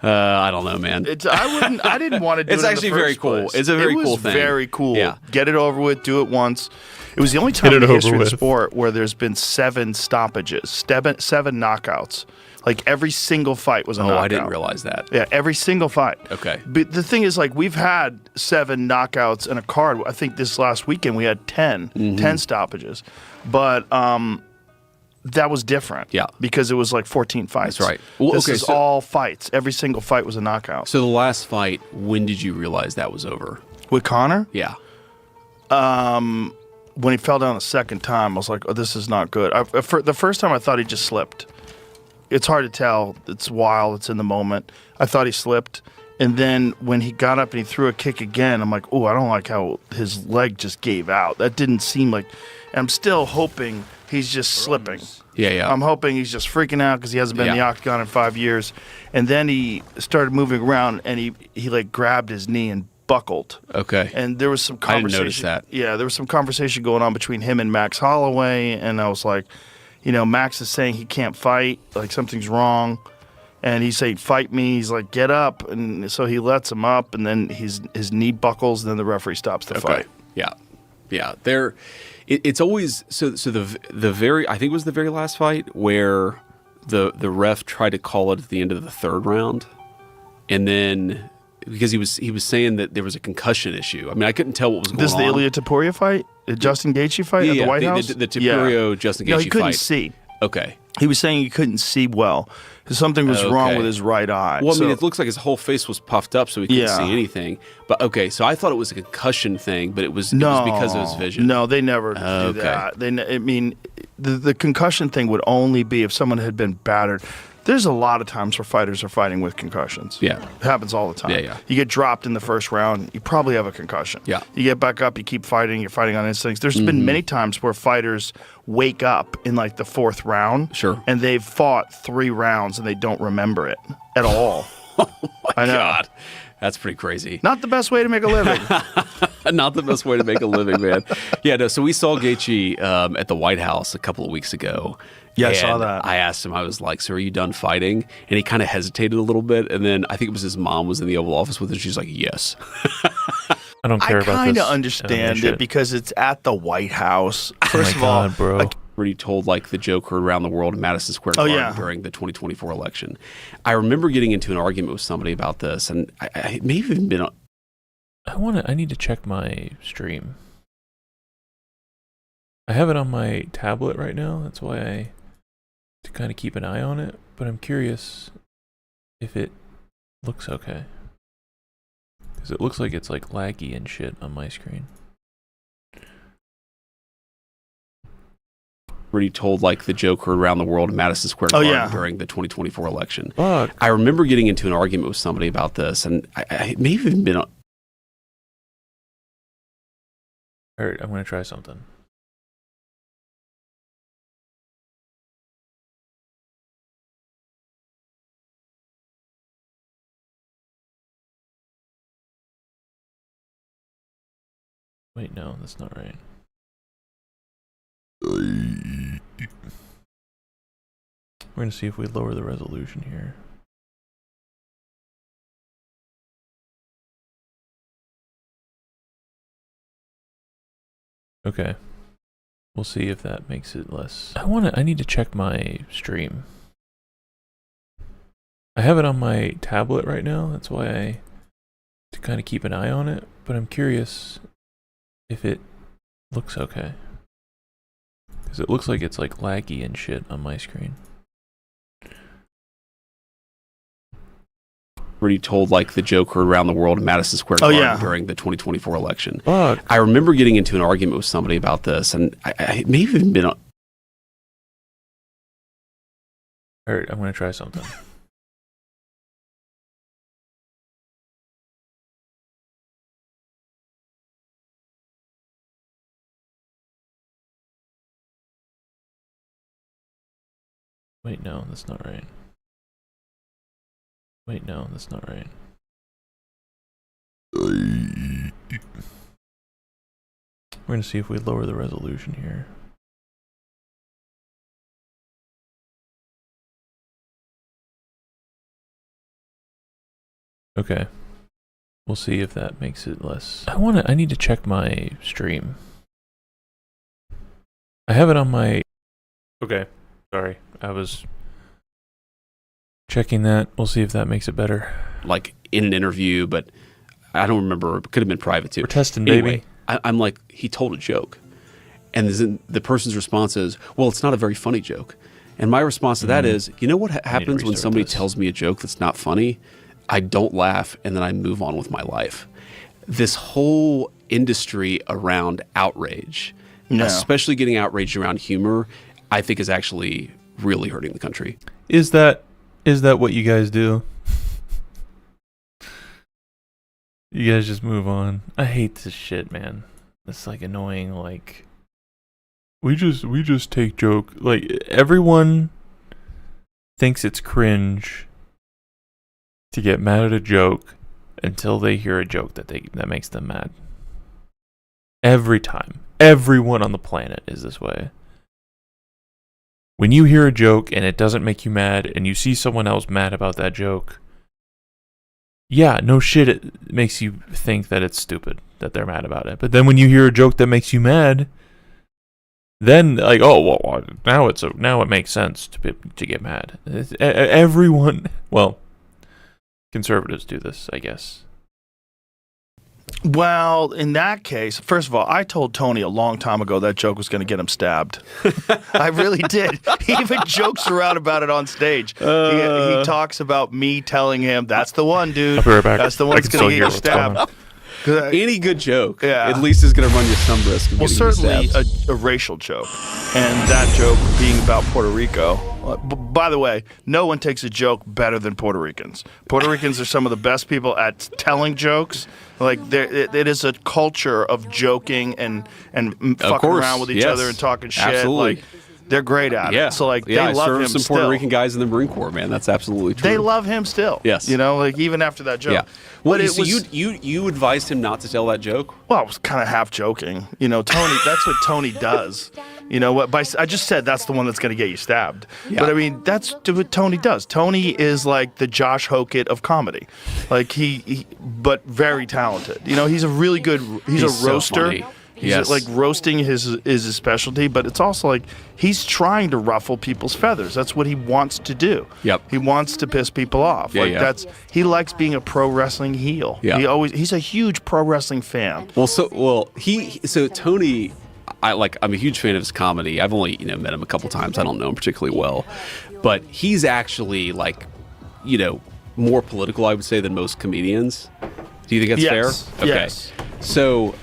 I don't know, man. I didn't want to do it. It's in actually the very first cool. place. It's a very cool thing. Very cool. Yeah. Get it over with. Do it once. It was the only time in the history of the sport where there's been 7 stoppages, 7 knockouts. Like every single fight was a knockout. Oh, I didn't realize that. Yeah, every single fight. Okay. But the thing is, like, we've had 7 knockouts in a card. I think this last weekend we had 10 stoppages. But that was different. Yeah. Because it was like 14 fights. That's right. Well, this okay, is so- all fights. Every single fight was a knockout. So the last fight, when did you realize that was over? With Conor? Yeah. When he fell down the second time, I was like, oh, this is not good. For the first time, I thought he just slipped. It's hard to tell. It's wild. It's in the moment. I thought he slipped. And then when he got up and he threw a kick again, I'm like, oh, I don't like how his leg just gave out. That didn't seem like... And I'm still hoping he's just slipping. Yeah, yeah. I'm hoping he's just freaking out because he hasn't been in the octagon in 5 years. And then he started moving around and he like grabbed his knee and buckled. Okay. And there was some conversation. I didn't notice that. Yeah, there was some conversation going on between him and Max Holloway. And I was like, you know, Max is saying he can't fight, like something's wrong. And he's saying, fight me. He's like, get up. And so he lets him up, and then his knee buckles, and then the referee stops the fight. Yeah. Yeah. It's always so the very, I think it was the very last fight where the ref tried to call it at the end of the 3rd round. And then because he was saying that there was a concussion issue. I mean, I couldn't tell what was going on. This is the Ilia Topuria fight? The Justin Gaethje fight at the White House? The Topuria Justin Gaethje fight. No, he couldn't see. Okay. He was saying he couldn't see well. Something was wrong with his right eye. Well, I mean, it looks like his whole face was puffed up, so he couldn't Yeah. see anything. But okay, so I thought it was a concussion thing, but it was because of his vision. No, they never do Okay. that. I mean, the concussion thing would only be if someone had been battered. There's a lot of times where fighters are fighting with concussions. Yeah. It happens all the time. Yeah, yeah. You get dropped in the first round, you probably have a concussion. Yeah. You get back up, you keep fighting, you're fighting on instincts. There's been many times where fighters wake up in like the 4th round. Sure. And they've fought 3 rounds and they don't remember it at all. Oh my God. That's pretty crazy. Not the best way to make a living. Not the best way to make a living, man. Yeah, no, so we saw Gaethje at the White House a couple of weeks ago. Yeah, I saw that. I asked him, I was like, so are you done fighting? And he kind of hesitated a little bit. And then I think it was his mom was in the Oval Office with him. She's like, yes. I don't care about this. I kind of understand it because it's at the White House. First of all, bro. Already told like the joke heard around the world in Madison Square Garden during the 2024 election. I remember getting into an argument with somebody about this, and I may have even been. I need to check my stream. I have it on my tablet right now. That's why I to kind of keep an eye on it. But I'm curious if it looks okay, because it looks like it's like laggy and shit on my screen. Already told like the joke heard around the world in Madison Square Garden during the 2024 election. Fuck. I remember getting into an argument with somebody about this, and I may have even been. Alright, I'm gonna try something. Wait, no, that's not right. We're gonna see if we lower the resolution here. Okay. We'll see if that makes it less. I need to check my stream. I have it on my tablet right now. That's why I to kind of keep an eye on it, but I'm curious if it looks okay. Because it looks like it's like laggy and shit on my screen. Already told like the joke heard around the world in Madison Square Garden during the 2024 election. Fuck. I remember getting into an argument with somebody about this, and I may have even been. Alright, I'm gonna try something. Wait, no, that's not right. Wait, no, that's not right. We're gonna see if we lower the resolution here. Okay. We'll see if that makes it less. I need to check my stream. I have it on my... Okay, sorry. I was checking that. We'll see if that makes it better. Like in an interview, but I don't remember. It could have been private too. We're testing, anyway, baby. I'm like, he told a joke. And the person's response is, well, it's not a very funny joke. And my response to that is, you know what happens when somebody tells me a joke that's not funny? I don't laugh, and then I move on with my life. This whole industry around outrage, especially getting outraged around humor, I think is actually really hurting the country. Is that what you guys do? You guys just move on. I hate this shit, man. It's like annoying. Like we just take joke. Like everyone thinks it's cringe to get mad at a joke until they hear a joke that makes them mad. Every time. Everyone on the planet is this way. When you hear a joke and it doesn't make you mad and you see someone else mad about that joke, yeah, no shit, it makes you think that it's stupid that they're mad about it. But then when you hear a joke that makes you mad, then like, oh, well, now it makes sense to get mad. Everyone, well, conservatives do this, I guess. Well, in that case, first of all, I told Tony a long time ago that joke was going to get him stabbed. I really did. He even jokes around about it on stage. He talks about me telling him, that's the one, dude. I'll be right back. That's the one that's going to get you stabbed. Any good joke, at least is going to run you some risk of getting certainly stabbed. a racial joke. And that joke being about Puerto Rico. By the way, no one takes a joke better than Puerto Ricans. Puerto Ricans are some of the best people at telling jokes. Like it is a culture of joking and fucking around with each other and talking shit. Absolutely. Like They're great at it. So like they I love served him some still. Puerto Rican guys in the Marine Corps, man. That's absolutely true. They love him still. Yes. You know, like even after that joke. Yeah. Well, But it so was, you advised him not to tell that joke? well, I was kind of half joking. You know, Tony, that's what Tony does. You know what? I just said that's the one that's going to get you stabbed. Yeah. But I mean, that's what Tony does. Tony is like the Josh Hokett of comedy. Like but very talented. You know, he's a really good, he's a so roaster. funny. He's Yes. like roasting is his specialty, but it's also like he's trying to ruffle people's feathers. That's what he wants to do. Yep. He wants to piss people off. Yeah, like yeah. he likes being a pro wrestling heel. Yeah. He's a huge pro wrestling fan. So Tony, I'm a huge fan of his comedy. I've only met him a couple times. I don't know him particularly well, but he's actually more political, I would say, than most comedians. Do you think that's Yes, fair? Okay. yes. So,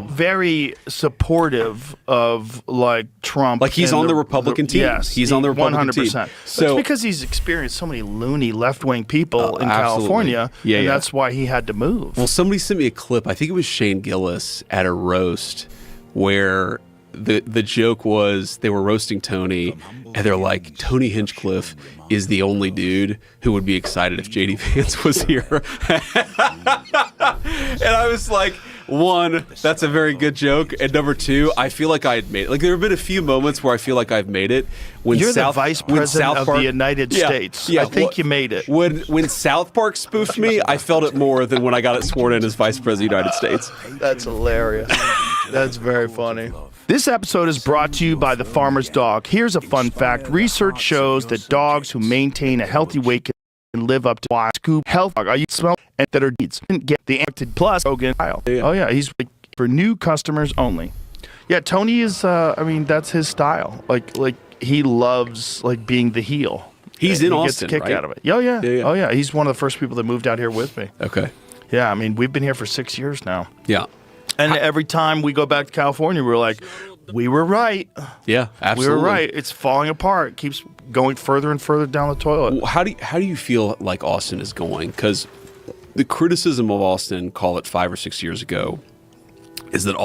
very supportive of like Trump. Like he's and on the Republican team. Yes, He's on the Republican team. 100%. So- it's because he's experienced so many loony left-wing people in absolutely. California, Yeah, and yeah. that's why he had to move. Well, somebody sent me a clip. I think it was Shane Gillis at a roast where the joke was they were roasting Tony, and they're like, Tony Hinchcliffe is the only dude who would be excited if JD Vance was here. And I was like, one, that's a very good joke, and number two, I feel like I had made it. Like there have been a few moments where I feel like I've made it. When You're South, the vice when president South of Park, the United States. Yeah, I think you made it. When South Park spoofed me, I felt it more than when I got it sworn in as vice president of the United States. That's hilarious. That's very funny. This episode is brought to you by the Farmer's Dog. Here's a fun fact. Research shows that dogs who maintain a healthy weight can live up to one scoop health dog. You smell and that are needs. Get the Acted Plus Rogan style. Oh yeah, he's for new customers only. Yeah, Tony is that's his style. Like he loves like being the heel. He's in he Austin, gets a kick right? out of it. Oh yeah. Yeah. Oh yeah, he's one of the first people that moved out here with me. Okay. Yeah, I mean, we've been here for 6 years now. Yeah. And every time we go back to California, we're like, we were right. Yeah, absolutely. We were right. It's falling apart. It keeps going further and further down the toilet. How do you feel like Austin is going? Because the criticism of Austin, call it 5 or 6 years ago, is that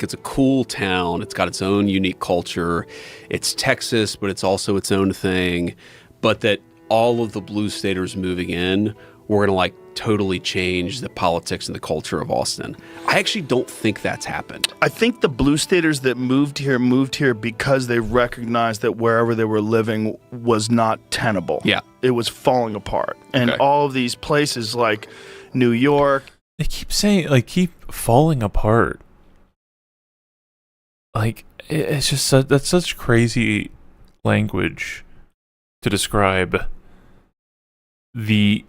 it's a cool town. It's got its own unique culture. It's Texas, but it's also its own thing. But that all of the blue staters moving in were going to totally change the politics and the culture of Austin. I actually don't think that's happened. I think the blue staters that moved here because they recognized that wherever they were living was not tenable. Yeah. It was falling apart. And Okay. all of these places like New York. They keep saying, keep falling apart. It's just that's such crazy language to describe the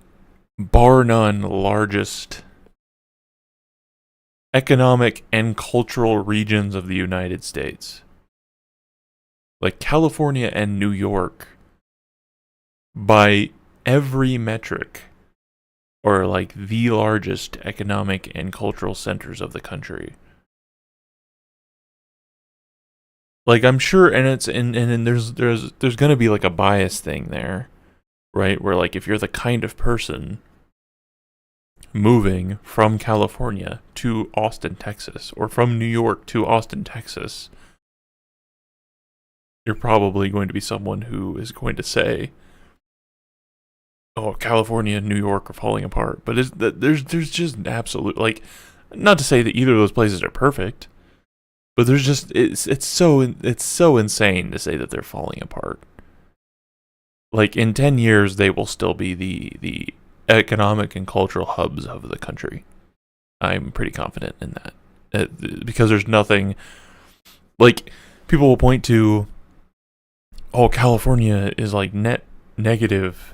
bar none largest economic and cultural regions of the United States. Like California and New York, by every metric, are the largest economic and cultural centers of the country. I'm sure, and there's going to be a bias thing there, right? Where if you're the kind of person moving from California to Austin, Texas, or from New York to Austin, Texas, you're probably going to be someone who is going to say, "Oh, California and New York are falling apart." But there's just absolute not to say that either of those places are perfect, but there's just it's so insane to say that they're falling apart. In 10 years, they will still be the economic and cultural hubs of the country. I'm pretty confident in that. Because there's nothing... people will point to, oh, California is net negative,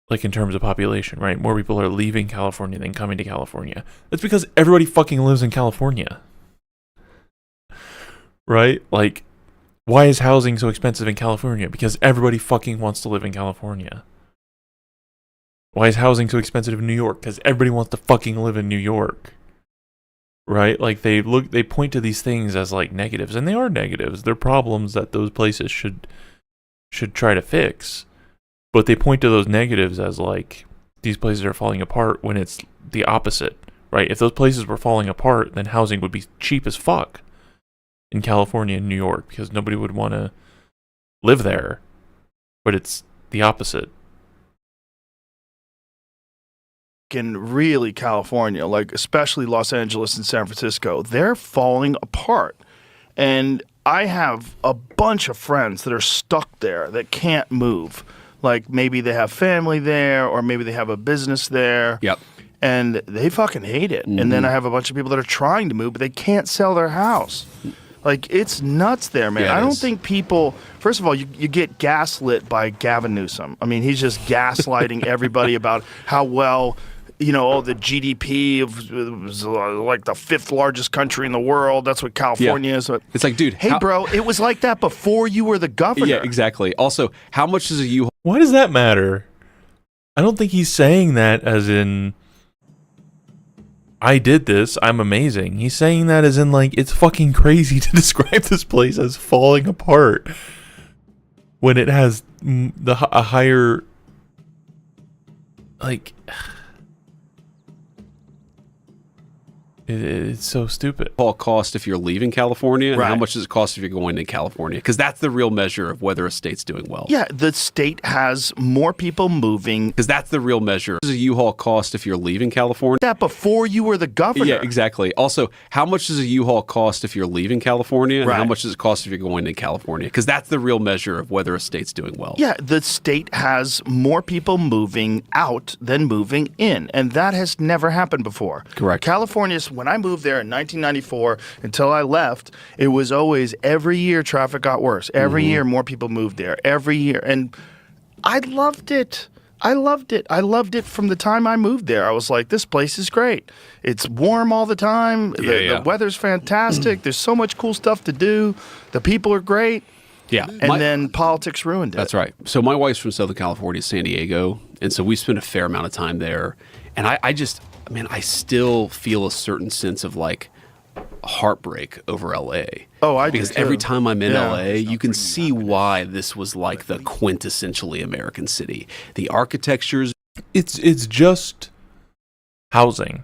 in terms of population, right? More people are leaving California than coming to California. That's because everybody fucking lives in California. Right? Why is housing so expensive in California? Because everybody fucking wants to live in California. Why is housing so expensive in New York? Because everybody wants to fucking live in New York. Right? They point to these things as negatives, and they are negatives. They're problems that those places should try to fix. But they point to those negatives as these places are falling apart when it's the opposite, right? If those places were falling apart, then housing would be cheap as fuck. in California and New York because nobody would want to live there. But it's the opposite. In really California, like especially Los Angeles and San Francisco, they're falling apart. And I have a bunch of friends that are stuck there that can't move. Like maybe they have family there or maybe they have a business there. Yep. And they fucking hate it. And then I have a bunch of people that are trying to move, but they can't sell their house. Like, it's nuts there, man. Yeah, I don't think people... First of all, you get gaslit by Gavin Newsom. I mean, he's just gaslighting everybody about how well... You know, the GDP was like the 5th largest country in the world. That's what California is. It's like, dude, hey, bro, it was like that before you were the governor. Yeah, exactly. Also, how much does a U-Haul? Why does that matter? I don't think he's saying that as in, I did this, I'm amazing. He's saying that as in, like, it's fucking crazy to describe this place as falling apart when it has a higher, like... It's so stupid. All cost if you're leaving California, and Right. how much does it cost if you're going to California? Because that's the real measure of whether a state's doing well. Yeah, the state has more people moving. Because that's the real measure. Does a U-Haul cost if you're leaving California? That before you were the governor. Yeah, exactly. Also, how much does a U-Haul cost if you're leaving California, and how Right. much does it cost if you're going to California? Because that's the real measure of whether a state's doing well. Yeah, the state has more people moving out than moving in, and that has never happened before. Correct. California's, when I moved there in 1994 until I left, it was always every year traffic got worse. Every year more people moved there. Every year. And I loved it. I loved it. I loved it from the time I moved there. I was like, this place is great. It's warm all the time. The weather's fantastic. There's so much cool stuff to do. The people are great. Yeah. And then politics ruined it. That's right. So my wife's from Southern California, San Diego, and so we spent a fair amount of time there. And I still feel a certain sense of like heartbreak over LA. Oh, I do Because too. every time I'm in Yeah. LA, you can see why this was like the quintessentially American city. The architecture's It's just housing,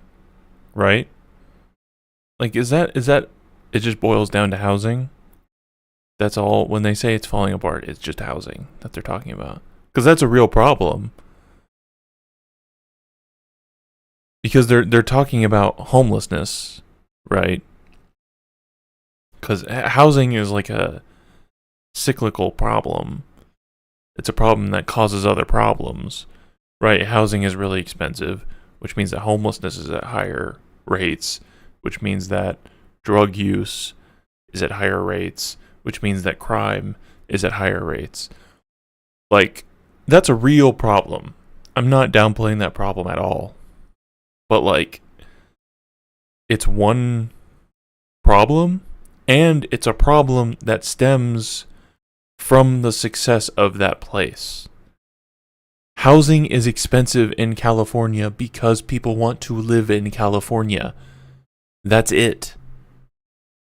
right? Like, is that it just boils down to housing? That's all. When they say it's falling apart, it's just housing that they're talking about. Because that's a real problem. Because they're talking about homelessness, right? Because housing is like a cyclical problem. It's a problem that causes other problems, right? Housing is really expensive, which means that homelessness is at higher rates, which means that drug use is at higher rates, which means that crime is at higher rates. Like, that's a real problem. I'm not downplaying that problem at all. But, like, it's one problem, and it's a problem that stems from the success of that place. Housing is expensive in California because people want to live in California. That's it.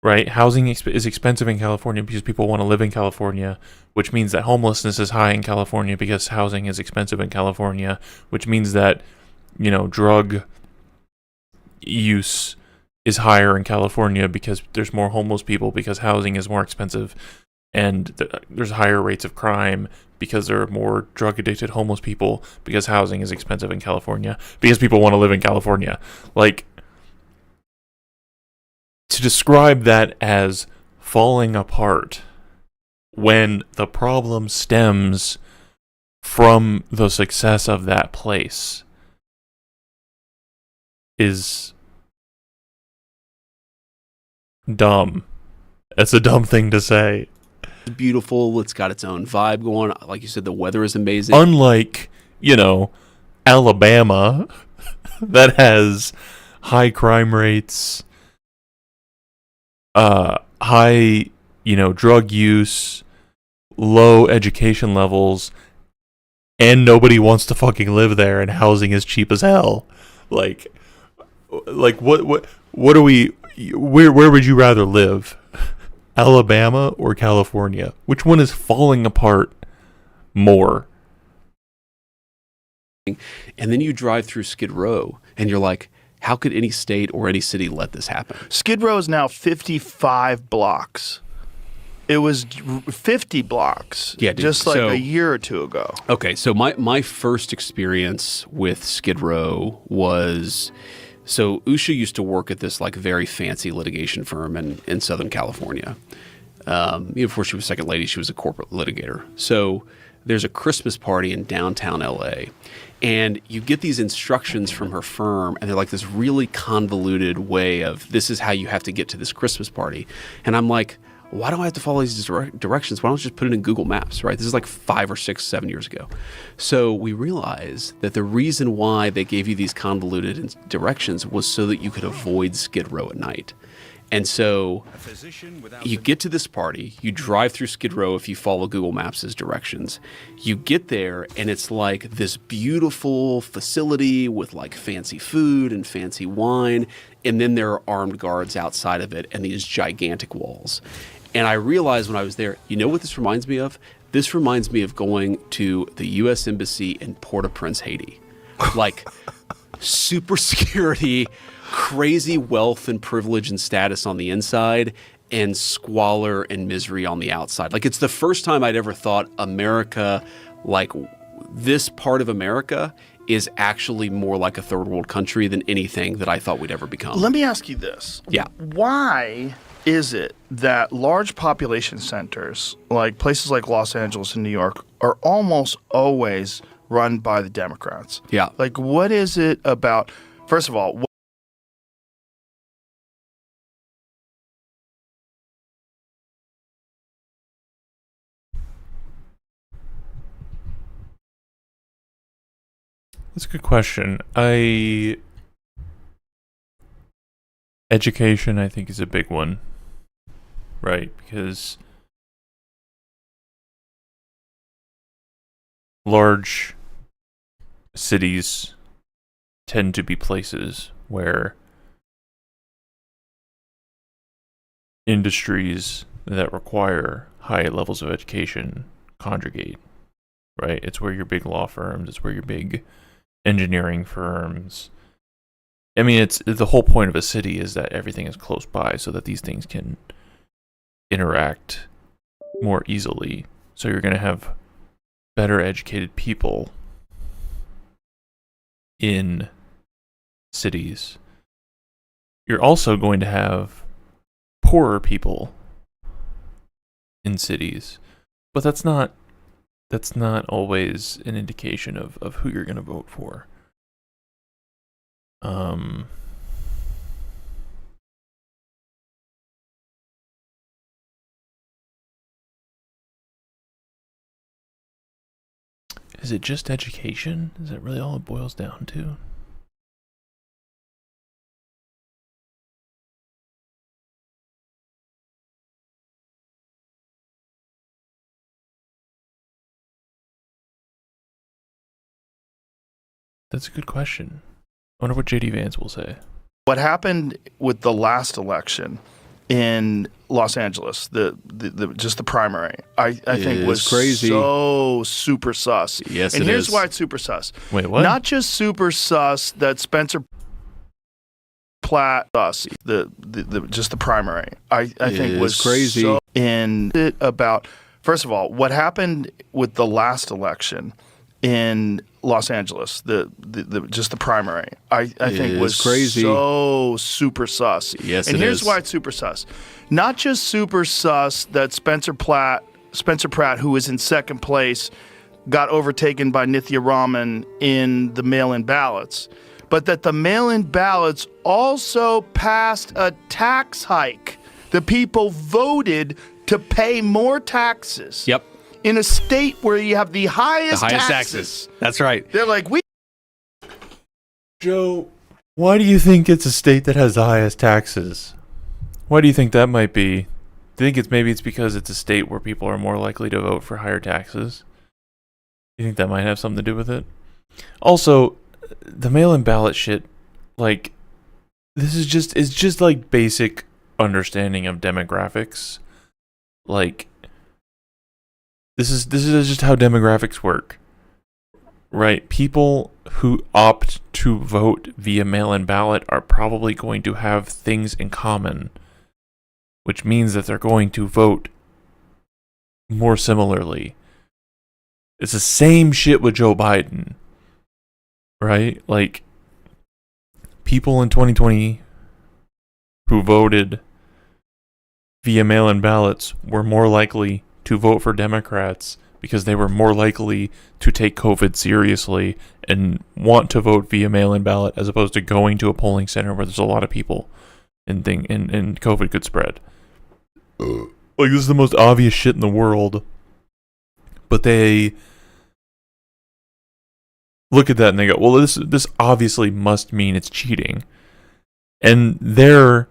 Right? Housing is expensive in California because people want to live in California, which means that homelessness is high in California because housing is expensive in California, which means that, you know, drug use is higher in California because there's more homeless people because housing is more expensive, and there's higher rates of crime because there are more drug addicted homeless people because housing is expensive in California because people want to live in California. Like, to describe that as falling apart when the problem stems from the success of that place is dumb. It's a dumb thing to say. It's beautiful. It's got its own vibe going. Like you said, the weather is amazing. Unlike, you know, Alabama, that has high crime rates, high, you know, drug use, low education levels, and nobody wants to fucking live there, and housing is cheap as hell. Like what are we? Where would you rather live? Alabama or California? Which one is falling apart more? And then you drive through Skid Row and you're like, How could any state or any city let this happen? Skid Row is now 55 blocks. It was 50 blocks just like a year or two ago. Okay, so my first experience with Skid Row was, so Usha used to work at this like very fancy litigation firm in Southern California. Before she was second lady, she was a corporate litigator. So there's a Christmas party in downtown LA, and you get these instructions from her firm, and they're like this really convoluted way of, this is how you have to get to this Christmas party. And I'm like, why do I have to follow these directions? Why don't I just put it in Google Maps, right? This is like 5 or 6, 7 years ago. So we realized that the reason why they gave you these convoluted directions was so that you could avoid Skid Row at night. And so you get to this party, you drive through Skid Row if you follow Google Maps' directions. You get there, and it's like this beautiful facility with like fancy food and fancy wine. And then there are armed guards outside of it and these gigantic walls. And I realized when I was there, you know what this reminds me of? This reminds me of going to the U.S. Embassy in Port-au-Prince, Haiti. Like, super security, crazy wealth and privilege and status on the inside, and squalor and misery on the outside. Like, it's the first time I'd ever thought America, like, this part of America is actually more like a third world country than anything that I thought we'd ever become. Let me ask you this. Yeah. Why is it that large population centers, like places like Los Angeles and New York, are almost always run by the Democrats? Yeah. Like, what is it about, first of all, That's a good question. Education, I think, is a big one, right? Because large cities tend to be places where industries that require high levels of education congregate, right? It's where your big law firms, it's where your big engineering firms. I mean, it's the whole point of a city is that everything is close by so that these things can interact more easily. So you're going to have better educated people in cities. You're also going to have poorer people in cities, but that's not always an indication of who you're going to vote for. Is it just education? Is that really all it boils down to? That's a good question. I wonder what JD Vance will say. what happened with the last election in Los Angeles, the just the primary, I think was crazy. So super sus. Yes, and it here's is. why it's super sus. Wait, what? Not just super sus that Spencer Platt us the just the primary. I think was crazy. So in it about, first of all, what happened with the last election in Los Angeles, the just the primary, I think was crazy. So super sus. Yes, and it here's is. why it's super sus. Not just super sus that Spencer Pratt, who was in second place, got overtaken by Nithya Raman in the mail-in ballots, but that the mail-in ballots also passed a tax hike. The people voted to pay more taxes. Yep. In a state where you have the highest, taxes. That's right. They're like, Joe, why do you think it's a state that has the highest taxes? Why do you think that might be? Do you think maybe it's because it's a state where people are more likely to vote for higher taxes? You think that might have something to do with it? Also, the mail-in ballot shit, like, it's just like basic understanding of demographics. Like, this is just how demographics work, right? People who opt to vote via mail-in ballot are probably going to have things in common, which means that they're going to vote more similarly. It's the same shit with Joe Biden, right? Like, people in 2020 who voted via mail-in ballots were more likely to vote for Democrats because they were more likely to take COVID seriously and want to vote via mail-in ballot as opposed to going to a polling center where there's a lot of people and COVID could spread. Like, this is the most obvious shit in the world, but they look at that and they go, well, this obviously must mean it's cheating. And their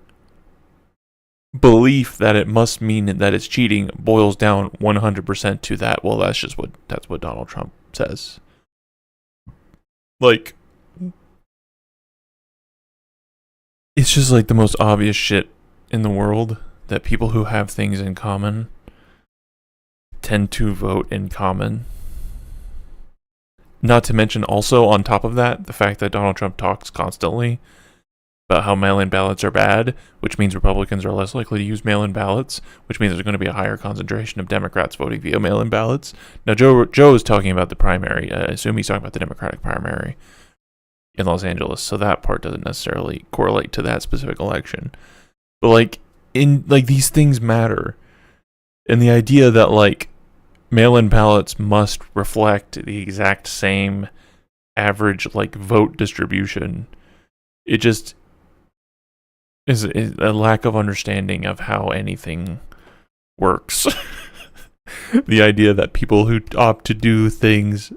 belief that it must mean that it's cheating boils down 100% to that. Well, that's what Donald Trump says. Like, it's just like the most obvious shit in the world that people who have things in common tend to vote in common. Not to mention also, on top of that, the fact that Donald Trump talks constantly about how mail-in ballots are bad, which means Republicans are less likely to use mail-in ballots, which means there's going to be a higher concentration of Democrats voting via mail-in ballots. Now, Joe is talking about the primary. I assume he's talking about the Democratic primary in Los Angeles, so that part doesn't necessarily correlate to that specific election. But these things matter, and the idea that mail-in ballots must reflect the exact same average vote distribution, it just is a lack of understanding of how anything works. The idea that people who opt to do things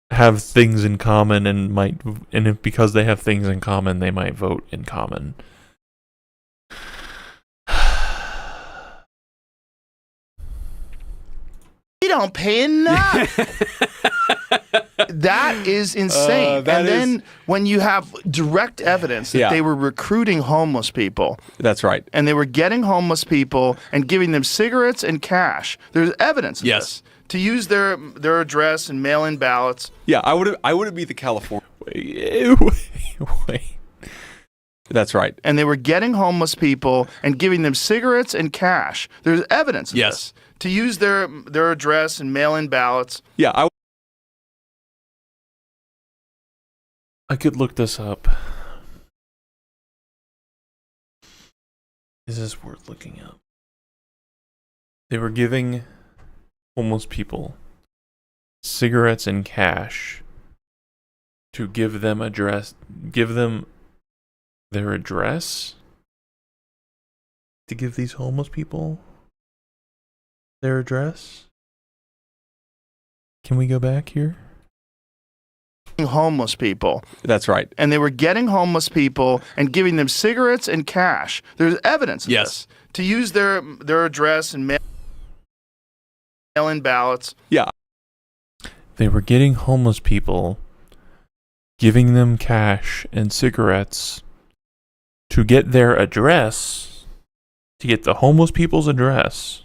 have things in common and because they have things in common, they might vote in common. We don't pay enough. That is insane. Then when you have direct evidence that they were recruiting homeless people. That's right. And they were getting homeless people and giving them cigarettes and cash. There's evidence of this. To use their address and mail-in ballots. Yeah, I would be the California. Wait. That's right. And they were getting homeless people and giving them cigarettes and cash. There's evidence of this. To use their address and mail-in ballots. Yeah, I could look this up. Is this worth looking up? They were giving homeless people cigarettes and cash to give them their address to give these homeless people their address. Can we go back here? Homeless people. That's right. And they were getting homeless people and giving them cigarettes and cash. There's evidence of this. To use their address and mail-in ballots. Yeah. They were getting homeless people, giving them cash and cigarettes to get their address, to get the homeless people's address,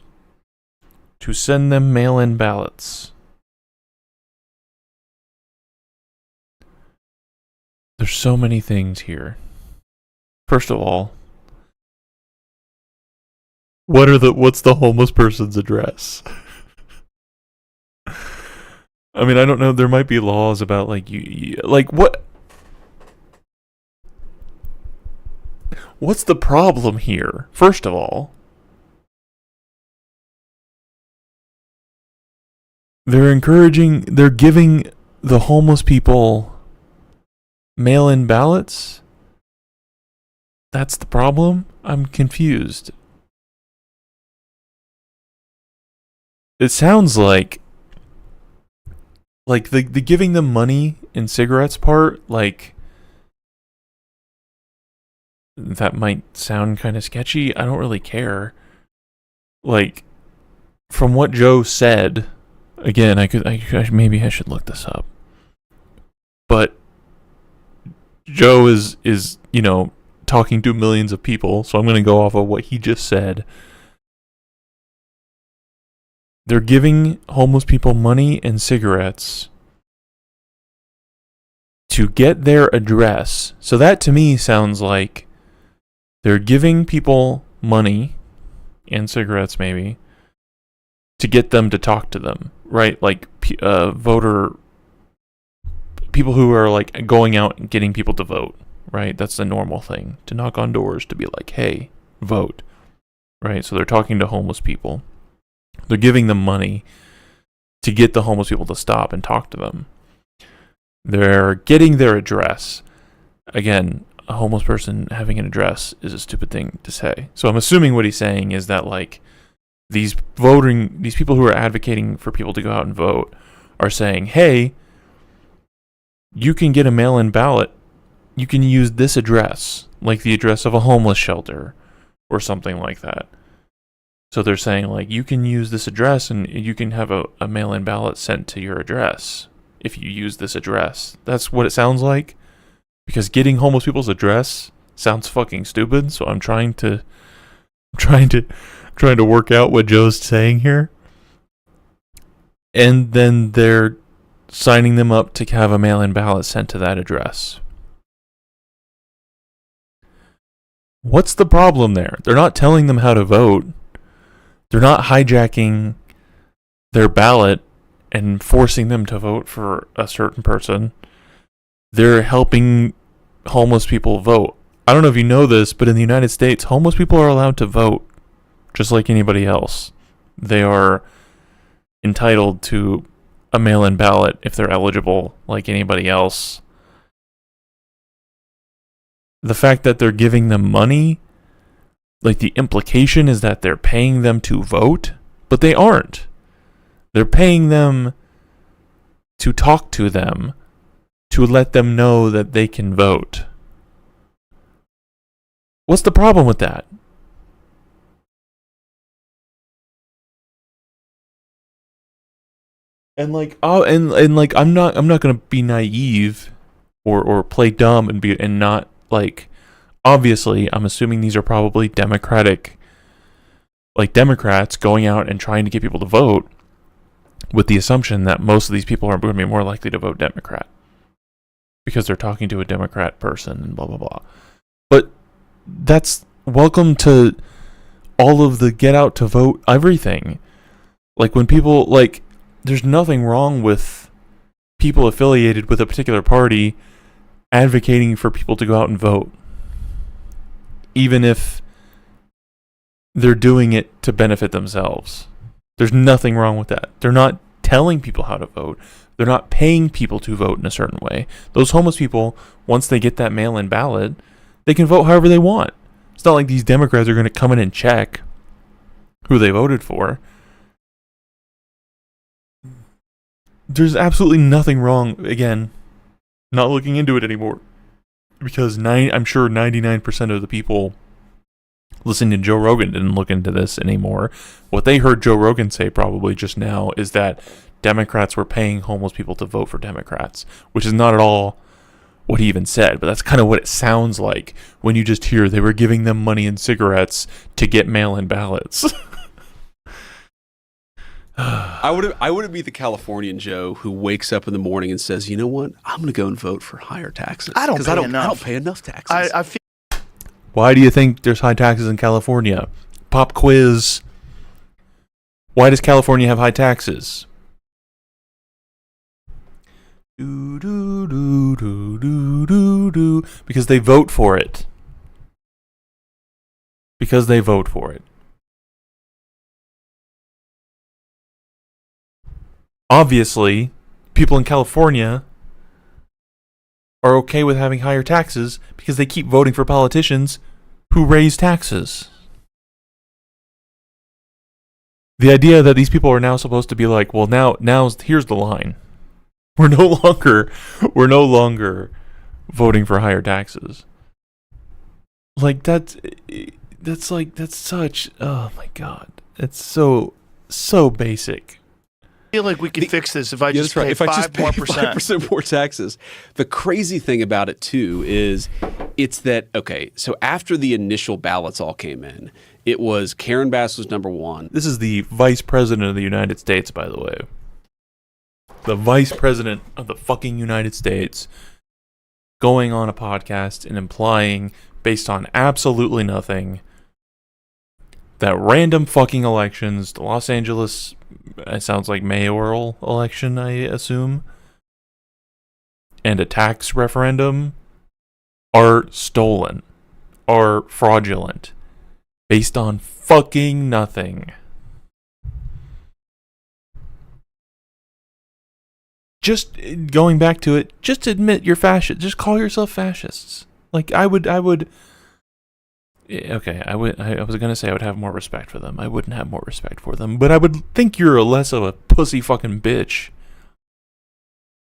to send them mail-in ballots. There's so many things here. First of all, what's the homeless person's address? I mean, I don't know. There might be laws about what? What's the problem here? First of all, they're giving the homeless people mail-in ballots? That's the problem? I'm confused. It sounds like the giving them money and cigarettes part, that might sound kind of sketchy. I don't really care. From what Joe said, again, maybe I should look this up. But Joe is talking to millions of people, so I'm going to go off of what he just said. They're giving homeless people money and cigarettes to get their address. So that to me sounds like they're giving people money and cigarettes maybe to get them to talk to them, right? Like people who are like going out and getting people to vote, right? That's the normal thing, to knock on doors, to be like, hey, vote, right? So they're talking to homeless people. They're giving them money to get the homeless people to stop and talk to them. They're getting their address. Again, a homeless person having an address is a stupid thing to say. So I'm assuming what he's saying is that like these people who are advocating for people to go out and vote are saying, hey, you can get a mail-in ballot. You can use this address, like the address of a homeless shelter or something like that. So they're saying like you can use this address and you can have a mail-in ballot sent to your address if you use this address. That's what it sounds like. Because getting homeless people's address sounds fucking stupid, so I'm trying to work out what Joe's saying here. And then they're signing them up to have a mail-in ballot sent to that address. What's the problem there? They're not telling them how to vote. They're not hijacking their ballot and forcing them to vote for a certain person. They're helping homeless people vote. I don't know if you know this, but in the United States, homeless people are allowed to vote just like anybody else. They are entitled to a mail-in ballot if they're eligible like anybody else. The fact that they're giving them money, like the implication is that they're paying them to vote, but they aren't. They're paying them to talk to them, to let them know that they can vote. What's the problem with that? And like, I'm not gonna be naive or play dumb and not like, obviously I'm assuming these are probably Democrats going out and trying to get people to vote with the assumption that most of these people are going to be more likely to vote Democrat because they're talking to a Democrat person and blah blah blah. But that's welcome to all of the get out to vote everything. Like when people like, there's nothing wrong with people affiliated with a particular party advocating for people to go out and vote, even if they're doing it to benefit themselves. There's nothing wrong with that. They're not telling people how to vote. They're not paying people to vote in a certain way. Those homeless people, once they get that mail-in ballot, they can vote however they want. It's not like these Democrats are going to come in and check who they voted for. There's absolutely nothing wrong, again, not looking into it anymore. Because I'm sure 99% of the people listening to Joe Rogan didn't look into this anymore. What they heard Joe Rogan say probably just now is that Democrats were paying homeless people to vote for Democrats, which is not at all what he even said, but that's kind of what it sounds like when you just hear they were giving them money and cigarettes to get mail-in ballots. I would be the Californian Joe who wakes up in the morning and says, "You know what? I'm going to go and vote for higher taxes." I don't pay enough taxes. I feel. Why do you think there's high taxes in California? Pop quiz. Why does California have high taxes? Because they vote for it. Because they vote for it. Obviously, people in California are okay with having higher taxes because they keep voting for politicians who raise taxes. The idea that these people are now supposed to be like, well, now here's the line. We're no longer voting for higher taxes. Like that's such, oh my God. It's so basic. I feel like we could fix this if I just pay 5% more taxes. The crazy thing about it too is it's that, okay, so after the initial ballots all came in, it was Karen Bass was number one. This is the Vice President of the United States, by the way. The Vice President of the fucking United States going on a podcast and implying, based on absolutely nothing, that random fucking elections, the Los Angeles, it sounds like mayoral election, I assume, and a tax referendum are stolen, are fraudulent, based on fucking nothing. Just going back to it, just admit you're fascist. Just call yourself fascists. Like, I was gonna say I would have more respect for them. I wouldn't have more respect for them, but I would think you're less of a pussy fucking bitch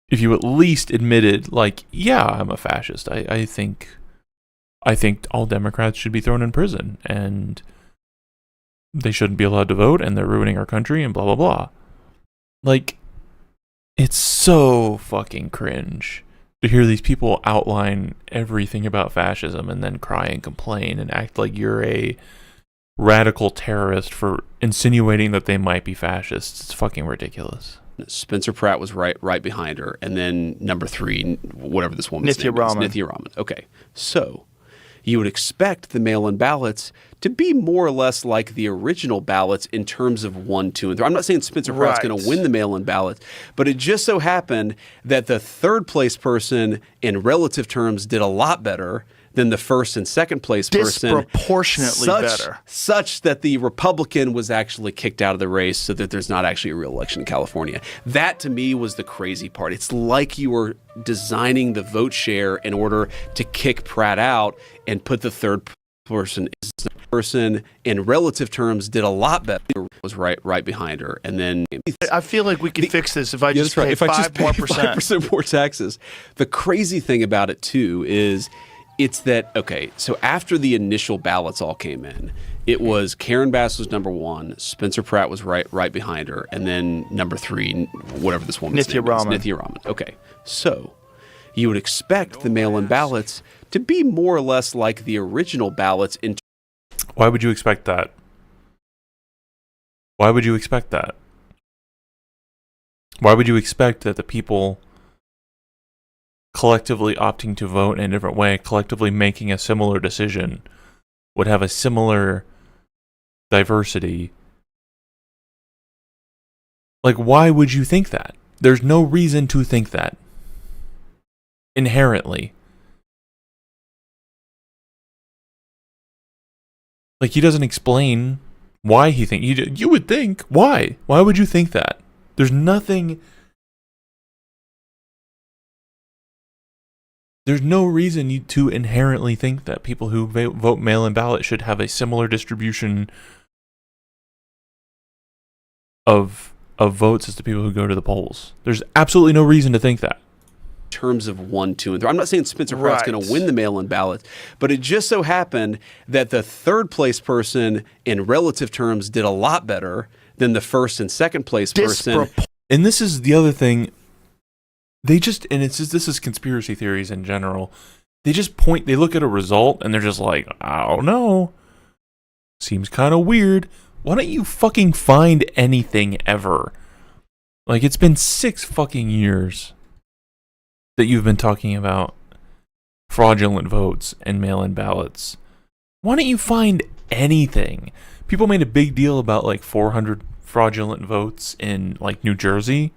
if you at least admitted, like, yeah, I'm a fascist. I think all Democrats should be thrown in prison, and they shouldn't be allowed to vote, and they're ruining our country, and blah blah blah. Like, it's so fucking cringe to hear these people outline everything about fascism and then cry and complain and act like you're a radical terrorist for insinuating that they might be fascists. It's fucking ridiculous. Spencer Pratt was right behind her, and then number 3, whatever this woman's name is, Nithya Raman. Okay, so you would expect the mail-in ballots to be more or less like the original ballots in terms of 1, 2, and 3. I'm not saying Spencer Pratt's going to win the mail-in ballots, but it just so happened that the third place person in relative terms did a lot better than the first and second place person. Disproportionately better. Such that the Republican was actually kicked out of the race so that there's not actually a real election in California. That, to me, was the crazy part. It's like you were designing the vote share in order to kick Pratt out and put the third person in relative terms did a lot better, was right behind her, and then I feel like we could fix this if I just pay 5% more taxes. The crazy thing about it too is it's that, okay, so after the initial ballots all came in, it was Karen Bass was number 1, Spencer Pratt was right behind her, and then number 3, whatever this woman's name is, Nithya Raman. Okay, so you would expect the mail-in ballots to be more or less like the original ballots in. Why would you expect that? Why would you expect that? Why would you expect that the people collectively opting to vote in a different way, collectively making a similar decision, would have a similar diversity? Like, why would you think that? There's no reason to think that. Inherently. Like, he doesn't explain why he thinks. You would think. Why? Why would you think that? There's nothing. There's no reason to inherently think that people who vote mail-in ballot should have a similar distribution of votes as the people who go to the polls. There's absolutely no reason to think that. Terms of 1, 2, and 3. I'm not saying Spencer Pratt's going to win the mail-in ballots, but it just so happened that the third place person in relative terms did a lot better than the first and second place person. And this is the other thing. They just, and it's just, this is conspiracy theories in general. They look at a result and they're just like, I don't know. Seems kind of weird. Why don't you fucking find anything ever? Like, it's been 6 fucking years that you've been talking about fraudulent votes and mail-in ballots. Why don't you find anything? People made a big deal about like 400 fraudulent votes in like New Jersey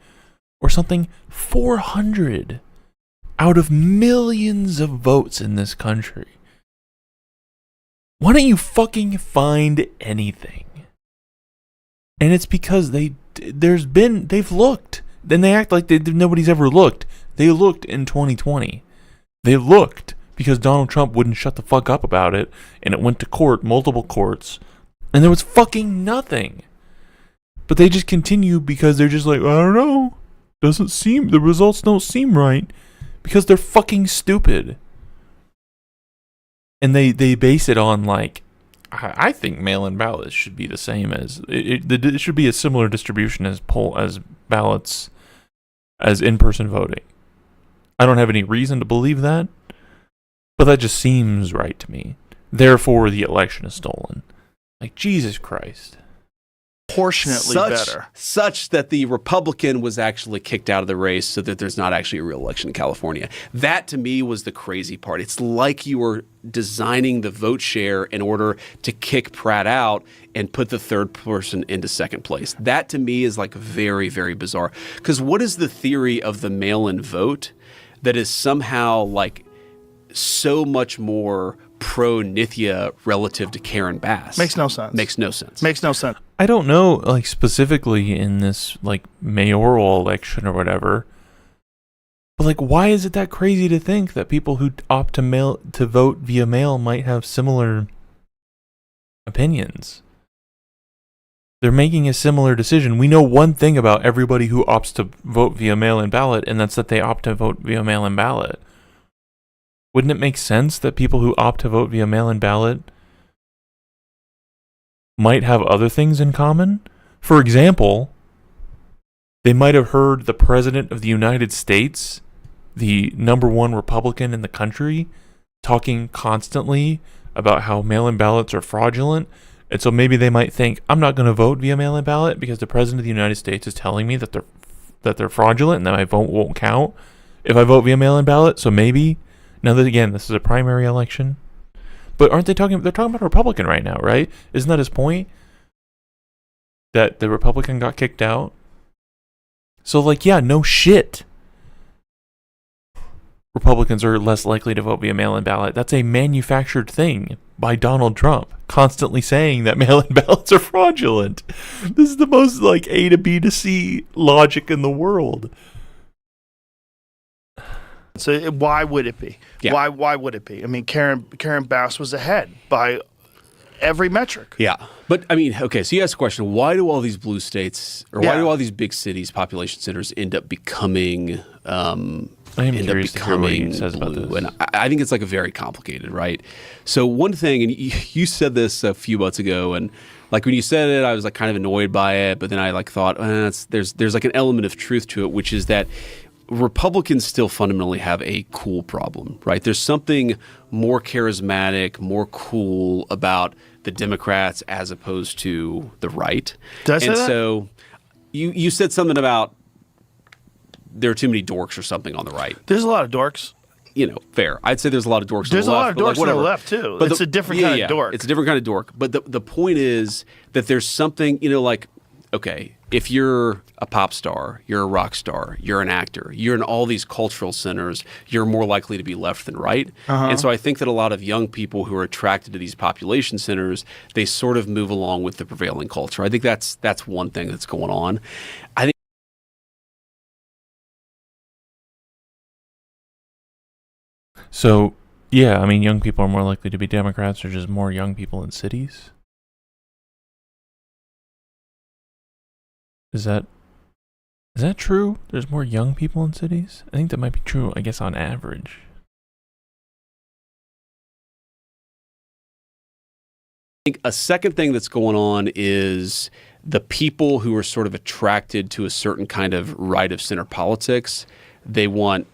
or something. 400 out of millions of votes in this country. Why don't you fucking find anything? And it's because they've looked. Then they act like nobody's ever looked. They looked in 2020. They looked because Donald Trump wouldn't shut the fuck up about it, and it went to court, multiple courts, and there was fucking nothing. But they just continue because they're just like, I don't know. The results don't seem right because they're fucking stupid. And they base it on like, I think mail-in ballots should be the same as it should be a similar distribution as ballots as in-person voting. I don't have any reason to believe that, but that just seems right to me. Therefore, the election is stolen. Like, Jesus Christ. Proportionately better. Such that the Republican was actually kicked out of the race so that there's not actually a real election in California. That, to me, was the crazy part. It's like you were designing the vote share in order to kick Pratt out and put the third person into second place. That, to me, is like very, very bizarre. Because what is the theory of the mail-in vote that is somehow like so much more pro-Nithya relative to Karen Bass? Makes no sense. Makes no sense. Makes no sense. I don't know, like, specifically in this, like, mayoral election or whatever, but, like, why is it that crazy to think that people who opt to vote via mail might have similar opinions? They're making a similar decision. We know one thing about everybody who opts to vote via mail-in ballot, and that's that they opt to vote via mail-in ballot. Wouldn't it make sense that people who opt to vote via mail-in ballot might have other things in common? For example, they might have heard the President of the United States, the #1 Republican in the country, talking constantly about how mail-in ballots are fraudulent. And so maybe they might think, I'm not going to vote via mail-in ballot because the President of the United States is telling me that they're fraudulent and that my vote won't count if I vote via mail-in ballot. So maybe, now that again, this is a primary election. But they're talking about a Republican right now, right? Isn't that his point? That the Republican got kicked out? So, like, yeah, no shit. Republicans are less likely to vote via mail-in ballot. That's a manufactured thing by Donald Trump, constantly saying that mail-in ballots are fraudulent. This is the most, like, A to B to C logic in the world. So why would it be? Yeah. Why would it be? I mean, Karen Bass was ahead by every metric. Yeah. But, I mean, okay, so you ask the question, why do all these blue states, or why do all these big cities, population centers, end up becoming I am curious to hear what he says about this. And I think it's like a very complicated, right? So one thing, and you said this a few months ago, and like when you said it, I was like kind of annoyed by it, but then I like thought, there's like an element of truth to it, which is that Republicans still fundamentally have a cool problem, right? There's something more charismatic, more cool about the Democrats as opposed to the right. Did I say that? So you said something about there are too many dorks or something on the right. There's a lot of dorks. You know, fair. I'd say there's a lot of dorks There's on the left. a lot of dorks on the left, too. But It's a different kind of dork. It's a different kind of dork. But the point is that there's something, you know, like, okay, if you're a pop star, you're a rock star, you're an actor, you're in all these cultural centers, you're more likely to be left than right. And so I think that a lot of young people who are attracted to these population centers, they sort of move along with the prevailing culture. I think that's one thing that's going on. I think So, yeah, I mean, young people are more likely to be Democrats. There's just more young people in cities. Is that true? There's more young people in cities? I think that might be true, I guess, on average. I think a second thing that's going on is the people who are sort of attracted to a certain kind of right of center politics. They want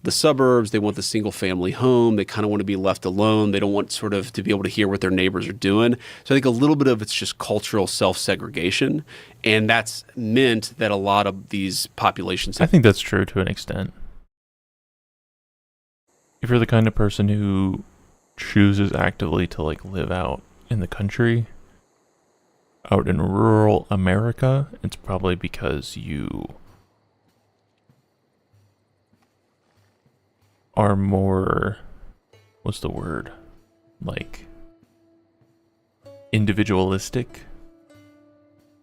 the suburbs, they want the single family home, they kind of want to be left alone, they don't want sort of to be able to hear what their neighbors are doing. So I think a little bit of it's just cultural self-segregation, and that's meant that a lot of these populations... I think that's true to an extent. If you're the kind of person who chooses actively to like live out in the country, out in rural America, it's probably because you are more, what's the word, like individualistic,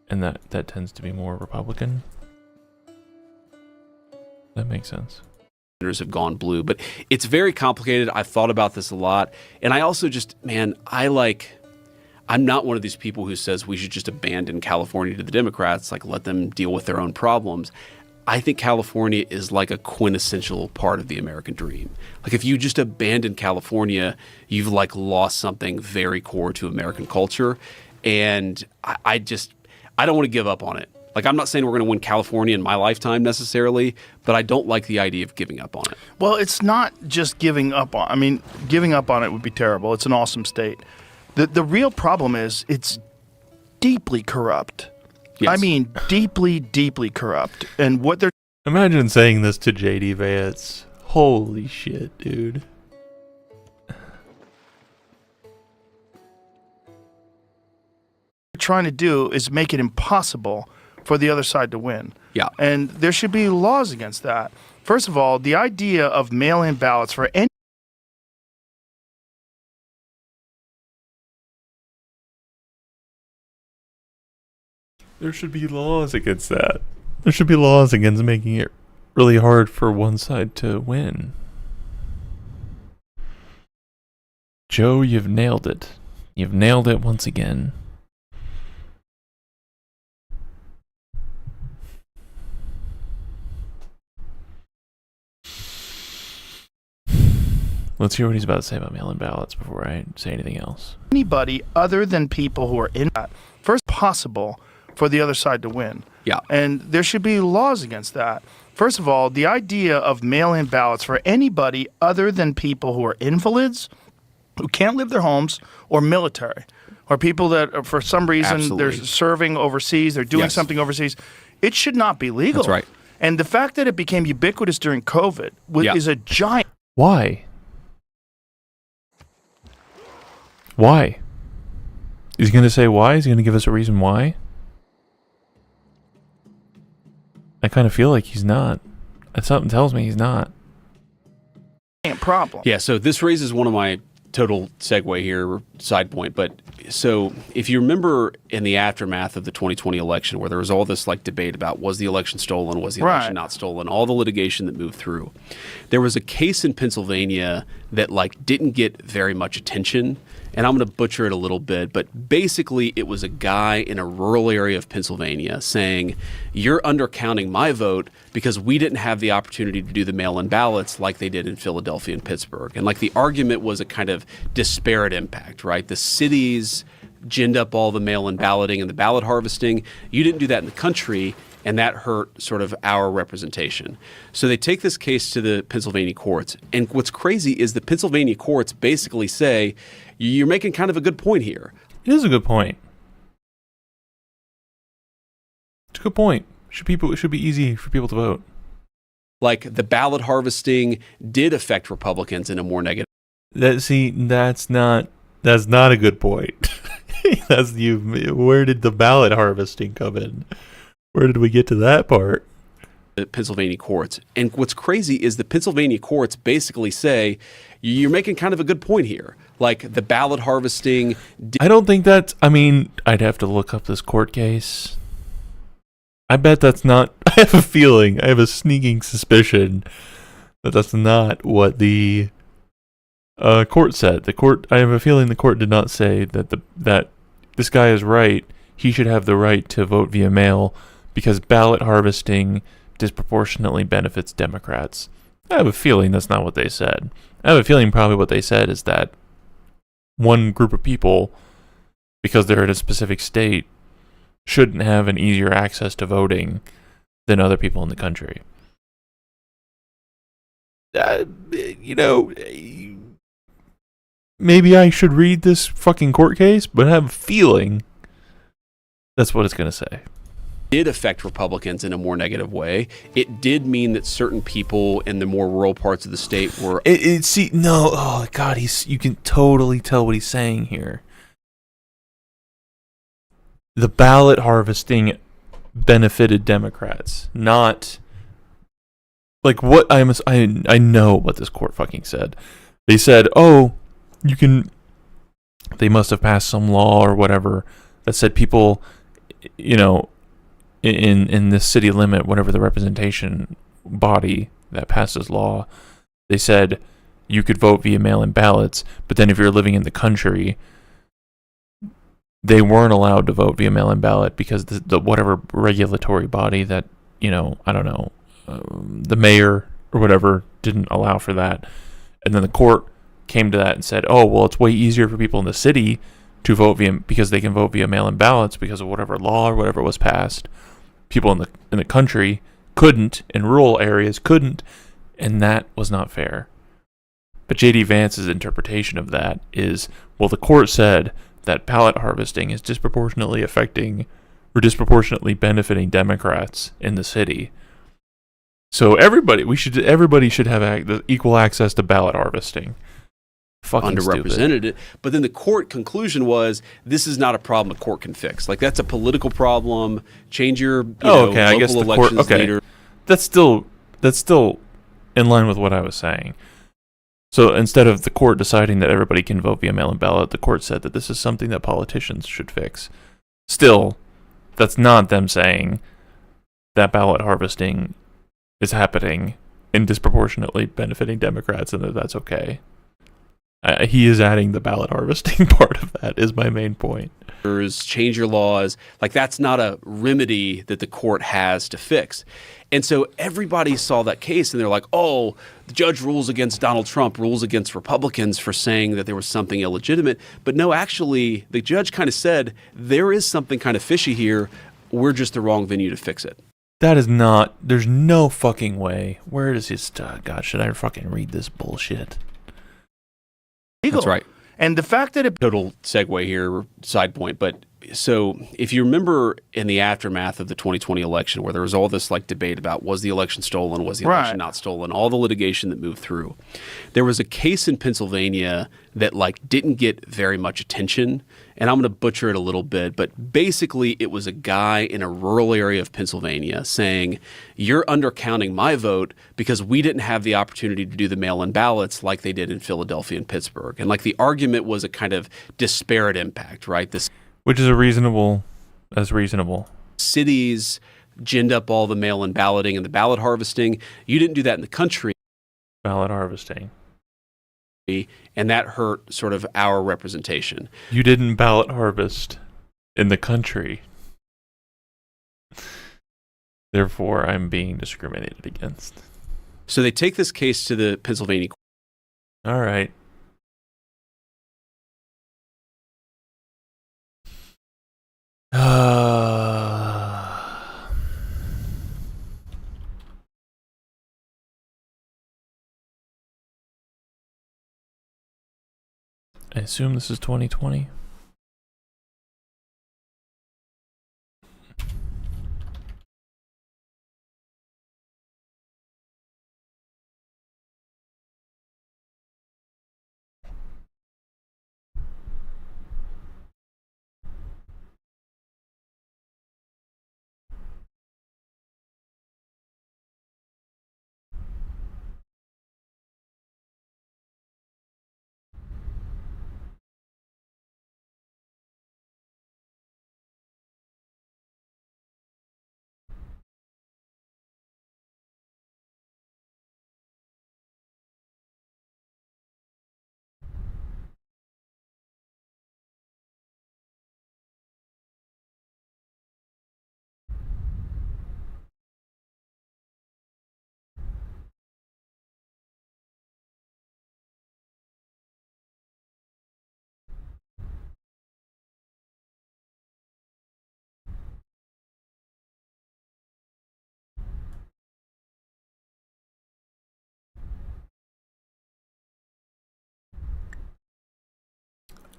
and that tends to be more Republican. That makes sense. Have gone blue, but it's very complicated. I've thought about this a lot, and I also just, man, I'm not one of these people who says we should just abandon California to the Democrats, like let them deal with their own problems. I think California is like a quintessential part of the American dream. Like if you just abandon California, you've like lost something very core to American culture. And I don't want to give up on it. Like I'm not saying we're going to win California in my lifetime necessarily, but I don't like the idea of giving up on it. Well, it's not just giving up on, I mean, giving up on it would be terrible. It's an awesome state. The real problem is it's deeply corrupt. I mean, deeply, deeply corrupt. And what they're... Imagine saying this to J.D. Vance. Holy shit, dude. trying to do is make it impossible for the other side to win. Yeah. And there should be laws against that. First of all, the idea of mail-in ballots for any... There should be laws against that. There should be laws against making it really hard for one side to win. Joe, you've nailed it. You've nailed it once again. Let's hear what he's about to say about mail-in ballots before I say anything else. Anybody other than people who are in that, first possible for the other side to win. Yeah. And there should be laws against that. First of all, the idea of mail-in ballots for anybody other than people who are invalids, who can't leave their homes, or military, or people that are, for some reason Absolutely. they're serving overseas, they're doing Yes. something overseas. It should not be legal. That's right. And the fact that it became ubiquitous during COVID is a giant... Why? Why? He's going to say why? He's going to give us a reason why? I kind of feel like he's not. Something tells me he's not. problem. Yeah, so this raises one of my total segue here, side point. But so if you remember in the aftermath of the 2020 election, where there was all this like debate about was the election stolen, was the election not stolen, all the litigation that moved through, there was a case in Pennsylvania that like didn't get very much attention. And I'm going to butcher it a little bit, but basically it was a guy in a rural area of Pennsylvania saying, you're undercounting my vote because we didn't have the opportunity to do the mail-in ballots like they did in Philadelphia and Pittsburgh. And like the argument was a kind of disparate impact, right? The cities ginned up all the mail-in balloting and the ballot harvesting. You didn't do that in the country, and that hurt sort of our representation. So they take this case to the Pennsylvania courts. And what's crazy is the Pennsylvania courts basically say, you're making kind of a good point here. It is a good point. It's a good point. It should be easy for people to vote. Like the ballot harvesting did affect Republicans in a more negative. That's not a good point. Where did the ballot harvesting come in? Where did we get to that part? The Pennsylvania courts. And what's crazy is the Pennsylvania courts basically say, you're making kind of a good point here. Like the ballot harvesting. I don't think I'd have to look up this court case. I bet that's not, I have a feeling, I have a sneaking suspicion that that's not what the court said. I have a feeling the court did not say that that this guy is right. He should have the right to vote via mail because ballot harvesting disproportionately benefits Democrats. I have a feeling that's not what they said. I have a feeling probably what they said is that one group of people, because they're in a specific state, shouldn't have an easier access to voting than other people in the country. Maybe I should read this fucking court case, but I have a feeling that's what it's going to say. Did affect Republicans in a more negative way. It did mean that certain people in the more rural parts of the state were... Oh God, you can totally tell what he's saying here. The ballot harvesting benefited Democrats, not... Like what I know what this court fucking said. They said, they must have passed some law or whatever that said people, in this city limit, whatever the representation body that passes law, they said you could vote via mail-in ballots, but then if you're living in the country, they weren't allowed to vote via mail-in ballot because the whatever regulatory body that, I don't know, the mayor or whatever didn't allow for that. And then the court came to that and said, it's way easier for people in the city to vote because they can vote via mail-in ballots because of whatever law or whatever was passed. People in the country couldn't, in rural areas couldn't, and that was not fair. But J.D. Vance's interpretation of that is, the court said that ballot harvesting is disproportionately affecting were disproportionately benefiting Democrats in the city. So everybody should have equal access to ballot harvesting. Fucking underrepresented stupid. it. But then the court conclusion was this is not a problem the court can fix. Like that's a political problem. Change your local I guess the elections court. Okay, later. that's still in line with what I was saying. So instead of the court deciding that everybody can vote via mail-in ballot, the court said that this is something that politicians should fix. Still, that's not them saying that ballot harvesting is happening and disproportionately benefiting Democrats and that that's okay. He is adding the ballot harvesting part of that is my main point. Change your laws. Like that's not a remedy that the court has to fix. And so everybody saw that case and they're like, oh, the judge rules against Donald Trump, rules against Republicans for saying that there was something illegitimate. But no, actually, the judge kind of said there is something kind of fishy here. We're just the wrong venue to fix it. That is not, there's no fucking way. Where does his, God, should I fucking read this bullshit? That's right. And the fact that total segue here, side point, but so if you remember in the aftermath of the 2020 election where there was all this like debate about was the election stolen, was the election not stolen, all the litigation that moved through, there was a case in Pennsylvania that like didn't get very much attention, and I'm going to butcher it a little bit, but basically it was a guy in a rural area of Pennsylvania saying, you're undercounting my vote because we didn't have the opportunity to do the mail-in ballots like they did in Philadelphia and Pittsburgh. And like the argument was a kind of disparate impact, right? Which is reasonable. Cities ginned up all the mail-in balloting and the ballot harvesting. You didn't do that in the country. Ballot harvesting. And that hurt sort of our representation. You didn't ballot harvest in the country. Therefore, I'm being discriminated against. So they take this case to the Pennsylvania court. All right. I assume this is 2020.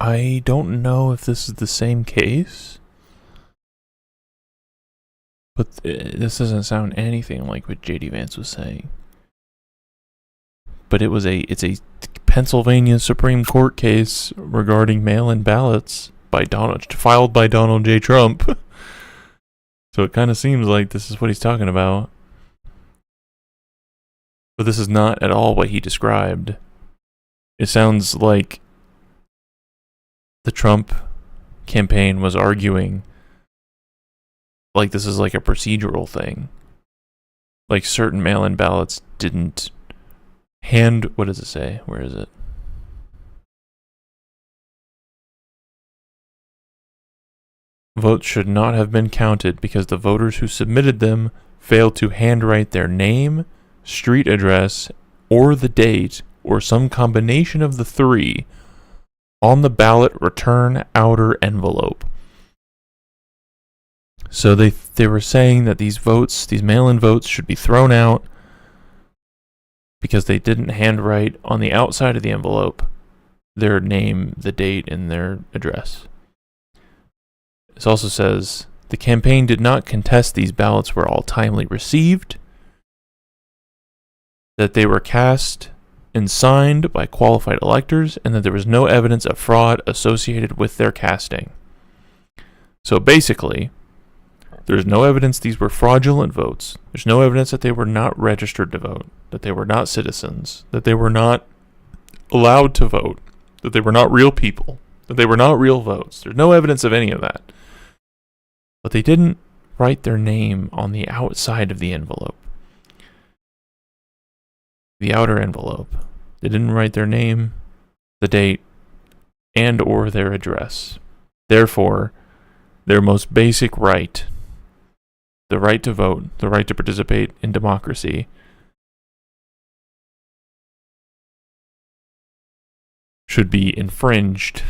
I don't know if this is the same case, but this doesn't sound anything like what JD Vance was saying. But it's a Pennsylvania Supreme Court case regarding mail-in ballots filed by Donald J. Trump. So it kind of seems like this is what he's talking about. But this is not at all what he described. It sounds like the Trump campaign was arguing like this is like a procedural thing. Like certain mail-in ballots didn't what does it say? Where is it? Votes should not have been counted because the voters who submitted them failed to handwrite their name, street address, or the date, or some combination of the three on the ballot return outer envelope. So they were saying that these mail-in votes should be thrown out because they didn't handwrite on the outside of the envelope their name, the date, and their address. This also says the campaign did not contest these ballots were all timely received, that they were cast and signed by qualified electors, and that there was no evidence of fraud associated with their casting. So basically, there's no evidence these were fraudulent votes. There's no evidence that they were not registered to vote, that they were not citizens, that they were not allowed to vote, that they were not real people, that they were not real votes. There's no evidence of any of that. But they didn't write their name on the outside of the envelope. The outer envelope. They didn't write their name, the date, and or their address. Therefore, their most basic right, the right to vote, the right to participate in democracy, should be infringed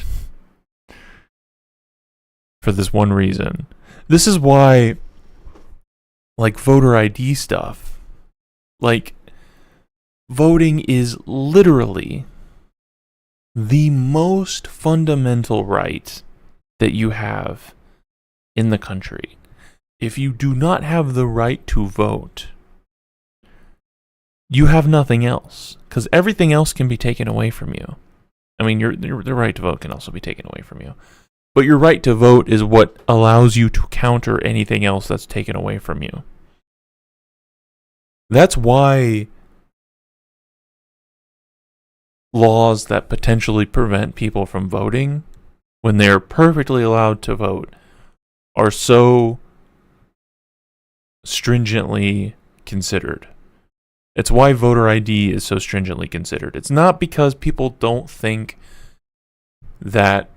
for this one reason. This is why, like, voter ID stuff, like, voting is literally the most fundamental right that you have in the country. If you do not have the right to vote, you have nothing else, because everything else can be taken away from you. I mean, the right to vote can also be taken away from you. But your right to vote is what allows you to counter anything else that's taken away from you. That's why laws that potentially prevent people from voting, when they're perfectly allowed to vote, are so stringently considered. It's why voter ID is so stringently considered. It's not because people don't think that,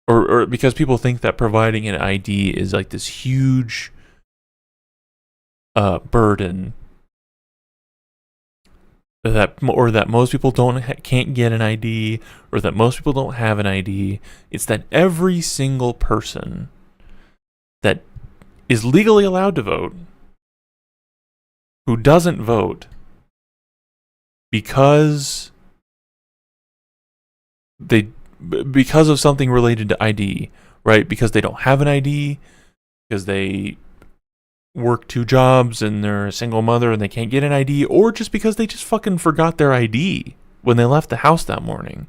or because people think that providing an ID is like this huge burden, that most people can't get an ID, or that most people don't have an ID. It's that every single person that is legally allowed to vote, who doesn't vote because of something related to ID, right? Because they don't have an ID, because they work 2 jobs and they're a single mother and they can't get an ID, or just because they just fucking forgot their ID when they left the house that morning.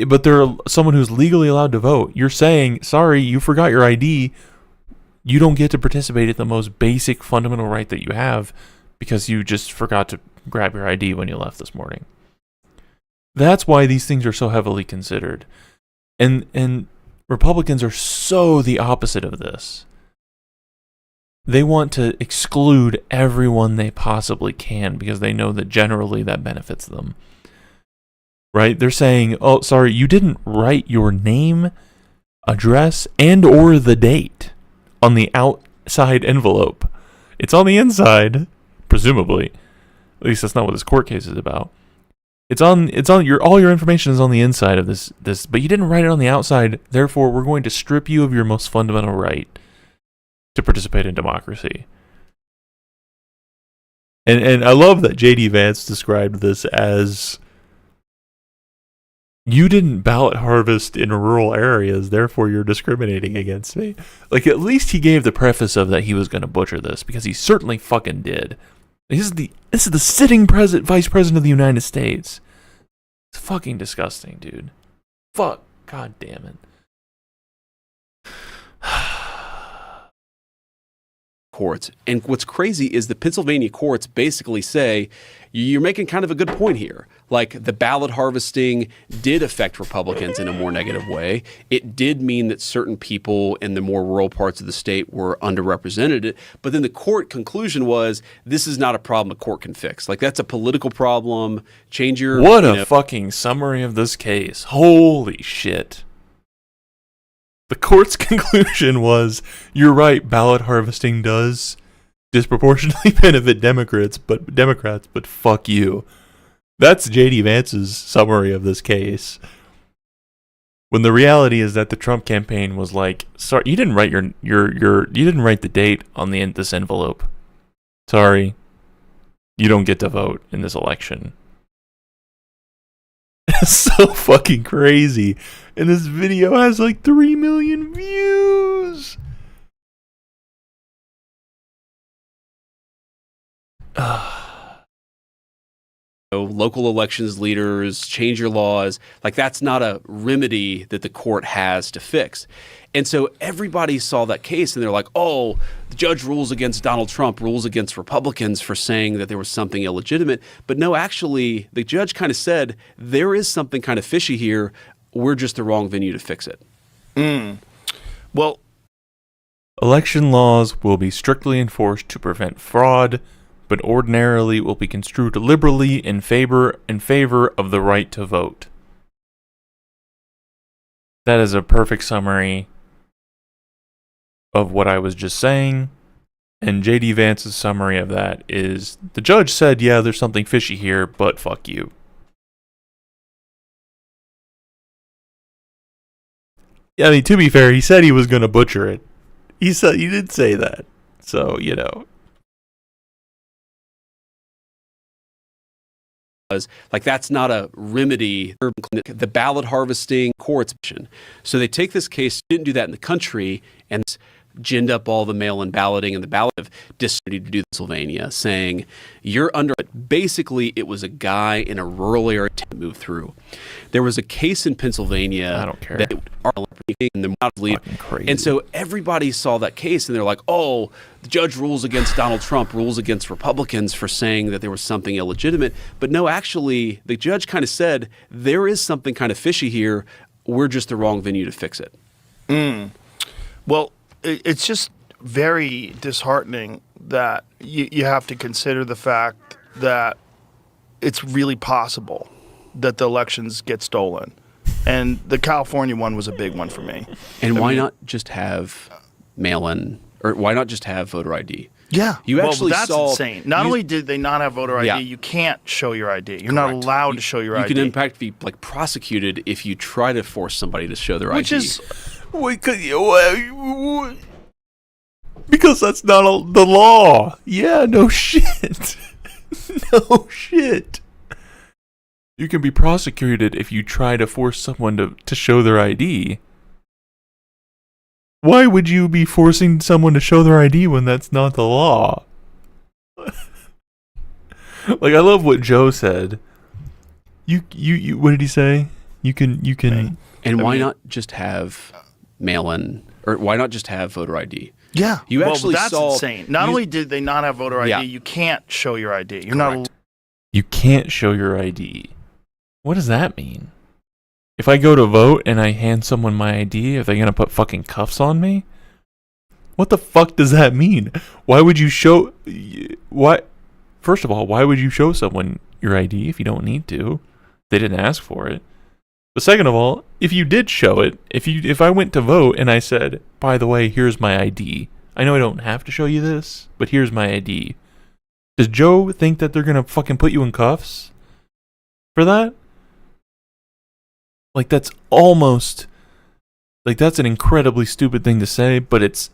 But they're someone who's legally allowed to vote. You're saying, sorry, you forgot your ID. You don't get to participate at the most basic fundamental right that you have because you just forgot to grab your ID when you left this morning. That's why these things are so heavily considered. And Republicans are so the opposite of this. They want to exclude everyone they possibly can because they know that generally that benefits them. Right? They're saying, oh, sorry, you didn't write your name, address, and or the date on the outside envelope. It's on the inside, presumably. At least that's not what this court case is about. It's on all your information is on the inside of this, but you didn't write it on the outside. Therefore, we're going to strip you of your most fundamental right to participate in democracy. And I love that J.D. Vance described this as, you didn't ballot harvest in rural areas, therefore you're discriminating against me. Like, at least he gave the preface of that he was going to butcher this, because he certainly fucking did. This is the sitting vice president of the United States. It's fucking disgusting, dude. Fuck. God damn it. Courts. And what's crazy is the Pennsylvania courts basically say, you're making kind of a good point here. Like, the ballot harvesting did affect Republicans in a more negative way. It did mean that certain people in the more rural parts of the state were underrepresented. But then the court conclusion was, this is not a problem a court can fix. Like, that's a political problem. Change your... What a fucking summary of this case. Holy shit. The court's conclusion was, you're right, ballot harvesting does disproportionately benefit Democrats, but fuck you. That's J.D. Vance's summary of this case. When the reality is that the Trump campaign was like, sorry, you didn't write you didn't write the date on this envelope. Sorry, you don't get to vote in this election. So fucking crazy. And this video has like 3 million views. Local elections leaders, change your laws. Like, that's not a remedy that the court has to fix. And so everybody saw that case and they're like, oh, the judge rules against Donald Trump, rules against Republicans for saying that there was something illegitimate. But no, actually, the judge kind of said, there is something kind of fishy here. We're just the wrong venue to fix it. Well, election laws will be strictly enforced to prevent fraud, but ordinarily will be construed liberally in favor of the right to vote. That is a perfect summary of what I was just saying. And J.D. Vance's summary of that is, the judge said, yeah, there's something fishy here, but fuck you. I mean, to be fair, he said he was going to butcher it. He did say that. So, you know. Like, that's not a remedy. The ballot harvesting courts. So they take this case, didn't do that in the country, and ginned up all the mail-in balloting and the ballot of district to do Pennsylvania, saying you're under. Basically, it was a guy in a rural area to move through. There was a case in Pennsylvania. I don't care. That and so everybody saw that case and they're like, oh, the judge rules against Donald Trump, rules against Republicans for saying that there was something illegitimate. But no, actually, the judge kind of said, there is something kind of fishy here. We're just the wrong venue to fix it. Well, it's just very disheartening that you have to consider the fact that it's really possible that the elections get stolen. And the California one was a big one for me. And why not just have mail-in, or why not just have voter ID? Yeah. You actually that's saw insane. Not only did they not have voter ID, you can't show your ID. You're not allowed to show your ID. You can in fact be like prosecuted if you try to force somebody to show their ID. Which is because that's not the law. Yeah, no shit. No shit. You can be prosecuted if you try to force someone to show their ID. Why would you be forcing someone to show their ID when that's not the law? Like, I love what Joe said. You what did he say? You can And why not just have mail-in, or why not just have voter ID? Yeah. You actually that's saw insane. Not only did they not have voter ID, you can't show your ID. You're not. You can't show your ID. What does that mean? If I go to vote and I hand someone my ID, are they gonna put fucking cuffs on me? What the fuck does that mean? Why would you show? What? First of all, why would you show someone your ID if you don't need to? They didn't ask for it. But second of all, if you did show it, if I went to vote and I said, by the way, here's my ID. I know I don't have to show you this, but here's my ID. Does Joe think that they're gonna fucking put you in cuffs for that? Like, that's almost, like, that's an incredibly stupid thing to say, but it's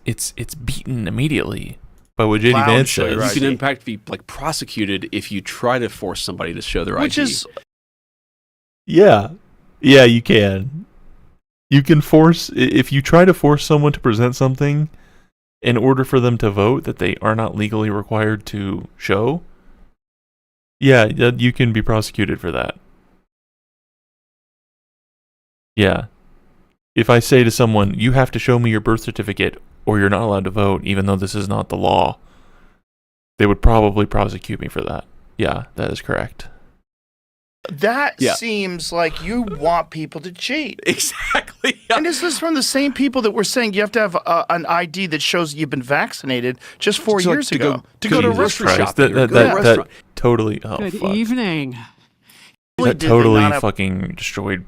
beaten immediately by what JD Vance says. You can in fact be like prosecuted if you try to force somebody to show their ID. Which is, yeah, you can. You can force, if you try to force someone to present something in order for them to vote that they are not legally required to show. Yeah, you can be prosecuted for that. Yeah. If I say to someone, you have to show me your birth certificate or you're not allowed to vote, even though this is not the law, they would probably prosecute me for that. Yeah, that is correct. That seems like you want people to cheat. Exactly. And this is from the same people that were saying you have to have an ID that shows you've been vaccinated just 4 years ago to go to a restaurant. That totally. Oh, Good fuck. evening. That totally fucking destroyed.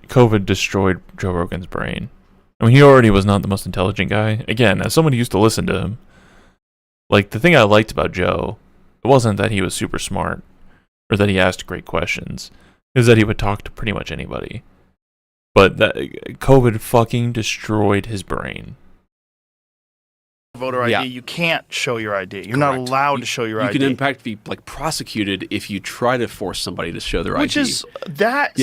COVID destroyed Joe Rogan's brain. I mean, he already was not the most intelligent guy. Again, as someone who used to listen to him, like, the thing I liked about Joe, it wasn't that he was super smart or that he asked great questions. It was that he would talk to pretty much anybody. But that COVID fucking destroyed his brain. voter ID, you can't show your ID. You're not allowed to show your ID. You can in fact be like prosecuted if you try to force somebody to show their ID. Which is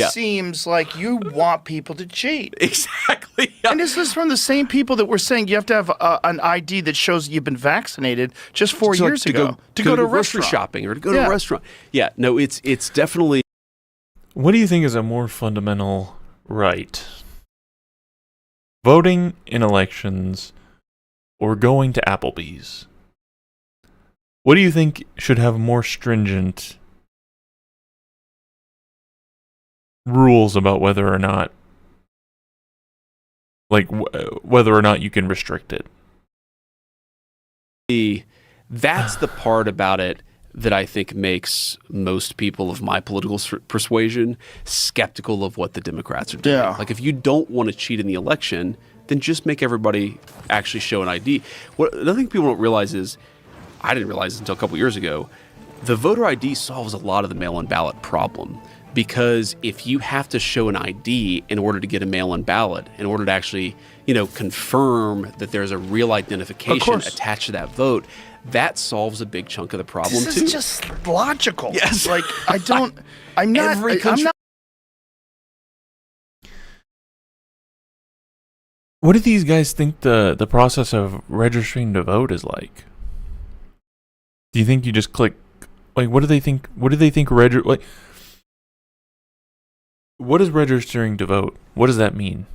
seems like you want people to cheat. Exactly. And this is from the same people that were saying you have to have an ID that shows you've been vaccinated just 4 years ago to go to a grocery restaurant shopping or to go to a restaurant. Yeah, no, it's definitely. What do you think is a more fundamental right? Voting in elections or going to Applebee's? What do you think should have more stringent rules about whether or not, like, whether or not you can restrict it? That's the part about it that I think makes most people of my political persuasion skeptical of what the Democrats are doing. Yeah. Like, if you don't want to cheat in the election, then just make everybody actually show an ID. Another thing people don't realize is, I didn't realize this until a couple years ago, the voter ID solves a lot of the mail-in ballot problem. Because if you have to show an ID in order to get a mail-in ballot, in order to actually, confirm that there's a real identification attached to that vote, that solves a big chunk of the problem too. This is just logical. Yes. Like, I'm not. What do these guys think the process of registering to vote is like? Do you think you just click? Like, what do they think? What do they think like? What is registering to vote? What does that mean?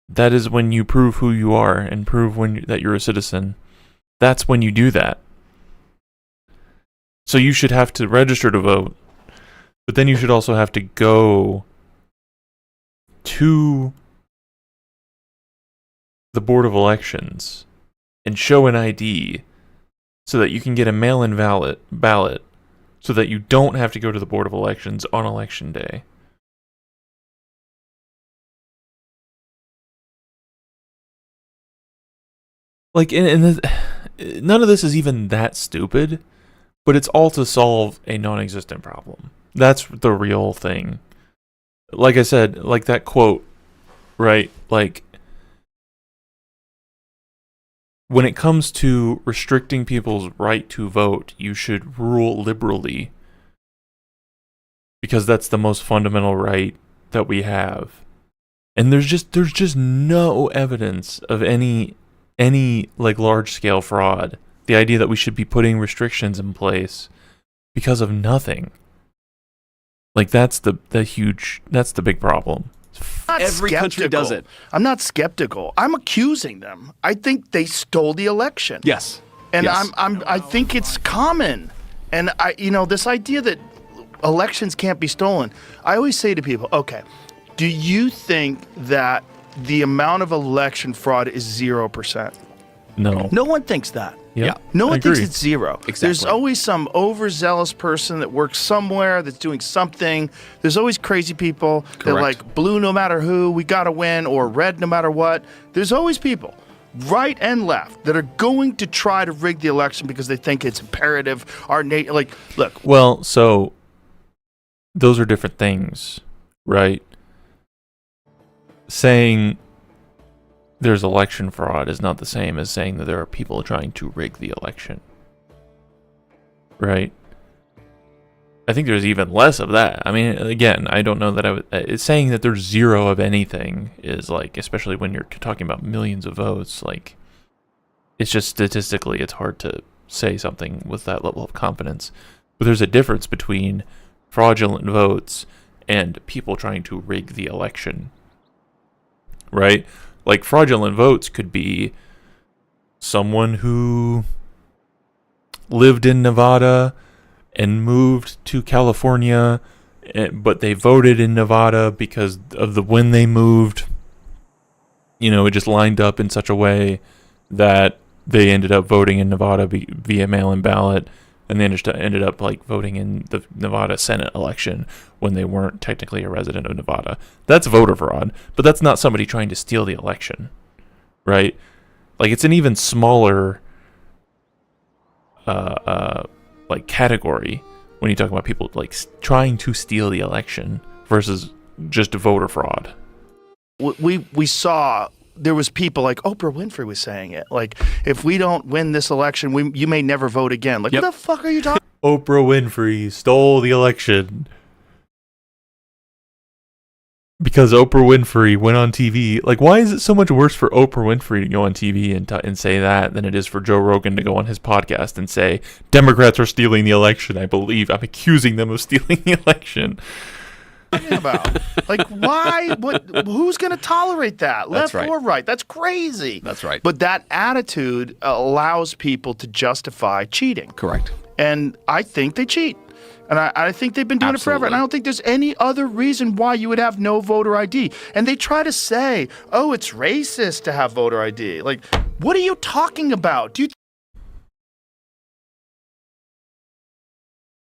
That is when you prove who you are and prove that you're a citizen. That's when you do that. So you should have to register to vote, but then you should also have to go to the Board of Elections and show an ID so that you can get a mail-in ballot so that you don't have to go to the Board of Elections on Election Day. Like, none of this is even that stupid, but it's all to solve a non-existent problem. That's the real thing. Like I said, like that quote, right? Like, when it comes to restricting people's right to vote, you should rule liberally, because that's the most fundamental right that we have. And there's just no evidence of any like large scale fraud. The idea that we should be putting restrictions in place because of nothing. Like, that's the big problem. Every country does it. I'm not skeptical. I'm accusing them. I think they stole the election. Yes. And yes. I think it's common. And this idea that elections can't be stolen. I always say to people, okay, do you think that the amount of election fraud is 0%? No. No one thinks that. Yeah. No one thinks it's zero. Exactly. There's always some overzealous person that works somewhere that's doing something. There's always crazy people that like blue no matter who, we got to win, or red no matter what. There's always people, right and left, that are going to try to rig the election because they think it's imperative. Look. Well, so those are different things, right? Saying there's election fraud is not the same as saying that there are people trying to rig the election. Right? I think there's even less of that. I mean, again, I don't know that it's saying that there's zero of anything is like, especially when you're talking about millions of votes, like, it's just statistically, it's hard to say something with that level of confidence. But there's a difference between fraudulent votes and people trying to rig the election. Right? Like, fraudulent votes could be someone who lived in Nevada and moved to California, but they voted in Nevada because of when they moved. It just lined up in such a way that they ended up voting in Nevada via mail-in ballot, and they ended up like voting in the Nevada Senate election when they weren't technically a resident of Nevada. That's voter fraud, but that's not somebody trying to steal the election, right? Like, it's an even smaller like category when you talk about people like trying to steal the election versus just voter fraud. We saw there was people like Oprah Winfrey was saying it. Like, if we don't win this election, you may never vote again. Like, what the fuck are you talking? Oprah Winfrey stole the election because Oprah Winfrey went on TV. Like, why is it so much worse for Oprah Winfrey to go on TV and say that than it is for Joe Rogan to go on his podcast and say Democrats are stealing the election? I'm accusing them of stealing the election. Talking about? Like, why? Who's going to tolerate that? Left or right? That's crazy. That's right. But that attitude allows people to justify cheating. Correct. And I think they cheat. And I think they've been doing it forever. And I don't think there's any other reason why you would have no voter ID. And they try to say, oh, it's racist to have voter ID. Like, what are you talking about? Do you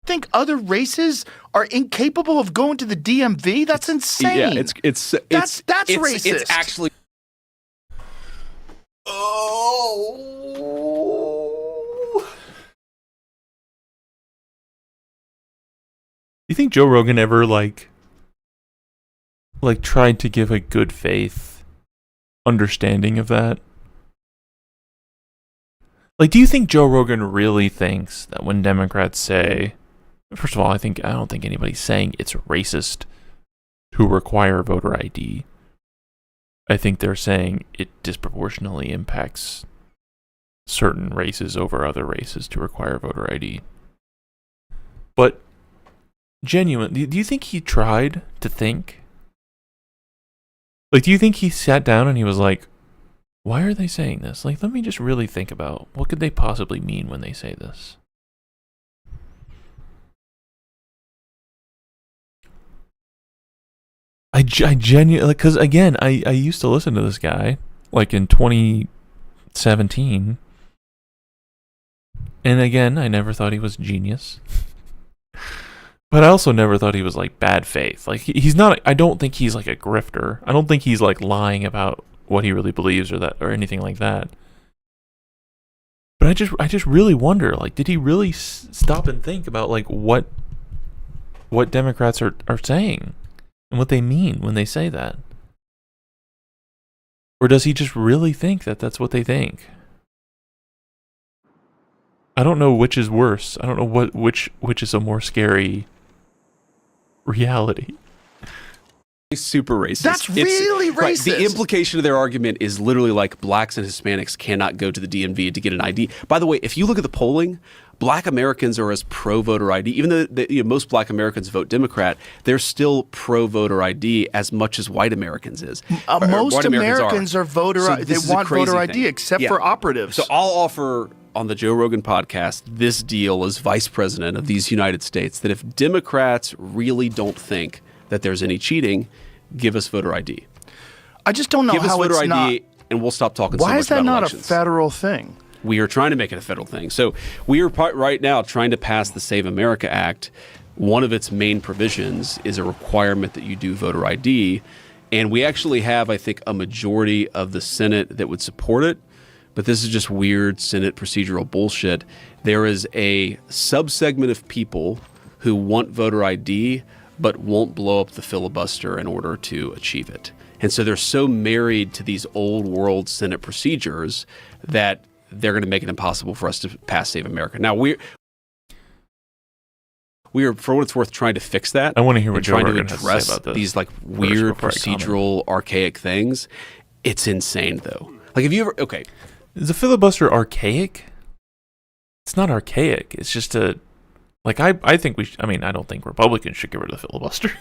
think other races are incapable of going to the DMV? That's insane. Yeah, that's racist. It's actually. You think Joe Rogan ever like tried to give a good faith understanding of that? Like, do you think Joe Rogan really thinks that when Democrats say, first of all, I don't think anybody's saying it's racist to require voter ID. I think they're saying it disproportionately impacts certain races over other races to require voter ID. But genuinely, do you think he tried to think? Like, do you think he sat down and he was like, why are they saying this? Like, let me just really think about what could they possibly mean when they say this? I genuinely, because again, I used to listen to this guy like in 2017, and again, I never thought he was genius. But I also never thought he was like bad faith. Like, he's not. I don't think he's like a grifter. I don't think he's like lying about what he really believes or anything like that. But I just really wonder, like, did he really stop and think about like what Democrats are saying and what they mean when they say that? Or does he just really think that that's what they think? I don't know which is worse. I don't know which is a more scary reality. Super racist. That's really racist. Right, the implication of their argument is literally like blacks and Hispanics cannot go to the DMV to get an ID. By the way, if you look at the polling, black Americans are as pro-voter ID. Even though most black Americans vote Democrat, they're still pro-voter ID as much as white Americans is. Most Americans are voter. So they want voter ID, except for operatives. So I'll offer on the Joe Rogan podcast this deal as vice president of these United States that if Democrats really don't think that there's any cheating, give us voter ID. I just don't know give how us voter it's ID, and we'll stop talking so much about elections. Why is that not a federal thing? We are trying to make it a federal thing. So we are right now trying to pass the Save America Act. One of its main provisions is a requirement that you do voter ID. And we actually have, I think, a majority of the Senate that would support it. But this is just weird Senate procedural bullshit. There is a subsegment of people who want voter ID but won't blow up the filibuster in order to achieve it. And so they're so married to these old world Senate procedures that they're going to make it impossible for us to pass Save America. Now, we are, for what it's worth, trying to fix that. I want to hear what Joe Rogan has to say about this. These like weird procedural archaic things. It's insane, though. Like, have you ever... Okay. Is the filibuster archaic? It's not archaic. It's just a... Like, I think we should... I mean, I don't think Republicans should get rid of the filibuster.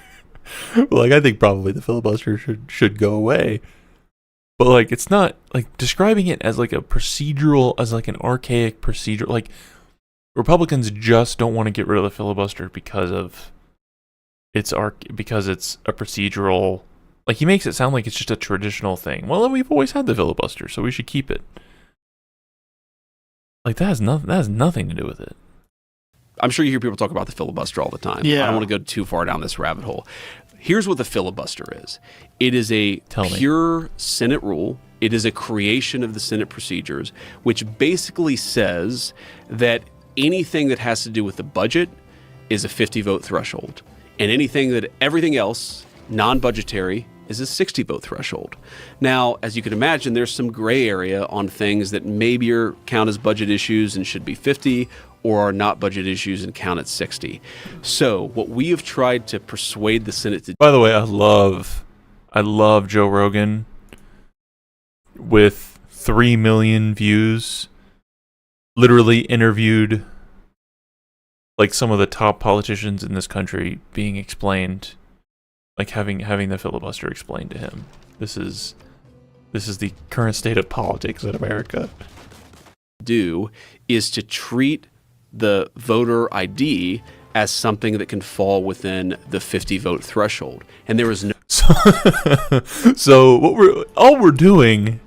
Like, I think probably the filibuster should go away. But, like, it's not... Like, describing it as, like, a procedural... As, like, an archaic procedure... Like, Republicans just don't want to get rid of the filibuster because of... Because it's a procedural... Like, he makes it sound like it's just a traditional thing. Well, we've always had the filibuster, so we should keep it. Like, that has nothing to do with it. I'm sure you hear people talk about the filibuster all the time. Yeah. I don't want to go too far down this rabbit hole. Here's what the filibuster is. It is a pure Senate rule. It is a creation of the Senate procedures, which basically says that anything that has to do with the budget is a 50-vote threshold. And everything else, non-budgetary is a 60 vote threshold. Now, as you can imagine, there's some gray area on things that maybe are count as budget issues and should be 50, or are not budget issues and count at 60. So what we have tried to persuade the Senate to... By the way, I love Joe Rogan with 3 million views, literally interviewed like some of the top politicians in this country being explained, like having the filibuster explained to him. This is the current state of politics in America. Do is to treat the voter ID as something that can fall within the 50 vote threshold, and there is no. So what we're doing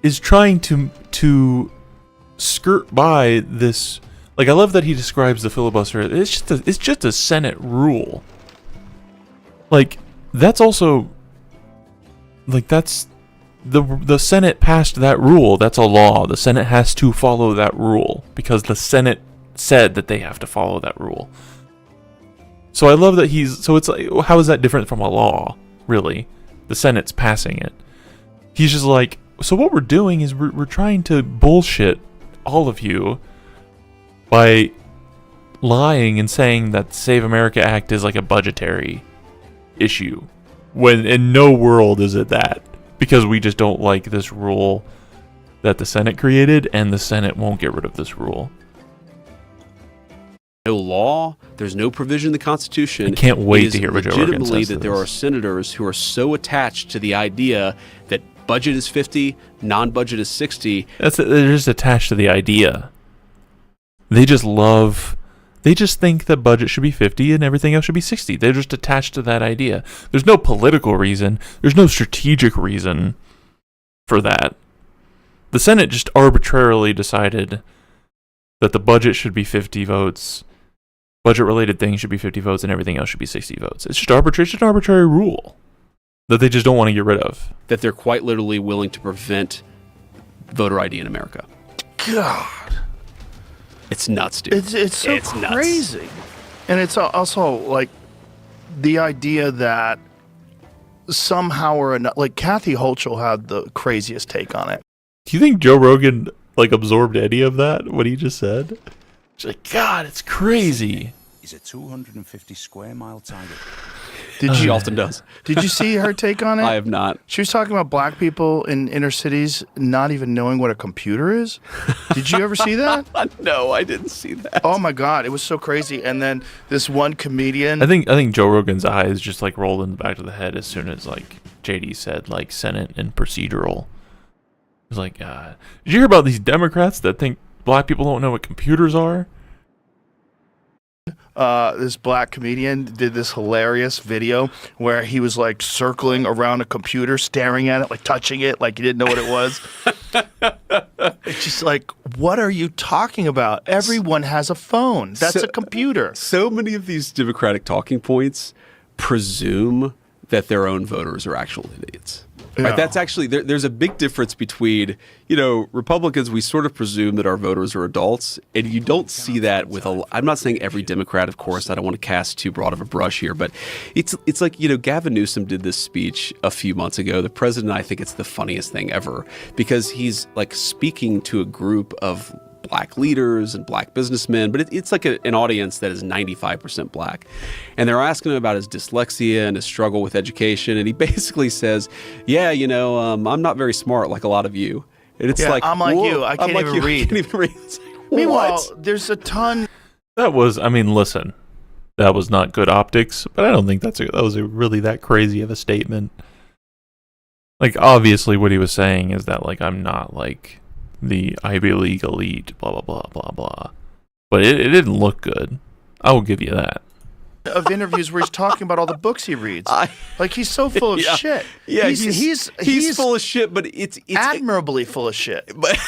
is trying to skirt by this. Like, I love that he describes the filibuster. It's just a Senate rule. Like, that's also, like, that's the Senate passed that rule. That's a law. The Senate has to follow that rule because the Senate said that they have to follow that rule. So I love that so it's like, how is that different from a law, really? The Senate's passing it. He's just like, so what we're doing is we're trying to bullshit all of you by lying and saying that the Save America Act is like a budgetary issue, when in no world is it that, because we just don't like this rule that the Senate created, and the Senate won't get rid of this rule. No law, there's no provision in the Constitution. I can't wait to hear what Joe Rogan legitimately says that there are senators who are so attached to the idea that budget is 50, non-budget is 60. They're just attached to the idea. They just think that budget should be 50 and everything else should be 60. They're just attached to that idea. There's no political reason. There's no strategic reason for that. The Senate just arbitrarily decided that the budget should be 50 votes, budget-related things should be 50 votes, and everything else should be 60 votes. It's just an arbitrary rule that they just don't want to get rid of. That they're quite literally willing to prevent voter ID in America. God. It's nuts, dude. It's so crazy. Nuts. And it's also like the idea that somehow or another, like Kathy Hochul had the craziest take on it. Do you think Joe Rogan like absorbed any of that, what he just said? She's like, God, it's crazy. Is a 250 square mile target. She often does. Did you see her take on it? I have not. She was talking about black people in inner cities not even knowing what a computer is. Did you ever see that? No, I didn't see that. Oh my God, it was so crazy. And then this one comedian. I think Joe Rogan's eyes just like rolled in the back of the head as soon as like JD said like Senate and procedural. It was like, did you hear about these Democrats that think black people don't know what computers are? This black comedian did this hilarious video where he was like circling around a computer, staring at it, like touching it, like he didn't know what it was. It's just like, what are you talking about? Everyone has a phone. That's a computer. So many of these Democratic talking points presume that their own voters are actual idiots. Yeah. Right? That's actually, there's a big difference between, Republicans, we sort of presume that our voters are adults, and you don't see that with I'm not saying every Democrat, of course, I don't want to cast too broad of a brush here, but it's like, Gavin Newsom did this speech a few months ago. The president, I think it's the funniest thing ever, because he's like speaking to a group of black leaders and black businessmen, but it's like an audience that is 95% black. And they're asking him about his dyslexia and his struggle with education. And he basically says, yeah, I'm not very smart like a lot of you. And it's like, I'm like you. I can't even read. I can't even read. It's like, meanwhile, there's a ton. That was, listen, that was not good optics, but I don't think that was really that crazy of a statement. Like, obviously what he was saying is that, like, I'm not, like, the Ivy League elite, blah, blah, blah, blah, blah. But it didn't look good. I will give you that. Of interviews where he's talking about all the books he reads. Like, he's so full of shit. Yeah, he's full of shit, but it's admirably full of shit. But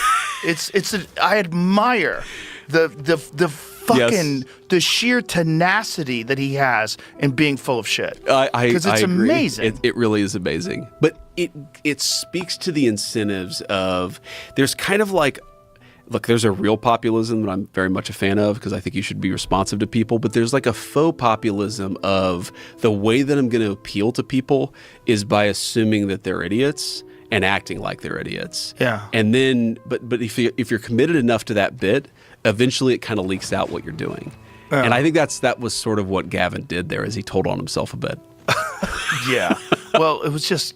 I admire the fucking the sheer tenacity that he has in being full of shit. Because it's amazing. It really is amazing. But it speaks to the incentives of there's kind of like look, there's a real populism that I'm very much a fan of because I think you should be responsive to people, but there's like a faux populism of the way that I'm going to appeal to people is by assuming that they're idiots and acting like they're idiots. Yeah. And then, but if you're committed enough to that bit, eventually it kind of leaks out what you're doing. Yeah. And I think that was sort of what Gavin did there, is he told on himself a bit. Yeah. Well, he's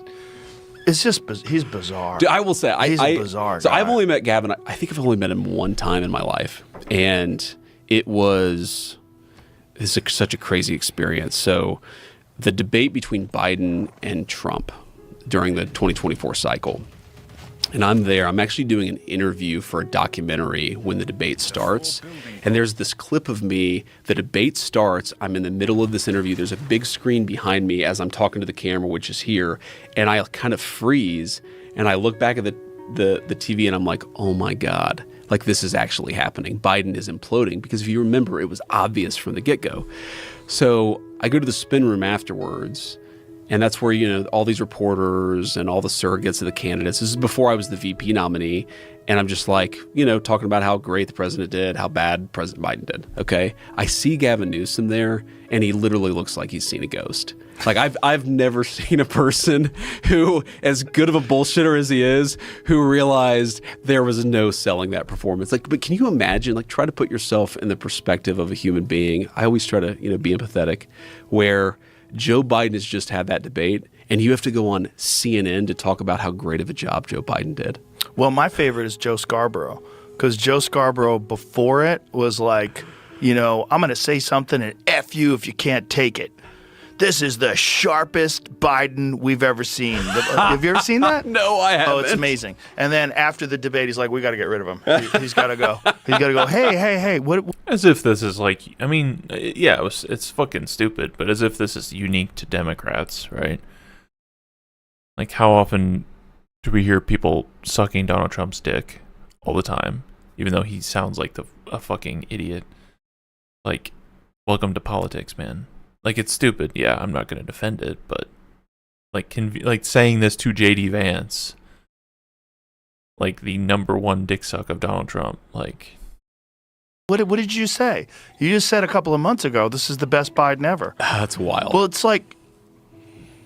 bizarre. Dude, I will say, he's a bizarre So guy. I've only met Gavin, I think I've only met him one time in my life. And it's such a crazy experience. So the debate between Biden and Trump during the 2024 cycle, and I'm there. I'm actually doing an interview for a documentary when the debate starts. And there's this clip of me. The debate starts. I'm in the middle of this interview. There's a big screen behind me as I'm talking to the camera, which is here. And I kind of freeze. And I look back at the TV and I'm like, oh my God, like this is actually happening. Biden is imploding. Because if you remember, it was obvious from the get-go. So I go to the spin room afterwards. And that's where, all these reporters and all the surrogates of the candidates. This is before I was the VP nominee. And I'm just like, talking about how great the president did, how bad President Biden did. Okay. I see Gavin Newsom there, and he literally looks like he's seen a ghost. Like I've never seen a person who, as good of a bullshitter as he is, who realized there was no selling that performance. Like, but can you imagine, like, try to put yourself in the perspective of a human being. I always try to, be empathetic, where Joe Biden has just had that debate, and you have to go on CNN to talk about how great of a job Joe Biden did. Well, my favorite is Joe Scarborough, because Joe Scarborough before it was like, I'm going to say something and F you if you can't take it. This is the sharpest Biden we've ever seen. Have you ever seen that? No, I haven't. Oh, it's amazing. And then after the debate, he's like, we got to get rid of him. He's got to go. He's got to go, hey, what? As if this is like, yeah, it's fucking stupid, but as if this is unique to Democrats, right? Like, how often do we hear people sucking Donald Trump's dick all the time, even though he sounds like a fucking idiot? Like, welcome to politics, man. Like, it's stupid. Yeah, I'm not going to defend it, but like saying this to JD Vance, like the #1 dick suck of Donald Trump, like. What did you say? You just said a couple of months ago, this is the best Biden ever. That's wild. Well, it's like,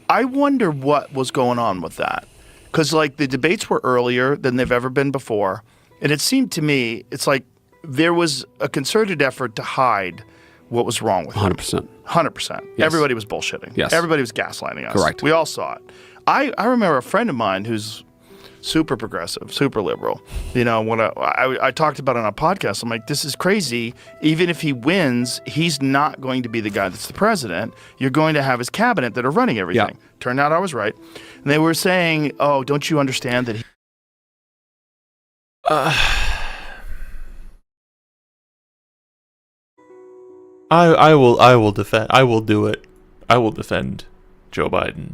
I wonder what was going on with that. Because, like, the debates were earlier than they've ever been before. And it seemed to me, it's like there was a concerted effort to hide what was wrong with 100%. 100%. Yes. Everybody was bullshitting. Yes. Everybody was gaslighting us. Correct. We all saw it. I remember a friend of mine who's super progressive, super liberal. When I talked about it on a podcast, I'm like, this is crazy. Even if he wins, he's not going to be the guy that's the president. You're going to have his cabinet that are running everything. Yeah. Turned out I was right. And they were saying, oh, don't you understand that he... I will defend. I will do it. I will defend Joe Biden.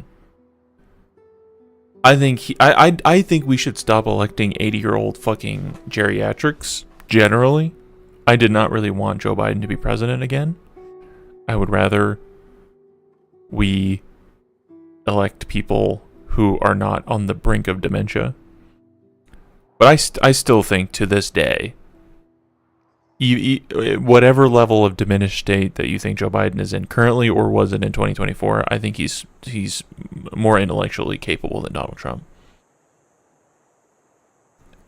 I think I think we should stop electing 80-year-old fucking geriatrics generally. I did not really want Joe Biden to be president again. I would rather we elect people who are not on the brink of dementia. But I still think to this day, whatever level of diminished state that you think Joe Biden is in currently or was in 2024, I think he's more intellectually capable than Donald Trump.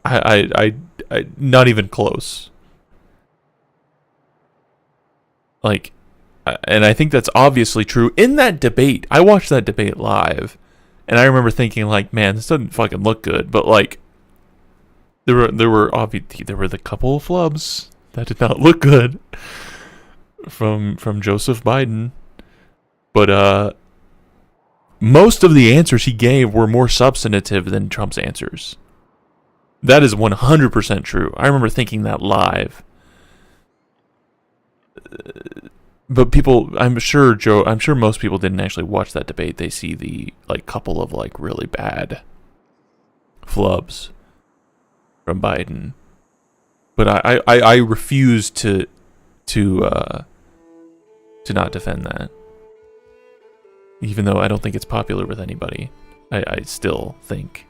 I not even close. Like, and I think that's obviously true. In that debate, I watched that debate live, and I remember thinking, like, man, this doesn't fucking look good. But like, there were the couple of flubs that did not look good from Joseph Biden, but most of the answers he gave were more substantive than Trump's answers. That is 100% true. I remember thinking that live. But people, I'm sure most people didn't actually watch that debate. They see the couple of really bad flubs from Biden. But I refuse to not defend that. Even though I don't think it's popular with anybody, I still think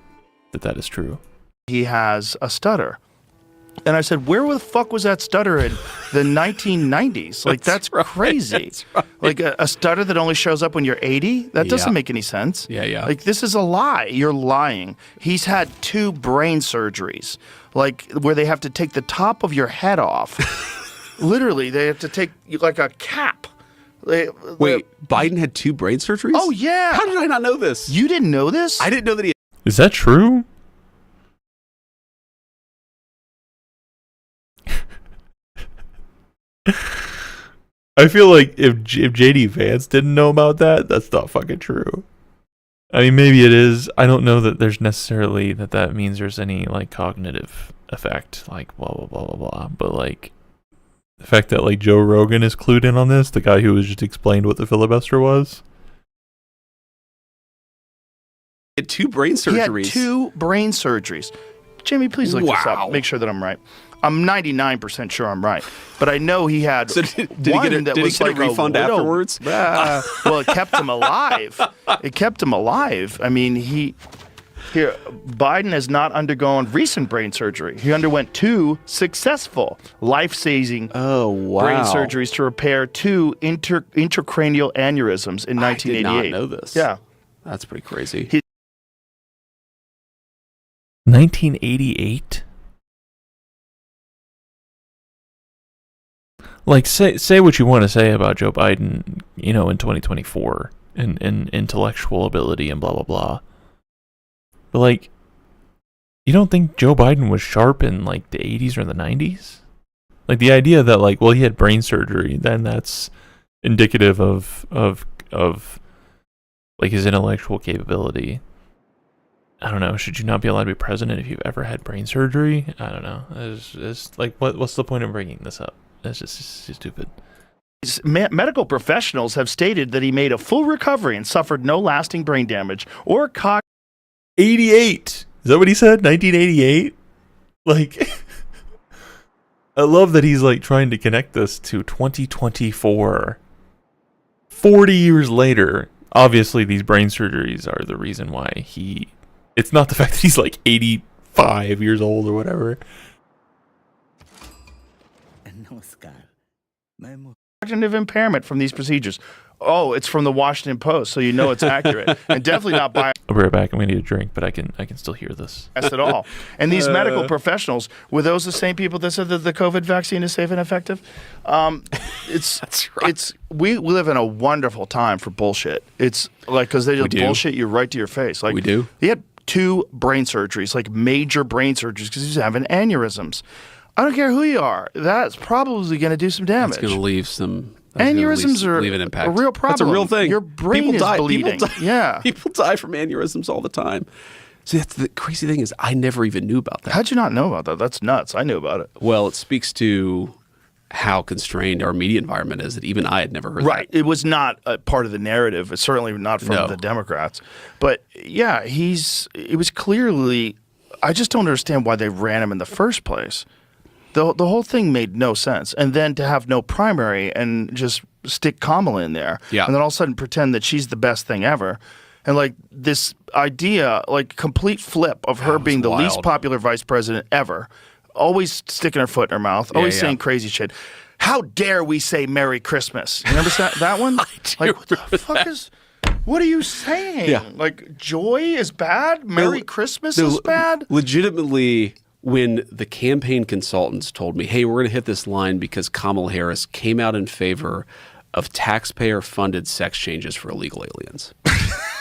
that is true. He has a stutter. And I said, where the fuck was that stutter in the 1990s? Like, that's crazy. That's right. Like, a stutter that only shows up when you're 80? That doesn't make any sense. Yeah. Like, this is a lie. You're lying. He's had 2 brain surgeries, like, where they have to take the top of your head off. Literally, they have to take, like, a cap. Wait, Biden had 2 brain surgeries? Oh, yeah. How did I not know this? You didn't know this? I didn't know that he... Is that true? I feel like if JD Vance didn't know about that, that's not fucking true. I mean, maybe it is. I don't know that there's necessarily that means there's any like cognitive effect, like blah blah blah blah blah. But like the fact that like Joe Rogan is clued in on this, the guy who was just explained what the filibuster was. He had 2 brain surgeries. He had 2 brain surgeries. Jimmy, please look this up. Make sure that I'm right. I'm 99% sure I'm right, but I know he had. So did he get a refund afterwards? Well, it kept him alive. It kept him alive. I mean, Biden has not undergone recent brain surgery. He underwent 2 successful, life-saving brain surgeries to repair 2 intracranial aneurysms in 1988. I did not know this. Yeah, that's pretty crazy. 1988. Like, say what you want to say about Joe Biden, in 2024, and intellectual ability and blah, blah, blah. But, like, you don't think Joe Biden was sharp in, like, the 80s or the 90s? Like, the idea that, like, well, he had brain surgery, then that's indicative of like, his intellectual capability. I don't know. Should you not be allowed to be president if you've ever had brain surgery? I don't know. It's like, what's the point of bringing this up? That's just stupid. Medical professionals have stated that he made a full recovery and suffered no lasting brain damage or 88. Is that what he said? 1988? Like, I love that he's like trying to connect this to 2024. 40 years later. Obviously, these brain surgeries are the reason why it's not the fact that he's like 85 years old or whatever. Cognitive impairment from these procedures. Oh, it's from the Washington Post, so you know it's accurate. And definitely not biased. I'll be right back. I'm going to need a drink, but I can still hear this. At all. And these medical professionals, were those the same people that said that the COVID vaccine is safe and effective? That's right. We live in a wonderful time for bullshit. It's like, because they just bullshit you right to your face. Like, we do. He had 2 brain surgeries, like major brain surgeries, because he's having aneurysms. I don't care who you are. That's probably going to do some damage. It's going to leave some... Aneurysms are leave an impact. a real problem. That's a real thing. Your brain is bleeding. Yeah. People die from aneurysms all the time. See, that's the crazy thing is I never even knew about that. How'd you not know about that? That's nuts. I knew about it. Well, it speaks to how constrained our media environment is that even I had never heard that. Right. It was not a part of the narrative. It's certainly not from the Democrats. But yeah, it was clearly, I just don't understand why they ran him in the first place. The whole thing made no sense. And then to have no primary and just stick Kamala in there. Yeah. And then all of a sudden pretend that she's the best thing ever. And like this idea, like complete flip of her being the least popular vice president ever. Always sticking her foot in her mouth. Always saying crazy shit. How dare we say Merry Christmas? You remember that one? Like, what the fuck is... What are you saying? Yeah. Like, joy is bad? Merry Christmas is bad? Legitimately... When the campaign consultants told me, hey, we're going to hit this line because Kamala Harris came out in favor of taxpayer-funded sex changes for illegal aliens.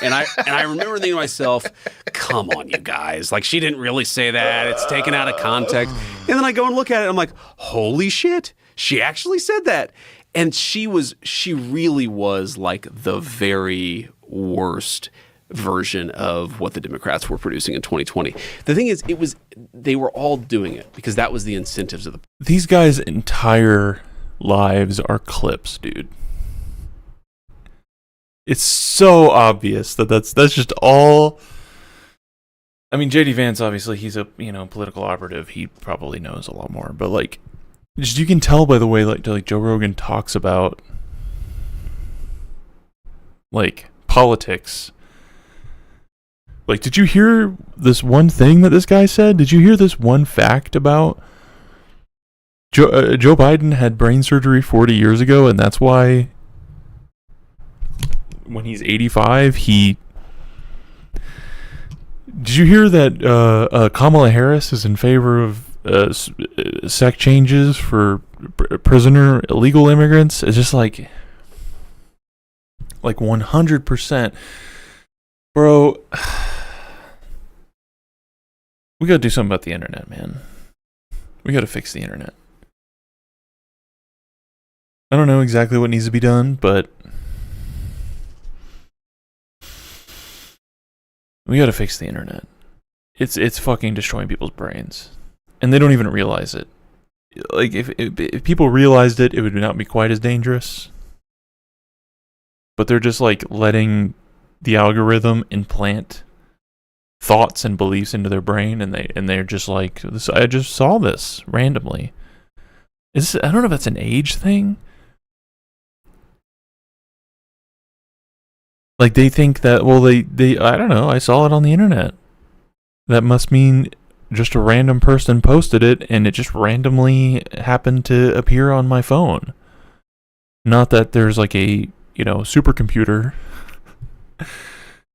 and I remember thinking to myself, come on, you guys. Like, she didn't really say that. It's taken out of context. And then I go and look at it, and I'm like, holy shit, she actually said that. And she really was like the very worst version of what the Democrats were producing in 2020. The thing is, they were all doing it because that was the incentives of these guys' entire lives are clips, dude. It's so obvious that's just all. I mean, JD Vance, obviously, he's a political operative. He probably knows a lot more, but like, just you can tell by the way like Joe Rogan talks about like politics. Like, did you hear this one thing that this guy said? Did you hear this one fact about Joe Biden had brain surgery 40 years ago, and that's why when he's 85, he... Did you hear that Kamala Harris is in favor of sec changes for prisoner illegal immigrants? It's just like 100%. Bro, we gotta do something about the internet, man. We gotta fix the internet. I don't know exactly what needs to be done, but we gotta fix the internet. It's fucking destroying people's brains. And they don't even realize it. Like, if people realized it, it would not be quite as dangerous. But they're just like letting the algorithm implant thoughts and beliefs into their brain, and they're just like, this. I just saw this randomly. I don't know if that's an age thing. Like, they think that, well, they I don't know, I saw it on the internet. That must mean just a random person posted it, and it just randomly happened to appear on my phone. Not that there's like a, supercomputer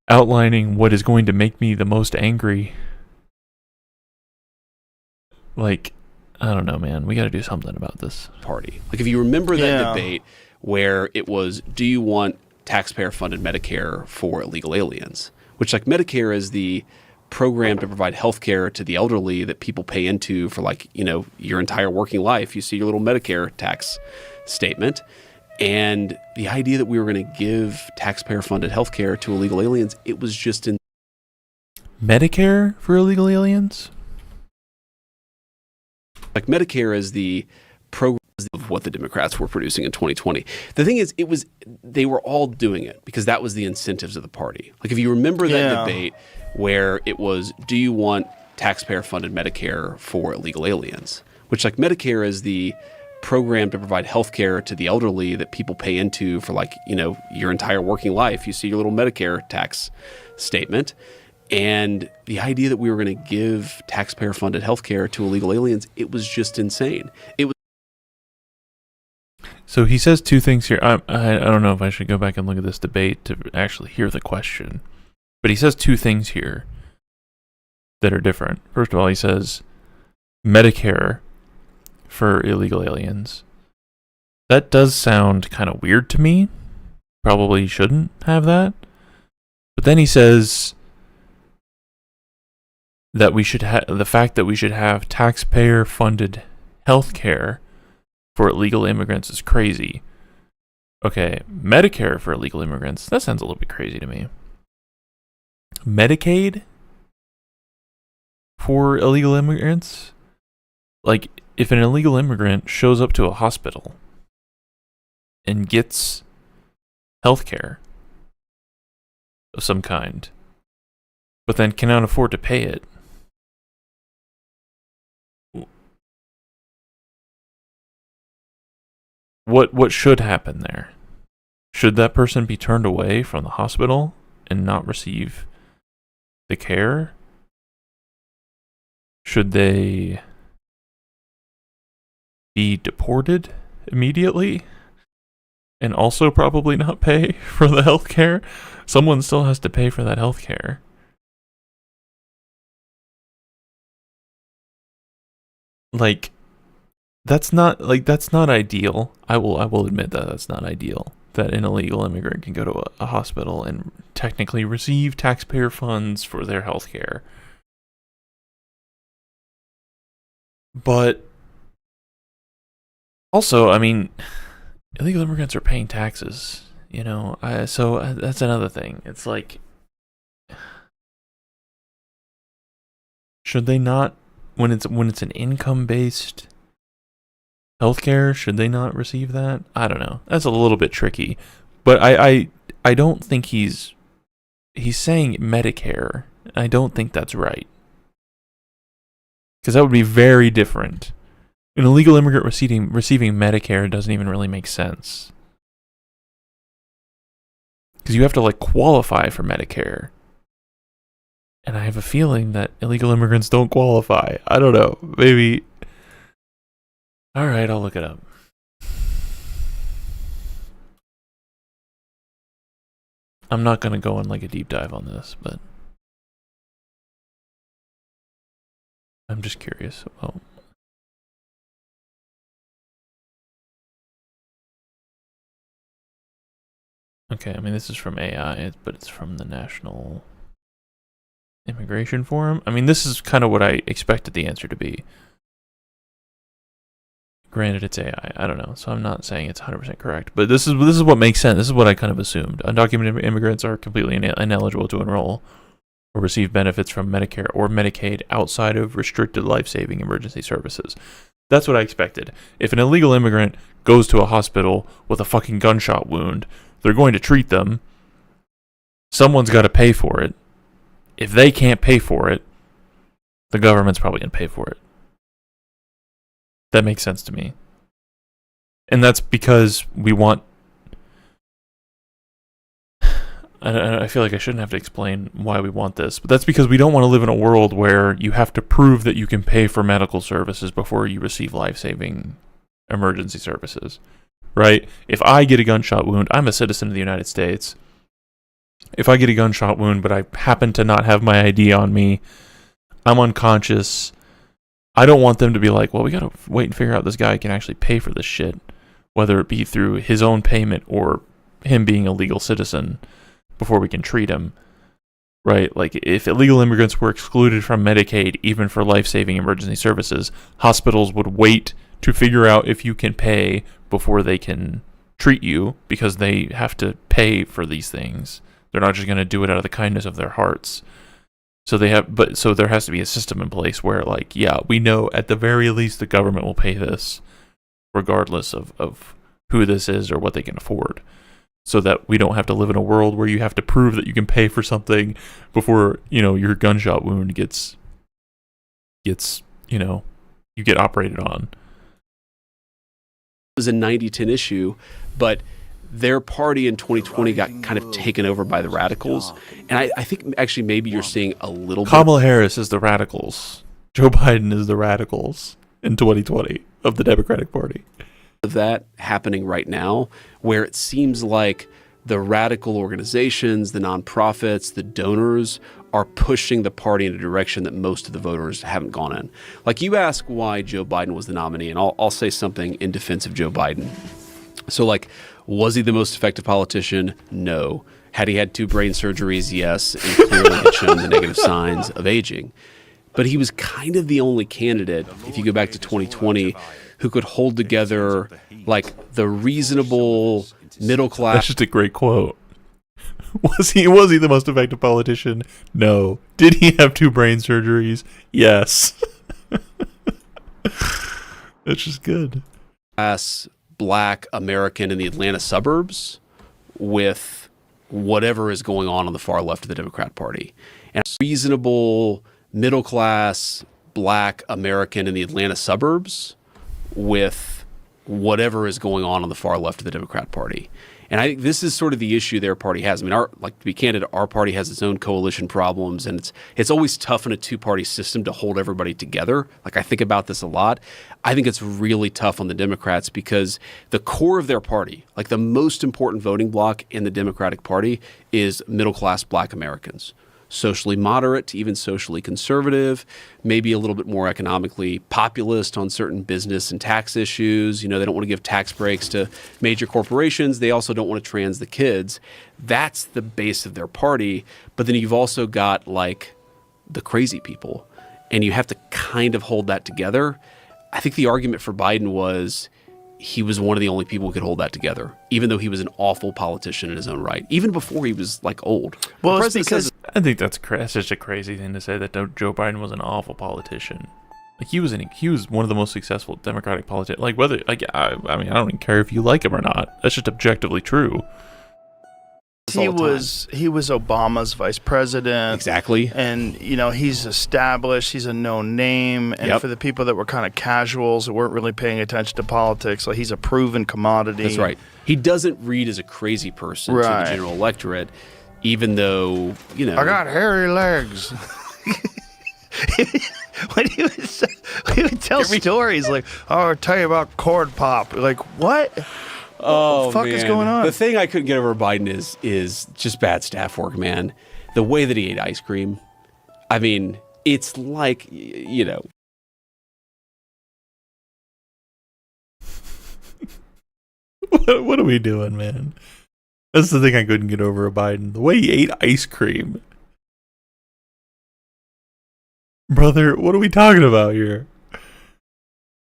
outlining what is going to make me the most angry. Like, I don't know, man. We got to do something about this party. Like, if you remember that debate where it was, do you want taxpayer-funded Medicare for illegal aliens? Which, like, Medicare is the program to provide health care to the elderly that people pay into for, like, your entire working life. You see your little Medicare tax statement. And the idea that we were going to give taxpayer-funded health care to illegal aliens, it was just in... Medicare for illegal aliens? Like, Medicare is the program of what the Democrats were producing in 2020. The thing is, they were all doing it because that was the incentives of the party. Like, if you remember that debate where it was, do you want taxpayer-funded Medicare for illegal aliens? Which, like, Medicare is the program to provide health care to the elderly that people pay into for, like, your entire working life. You see your little Medicare tax statement. And the idea that we were going to give taxpayer-funded health care to illegal aliens, it was just insane. It was. So he says two things here. I don't know if I should go back and look at this debate to actually hear the question. But he says two things here that are different. First of all, he says Medicare for illegal aliens. That does sound kind of weird to me. Probably shouldn't have that. But then he says that we should have the fact that we should have taxpayer-funded health care for illegal immigrants is crazy. Okay, Medicare for illegal immigrants, that sounds a little bit crazy to me. Medicaid for illegal immigrants? Like, if an illegal immigrant shows up to a hospital and gets health care of some kind, but then cannot afford to pay it, what should happen there? Should that person be turned away from the hospital and not receive the care? Should they be deported immediately and also probably not pay for the health care? Someone still has to pay for that health care. Like, that's not ideal. I will admit that that's not ideal. That an illegal immigrant can go to a hospital and technically receive taxpayer funds for their health care. But also, I mean, illegal immigrants are paying taxes, so that's another thing. It's like, should they not, when it's an income-based healthcare, should they not receive that? I don't know. That's a little bit tricky, but I don't think he's saying Medicare. I don't think that's right, because that would be very different. An illegal immigrant receiving Medicare doesn't even really make sense, because you have to, like, qualify for Medicare, and I have a feeling that illegal immigrants don't qualify. I don't know. Maybe All right, I'll look it up. I'm not going to go on like a deep dive on this, but I'm just curious about. Okay, I mean, this is from AI, but it's from the National Immigration Forum. I mean, this is kind of what I expected the answer to be. Granted, it's AI. I don't know, so I'm not saying it's 100% correct. But this is what makes sense. This is what I kind of assumed. Undocumented immigrants are completely ineligible to enroll or receive benefits from Medicare or Medicaid outside of restricted life-saving emergency services. That's what I expected. If an illegal immigrant goes to a hospital with a fucking gunshot wound, they're going to treat them. Someone's got to pay for it. If they can't pay for it, the government's probably going to pay for it. That makes sense to me. And that's because we want... I feel like I shouldn't have to explain why we want this, but that's because we don't want to live in a world where you have to prove that you can pay for medical services before you receive life-saving emergency services, right? If I get a gunshot wound, I'm a citizen of the United States. If I get a gunshot wound, but I happen to not have my ID on me, I'm unconscious, I don't want them to be like, well, we got to wait and figure out this guy can actually pay for this shit, whether it be through his own payment or him being a legal citizen before we can treat him, right? Like, if illegal immigrants were excluded from Medicaid, even for life-saving emergency services, hospitals would wait to figure out if you can pay before they can treat you because they have to pay for these things. They're not just going to do it out of the kindness of their hearts. So there has to be a system in place where, like, yeah, we know at the very least the government will pay this, regardless of who this is or what they can afford, so that we don't have to live in a world where you have to prove that you can pay for something before, your gunshot wound gets you get operated on. It was a 90-10 issue, but their party in 2020 got kind of taken over by the radicals. And I think actually maybe you're seeing a little bit. Kamala Harris is the radicals. Joe Biden is the radicals in 2020 of the Democratic Party. Of that happening right now, where it seems like the radical organizations, the nonprofits, the donors are pushing the party in a direction that most of the voters haven't gone in. Like, you ask why Joe Biden was the nominee, and I'll say something in defense of Joe Biden. So, like, was he the most effective politician? No. Had he had 2 brain surgeries? Yes, and clearly had shown the negative signs of aging. But he was kind of the only candidate, if you go back to 2020, who could hold together, like, the reasonable middle class. That's just a great quote. Was he the most effective politician? No. Did he have 2 brain surgeries? Yes. That's just good. Black American in the Atlanta suburbs with whatever is going on the far left of the Democrat Party. And reasonable middle class Black American in the Atlanta suburbs with whatever is going on the far left of the Democrat Party. And I think this is sort of the issue their party has. I mean, to be candid, our party has its own coalition problems, and it's always tough in a 2-party system to hold everybody together. Like, I think about this a lot. I think it's really tough on the Democrats because the core of their party, like the most important voting bloc in the Democratic Party, is middle-class Black Americans. Socially moderate to even socially conservative, maybe a little bit more economically populist on certain business and tax issues. They don't want to give tax breaks to major corporations. They also don't want to trans the kids. That's the base of their party. But then you've also got, like, the crazy people, and you have to kind of hold that together. I think the argument for Biden was he was one of the only people who could hold that together, even though he was an awful politician in his own right, even before he was, like, old. Well, it's because I think that's such a crazy thing to say, that Joe Biden was an awful politician. Like, he was one of the most successful Democratic politicians. Like, whether, like, I mean, I don't even care if you like him or not. That's just objectively true. He was Obama's vice president. Exactly. And, he's established. He's a known name. And for the people that were kind of casuals who weren't really paying attention to politics, like, he's a proven commodity. That's right. He doesn't read as a crazy person to the general electorate, even though, I got hairy legs. when he would tell stories like, "Oh, I'll tell you about corn pop." Like, what? Oh, what the fuck is going on? The thing I couldn't get over Biden is just bad staff work, man. The way that he ate ice cream. I mean, it's like, you know. What are we doing, man? That's the thing I couldn't get over of Biden. The way he ate ice cream. Brother, what are we talking about here?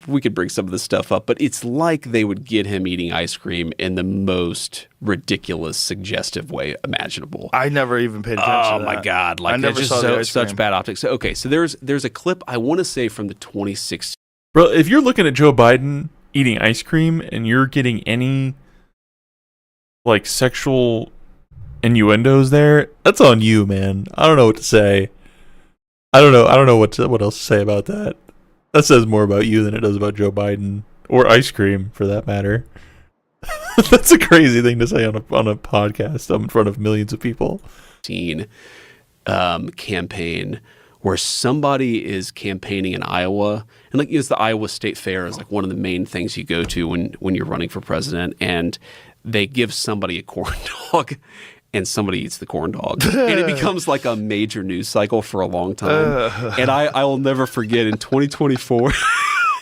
We could bring some of this stuff up, but it's like they would get him eating ice cream in the most ridiculous, suggestive way imaginable. I never even paid attention to that. Oh my God. Like, I never just saw the ice such cream. bad optics. So, okay, so there's a clip, I want to say, from the 2016. Bro, if you're looking at Joe Biden eating ice cream and you're getting any like sexual innuendos there, that's on you, man. I don't know what to say. I don't know what else to say about that. That says more about you than it does about Joe Biden or ice cream, for that matter. That's a crazy thing to say on a podcast in front of millions of people. Campaign where somebody is campaigning in Iowa, and like the Iowa State Fair is like one of the main things you go to when you're running for president, and they give somebody a corn dog. And somebody eats the corn dog. And it becomes like a major news cycle for a long time. And I will never forget in 2024.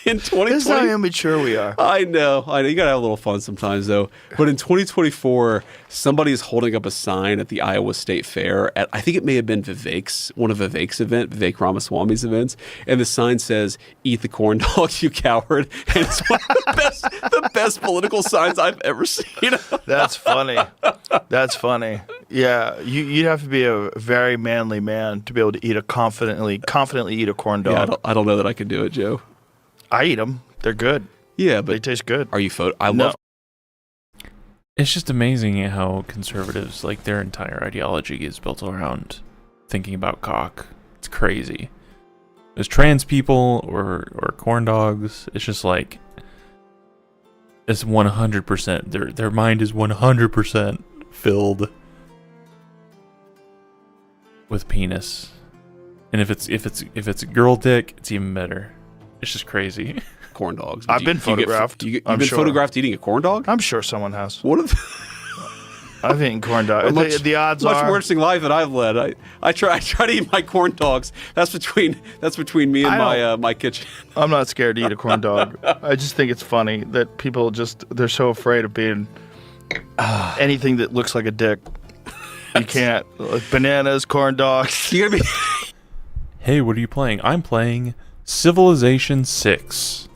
In 2020, This is how immature we are. I know. You gotta have a little fun sometimes, though. But in 2024, somebody is holding up a sign at the Iowa State Fair. I think it may have been one of Vivek Ramaswamy's events, and the sign says, "Eat the corn dog, you coward." And it's one of the best political signs I've ever seen. That's funny. That's funny. Yeah, you'd have to be a very manly man to be able to eat confidently eat a corn dog. Yeah, I don't know that I can do it, Joe. I eat them. They're good. Yeah, but they taste good. Are you love. It's just amazing how conservatives, like, their entire ideology is built around thinking about cock. It's crazy. As trans people or corn dogs, it's just like, it's 100%. Their mind is 100% filled with penis. And if it's a girl dick, it's even better. It's just crazy. Corn dogs. I've been photographed. You've been photographed eating a corn dog? I'm sure someone has. What if I've eaten corn dogs. The odds are much worse life that I've led. I try to eat my corn dogs. That's between me and my kitchen. I'm not scared to eat a corn dog. I just think it's funny that people they're so afraid of being anything that looks like a dick. You can't. Like bananas, corn dogs. You're gonna be. Hey, what are you playing? I'm playing Civilization 6.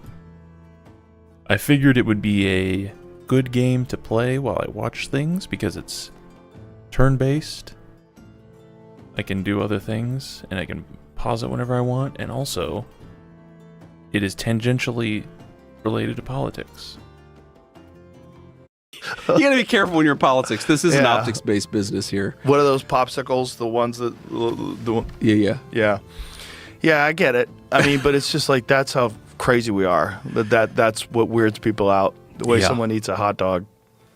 I figured it would be a good game to play while I watch things because it's turn-based. I can do other things and I can pause it whenever I want, and also it is tangentially related to politics. You gotta be careful when you're in politics. This is an optics-based business here. What are those popsicles? The ones that Yeah, I get it. I mean, but it's just like that's how crazy we are. That's what weirds people out. The way someone eats a hot dog.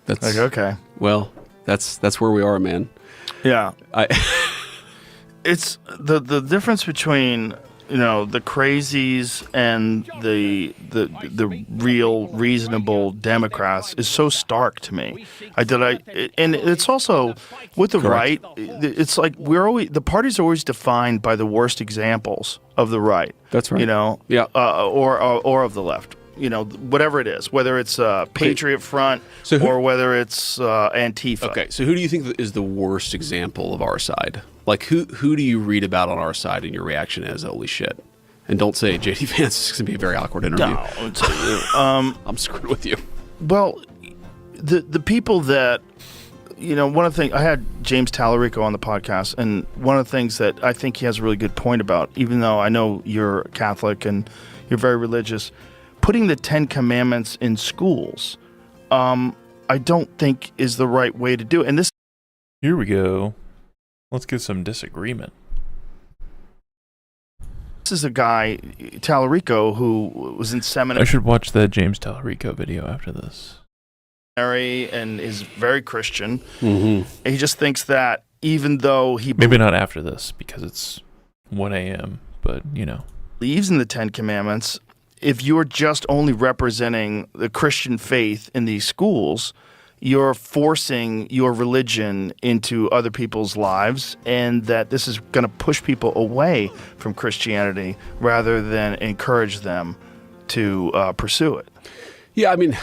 That's like, okay. Well, that's where we are, man. Yeah. It's the difference between the crazies and the real reasonable Democrats is so stark to me. And it's also with the right. It's like the parties are always defined by the worst examples of the right. That's right. Yeah. Or of the left. Whatever it is, whether it's Patriot Front or whether it's Antifa. Okay, so who do you think is the worst example of our side? Like, who do you read about on our side and your reaction is, holy shit? And don't say J.D. Vance. It's going to be a very awkward interview. No, I'll tell you. I'm screwed with you. Well, the people that, one of the things, I had James Tallarico on the podcast, and one of the things that I think he has a really good point about, even though I know you're Catholic and you're very religious, putting the 10 Commandments in schools, I don't think is the right way to do it. And Here we go. Let's get some disagreement. This is a guy, Tallarico, who was in seminary. I should watch that James Tallarico video after this. And is very Christian. Mm-hmm. And he just thinks that even though he... Maybe not after this, because it's 1 a.m., but, believes in the Ten Commandments, if you're just only representing the Christian faith in these schools, you're forcing your religion into other people's lives, and that this is going to push people away from Christianity rather than encourage them to pursue it. Yeah, I mean,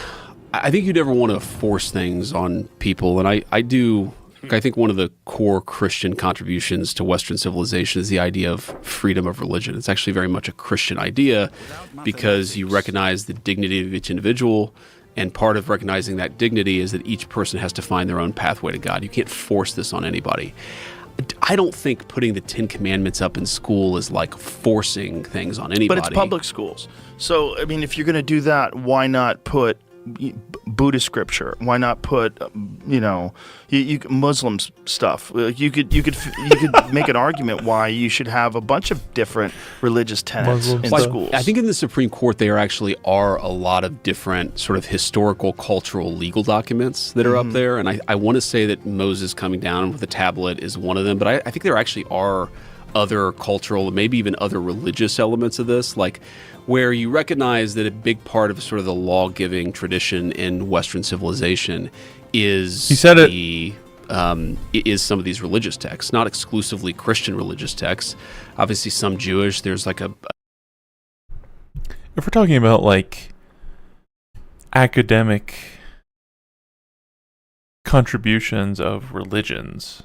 I think you never want to force things on people, and I do. I think one of the core Christian contributions to Western civilization is the idea of freedom of religion. It's actually very much a Christian idea because you recognize the dignity of each individual, and part of recognizing that dignity is that each person has to find their own pathway to God. You can't force this on anybody. I don't think putting the Ten Commandments up in school is like forcing things on anybody. But it's public schools. So, I mean, if you're going to do that, why not put Buddhist scripture? Why not put, Muslim stuff? You could make an argument why you should have a bunch of different religious tenets in schools. I think in the Supreme Court there actually are a lot of different sort of historical, cultural, legal documents that are up there, and I want to say that Moses coming down with a tablet is one of them, but I think there actually are other cultural, maybe even other religious elements of this, like where you recognize that a big part of sort of the law-giving tradition in Western civilization is is some of these religious texts, not exclusively Christian religious texts. Obviously, some Jewish. There's like a. If we're talking about like academic contributions of religions.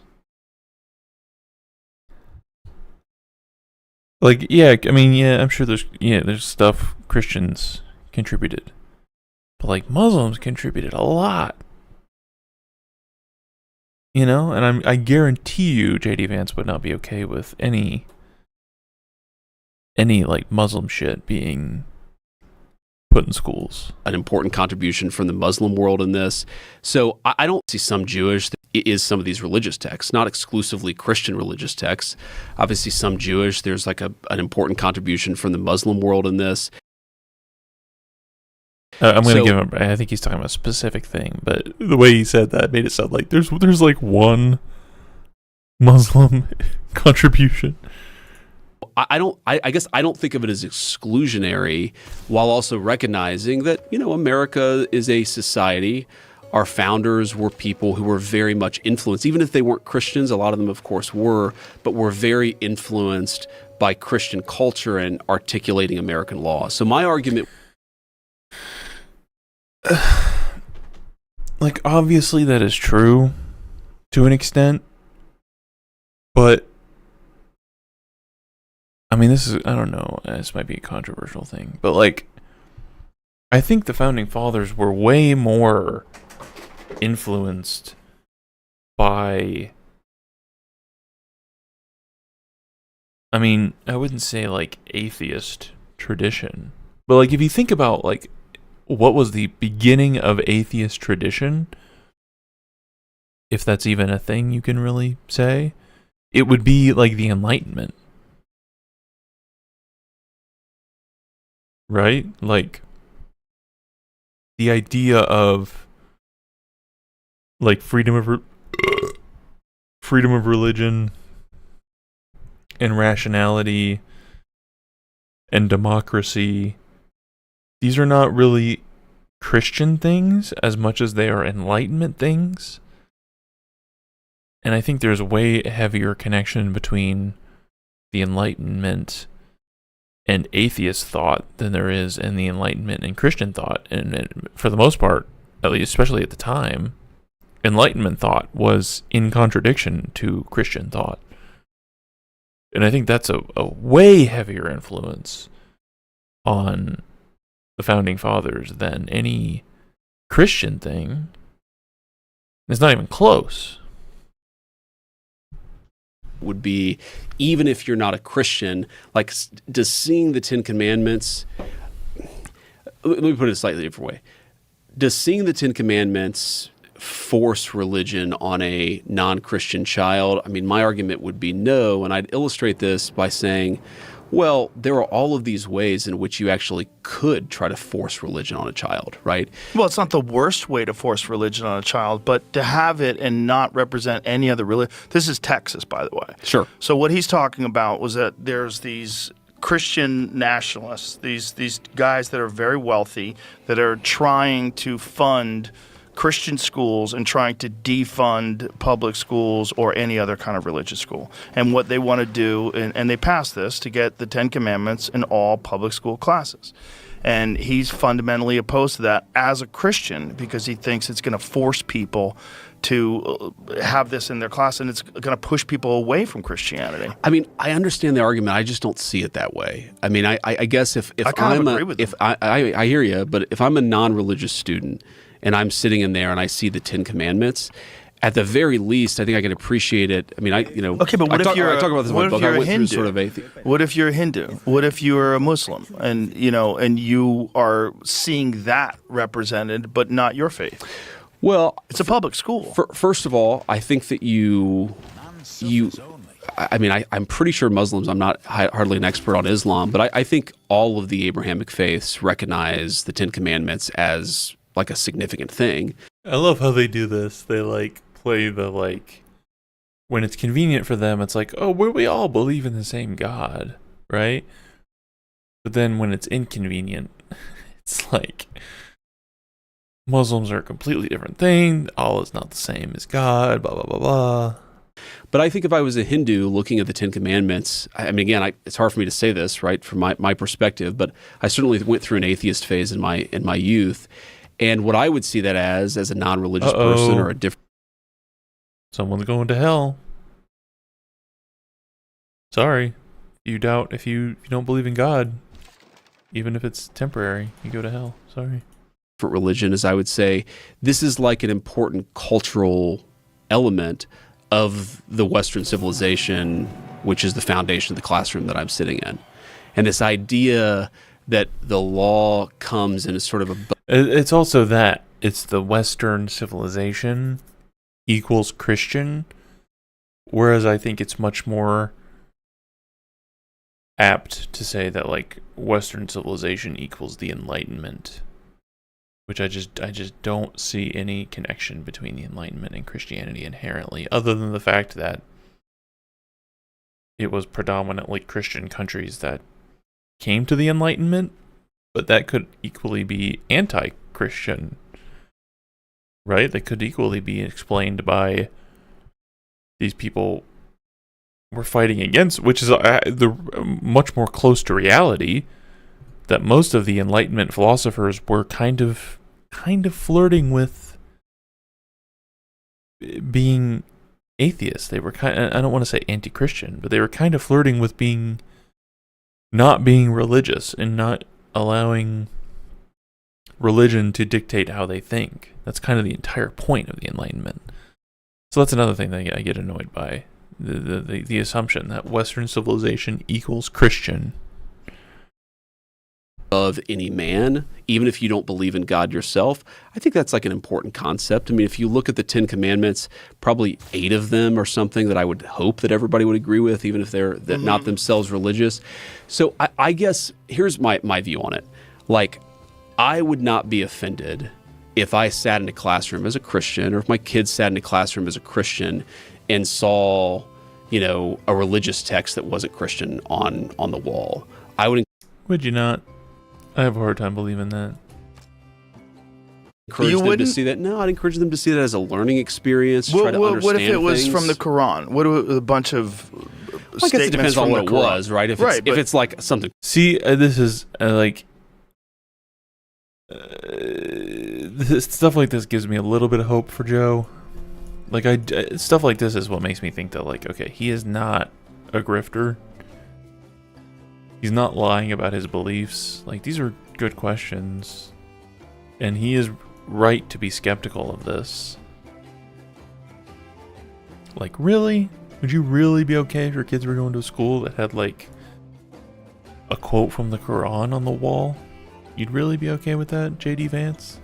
Like, yeah, I mean, yeah, I'm sure there's stuff Christians contributed. But, like, Muslims contributed a lot. You know? And I guarantee you J.D. Vance would not be okay with any like, Muslim shit being put in schools. An important contribution from the Muslim world in this. So I don't see some Jewish. It is some of these religious texts, not exclusively Christian religious texts. Obviously, some Jewish. There's like an important contribution from the Muslim world in this. I'm going to give him. I think he's talking about a specific thing, but the way he said that made it sound like there's like one Muslim contribution. I guess I don't think of it as exclusionary, while also recognizing that, America is a society. Our founders were people who were very much influenced, even if they weren't Christians. A lot of them, of course, were, but were very influenced by Christian culture and articulating American law. So my argument, like, obviously that is true to an extent, but I mean, I don't know, this might be a controversial thing, but like, I think the founding fathers were way more influenced by, I mean, I wouldn't say like atheist tradition, but like if you think about like what was the beginning of atheist tradition, if that's even a thing you can really say, it would be like the Enlightenment. Right? Like the idea of like freedom of religion and rationality and democracy. These are not really Christian things as much as they are Enlightenment things. And I think there's a way heavier connection between the Enlightenment and atheist thought than there is in the Enlightenment and Christian thought. And for the most part, at least especially at the time, Enlightenment thought was in contradiction to Christian thought. And I think that's a way heavier influence on the founding fathers than any Christian thing. It's not even close. Would be, even if you're not a Christian, like, does seeing the Ten Commandments, let me put it a slightly different way. Does seeing the Ten Commandments force religion on a non-Christian child? I mean, my argument would be no, and I'd illustrate this by saying, well, there are all of these ways in which you actually could try to force religion on a child, right? Well, it's not the worst way to force religion on a child, but to have it and not represent any other religion. This is Texas, by the way. Sure. So what he's talking about was that there's these Christian nationalists, these guys that are very wealthy, that are trying to fund Christian schools and trying to defund public schools or any other kind of religious school. And what they want to do, and they passed this, to get the 10 Commandments in all public school classes. And he's fundamentally opposed to that as a Christian because he thinks it's going to force people to have this in their class, and it's going to push people away from Christianity. I mean, I understand the argument. I just don't see it that way. I mean, I guess if I kind of agree with if I hear you, but if I'm a non-religious student and I'm sitting in there and I see the 10 Commandments, at the very least, I think I can appreciate it. I mean, okay, but what if you're a Hindu? What if you're a Hindu? What if you're a Muslim, and you are seeing that represented, but not your faith? Well, it's a public school. First of all, I think that I'm pretty sure Muslims, I'm not hardly an expert on Islam, but I think all of the Abrahamic faiths recognize the 10 Commandments as like a significant thing. I love how they do this. They play the when it's convenient for them, it's like, oh, we all believe in the same God, right? But then when it's inconvenient, it's like Muslims are a completely different thing. Allah is not the same as God, blah, blah, blah, blah. But I think if I was a Hindu looking at the 10 Commandments, I mean, again, it's hard for me to say this, right, from my perspective, but I certainly went through an atheist phase in my youth. And what I would see that as a non-religious person or a different... Someone's going to hell. Sorry. If you don't believe in God, even if it's temporary, you go to hell. Sorry. Religion, as I would say, this is like an important cultural element of the Western civilization, which is the foundation of the classroom that I'm sitting in. And this idea that the law comes in a sort of a... It's also that. It's the Western civilization equals Christian, whereas I think it's much more apt to say that Western civilization equals the Enlightenment, which I just don't see any connection between the Enlightenment and Christianity inherently, other than the fact that it was predominantly Christian countries that came to the Enlightenment, but that could equally be anti-Christian, right? That could equally be explained by these people were fighting against, which is much more close to reality, that most of the Enlightenment philosophers were kind of flirting with being atheists. They were I don't want to say anti-Christian, but they were kind of flirting with not being religious and not allowing religion to dictate how they think. That's kind of the entire point of the Enlightenment. So that's another thing that I get annoyed by. The assumption that Western civilization equals Christian. Of any man, even if you don't believe in God yourself. I think that's an important concept. I mean, if you look at the 10 Commandments, probably 8 of them are something that I would hope that everybody would agree with, even if they're not themselves religious. So I guess here's my view on it. I would not be offended if I sat in a classroom as a Christian, or if my kids sat in a classroom as a Christian and saw, a religious text that wasn't Christian on the wall. Would you not? I have a hard time believing that. Encourage them to see that? No, I'd encourage them to see that as a learning experience. Try to understand what if it was things. from the Quran? What a bunch of I guess it depends on what it was, right? If it's something. See, this is stuff like this gives me a little bit of hope for Joe. Stuff like this is what makes me think that okay, he is not a grifter. He's not lying about his beliefs. These are good questions. And he is right to be skeptical of this. Really? Would you really be okay if your kids were going to a school that had, a quote from the Quran on the wall? You'd really be okay with that, J.D. Vance?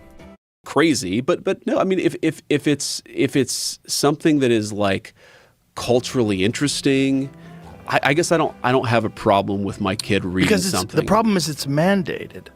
Crazy, but no, I mean, if it's something that is, culturally interesting... I guess I don't have a problem with my kid reading something. The problem is it's mandated.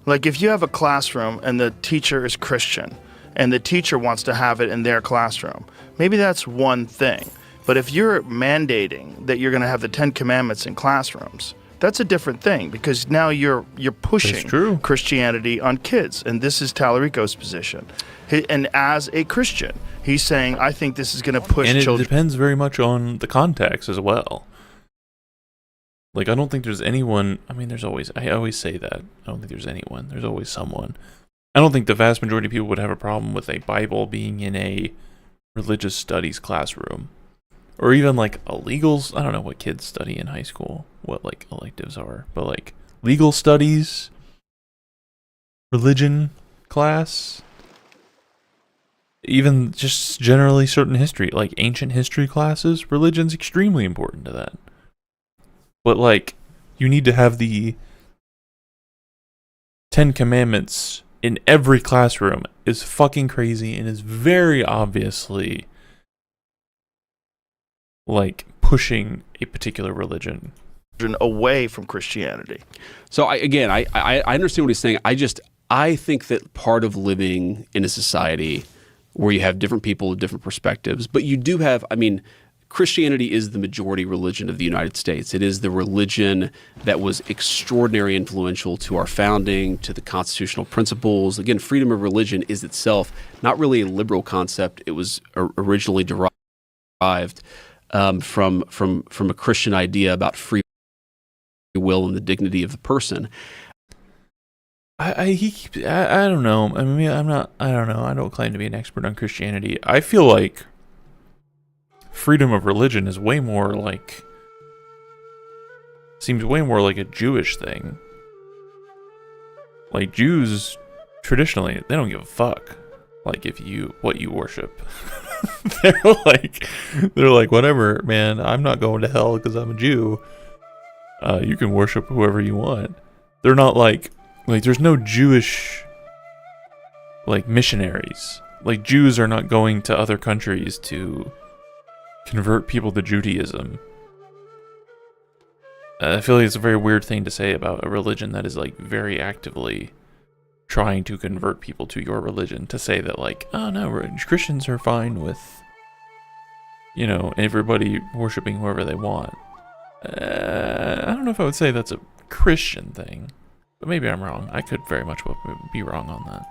If you have a classroom and the teacher is Christian and the teacher wants to have it in their classroom, maybe that's one thing. But if you're mandating that you're going to have the 10 Commandments in classrooms, That's a different thing, because now you're pushing Christianity on kids, and this is Tallarico's position. And as a Christian, he's saying, I think this is going to push children. And it depends very much on the context as well. Like, I don't think there's anyone, I mean, I always say that. I don't think there's anyone. There's always someone. I don't think the vast majority of people would have a problem with a Bible being in a religious studies classroom. Or even like a legals, I don't know what kids study in high school, what like electives are, but like legal studies, religion class, even just generally certain history, like ancient history classes, religion's extremely important to that. But like, you need to have the 10 Commandments in every classroom is fucking crazy and is very obviously like pushing a particular religion away from Christianity. So I understand what he's saying. I think that part of living in a society where you have different people with different perspectives, but you do have, I mean, Christianity is the majority religion of the United States. It is the religion that was extraordinarily influential to our founding, to the constitutional principles. Again, freedom of religion is itself not really a liberal concept. It was originally derived from a Christian idea about free will and the dignity of the person. I don't know. I mean, I don't know. I don't claim to be an expert on Christianity. I feel like freedom of religion is way more like, seems way more like a Jewish thing. Like, Jews traditionally, they don't give a fuck like what you worship. they're like, whatever, man, I'm not going to hell because I'm a Jew. You can worship whoever you want. They're not like there's no Jewish like missionaries. Like, Jews are not going to other countries to convert people to Judaism. I feel like it's a very weird thing to say about a religion that is like very actively trying to convert people to your religion, to say that like, oh no, Christians are fine with, you know, everybody worshiping whoever they want. I don't know if I would say that's a Christian thing, but maybe I'm wrong. I could very much be wrong on that.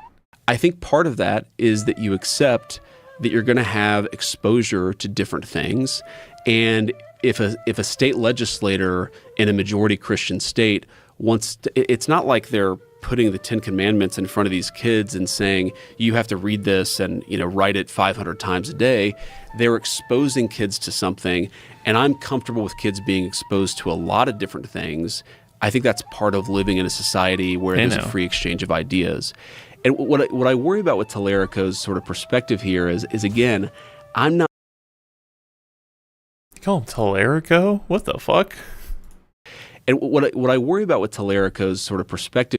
I think part of that is that you accept that you're going to have exposure to different things, and if a state legislator in a majority Christian state wants to, it's not like they're putting the 10 Commandments in front of these kids and saying, you have to read this and, you know, write it 500 times a day. They're exposing kids to something, and I'm comfortable with kids being exposed to a lot of different things. I think that's part of living in a society where there's a free exchange of ideas. And what I worry about with Tallarico's sort of perspective here is again, I'm not. You call him Tallarico? What the fuck? And what I worry about with Tallarico's sort of perspective.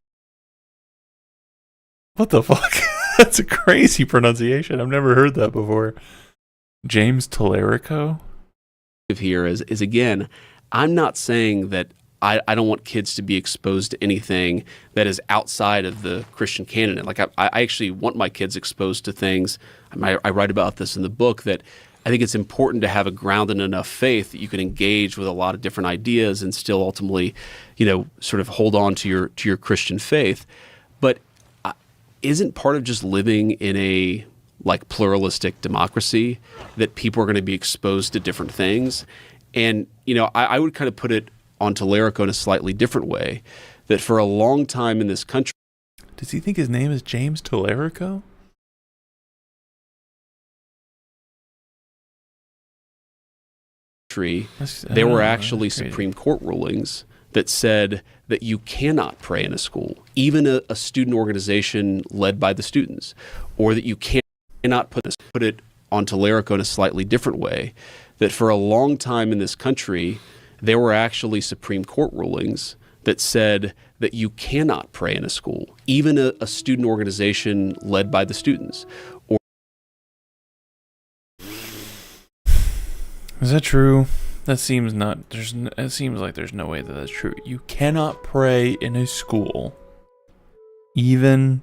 What the fuck? That's a crazy pronunciation. I've never heard that before. James Tallarico? Here is again, I'm not saying that I don't want kids to be exposed to anything that is outside of the Christian canon. Like, I actually want my kids exposed to things. I write about this in the book, that I think it's important to have a grounded enough faith that you can engage with a lot of different ideas and still ultimately, you know, sort of hold on to your Christian faith. But isn't part of just living in a like pluralistic democracy that people are going to be exposed to different things? And, you know, I would kind of put it on Tallarico in a slightly different way, that for a long time in this country. Does he think his name is James Tallarico? There were actually Supreme Court rulings that said that you cannot pray in a school, even a student organization led by the students, or that you cannot put it on Tallarico in a slightly different way, that for a long time in this country, there were actually Supreme Court rulings that said that you cannot pray in a school, even a student organization led by the students. Or is that true? That seems not. It seems like there's no way that that's true. You cannot pray in a school, even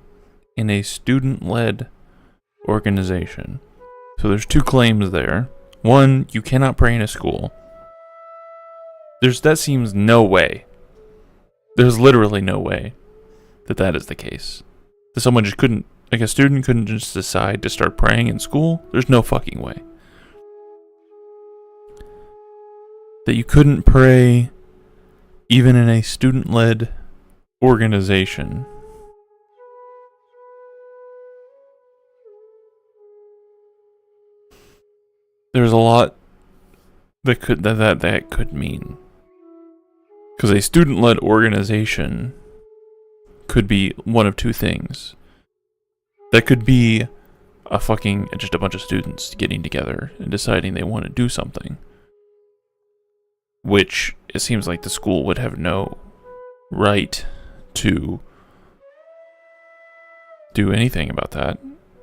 in a student-led organization. So there's two claims there. One, you cannot pray in a school. That seems no way There's literally no way that is the case. That someone just couldn't, like a student couldn't just decide to start praying in school. There's no fucking way. That you couldn't pray even in a student-led organization. There's a lot that could mean. Because a student-led organization could be one of two things. That could be just a bunch of students getting together and deciding they want to do something. Which it seems like the school would have no right to do anything about that.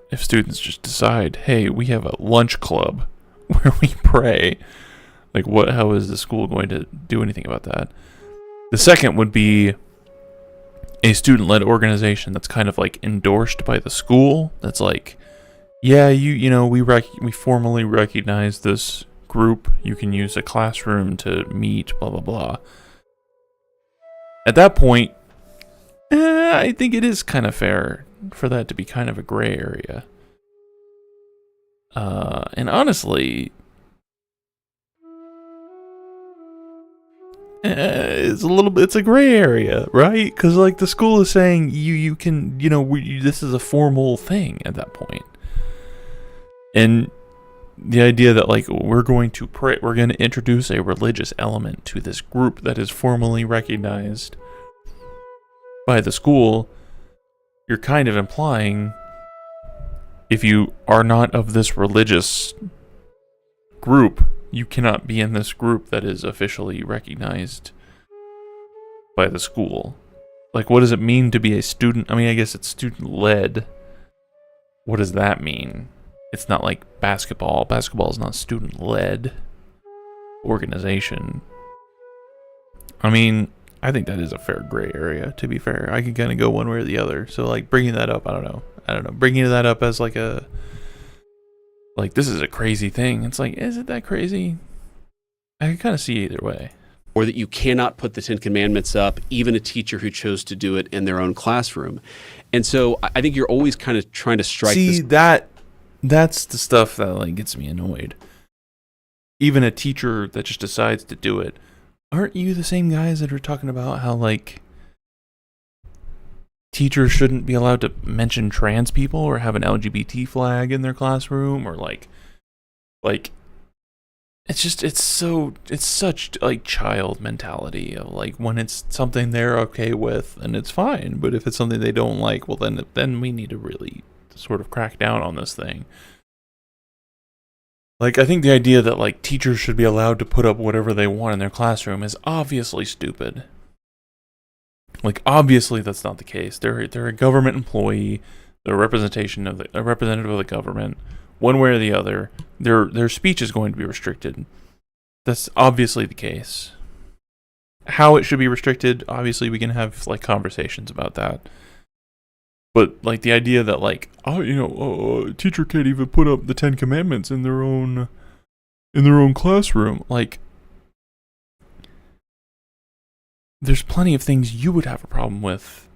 If students just decide, hey, we have a lunch club where we pray, like how is the school going to do anything about that? The second would be a student-led organization that's kind of like endorsed by the school. That's like, yeah, we formally recognize this group. You can use a classroom to meet, blah blah blah. At that point, I think it is kind of fair for that to be kind of a gray area. And honestly, it's a gray area, right? Because like the school is saying you can, this is a formal thing at that point. And the idea that like we're going to introduce a religious element to this group that is formally recognized by the school, you're kind of implying if you are not of this religious group, you cannot be in this group that is officially recognized by the school. Like, what does it mean to be a student? I mean, I guess it's student-led. What does that mean? It's not like basketball. Basketball is not student-led organization. I mean, I think that is a fair gray area, to be fair. I can kind of go one way or the other. So, like, bringing that up, I don't know. Bringing that up as like this is a crazy thing. It's like, is it that crazy? I can kind of see either way. Or that you cannot put the 10 Commandments up, even a teacher who chose to do it in their own classroom. And so I think you're always kind of trying to strike that's the stuff that like gets me annoyed. Even a teacher that just decides to do it. Aren't you the same guys that are talking about how like teachers shouldn't be allowed to mention trans people or have an LGBT flag in their classroom, or like it's such like child mentality of like when it's something they're okay with and it's fine, but if it's something they don't like, well then we need to really sort of crack down on this thing. Like, I think the idea that like teachers should be allowed to put up whatever they want in their classroom is obviously stupid. Like, obviously that's not the case. They're a government employee. They're a representative of the government. One way or the other, their speech is going to be restricted. That's obviously the case. How it should be restricted, obviously we can have like conversations about that. But like the idea that like, a teacher can't even put up the 10 Commandments in their own classroom, like. There's plenty of things you would have a problem with.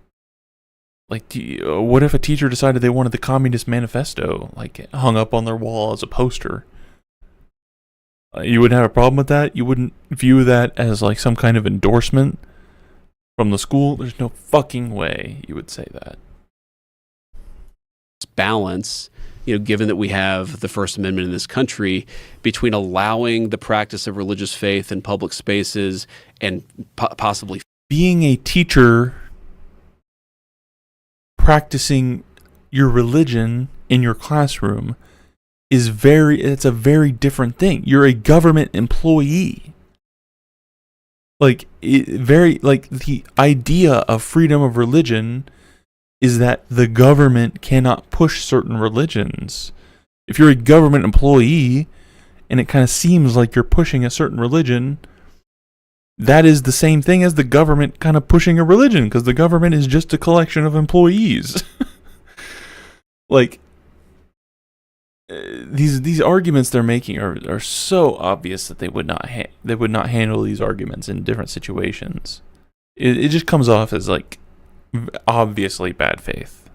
Like, what if a teacher decided they wanted the Communist Manifesto, like, hung up on their wall as a poster? You wouldn't have a problem with that? You wouldn't view that as, like, some kind of endorsement from the school? There's no fucking way you would say that. Balance, given that we have the First Amendment in this country, between allowing the practice of religious faith in public spaces and possibly being a teacher practicing your religion in your classroom it's a very different thing. You're a government employee. Like, the idea of freedom of religion is that the government cannot push certain religions. If you're a government employee and it kind of seems like you're pushing a certain religion, that is the same thing as the government kind of pushing a religion, because the government is just a collection of employees. Like, these arguments they're making are so obvious that they would not handle these arguments in different situations. it just comes off as like obviously bad faith.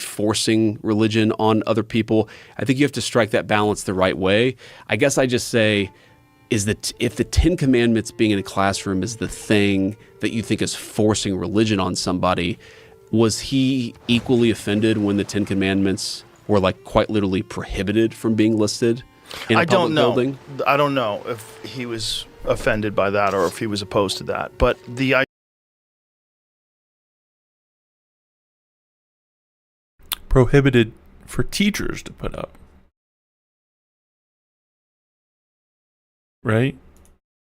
Forcing religion on other people. I think you have to strike that balance the right way. I guess I just say is that if the 10 Commandments being in a classroom is the thing that you think is forcing religion on somebody, was he equally offended when the 10 Commandments were like quite literally prohibited from being listed in a public building? I don't know if he was offended by that or if he was opposed to that. But the prohibited for teachers to put up. Right?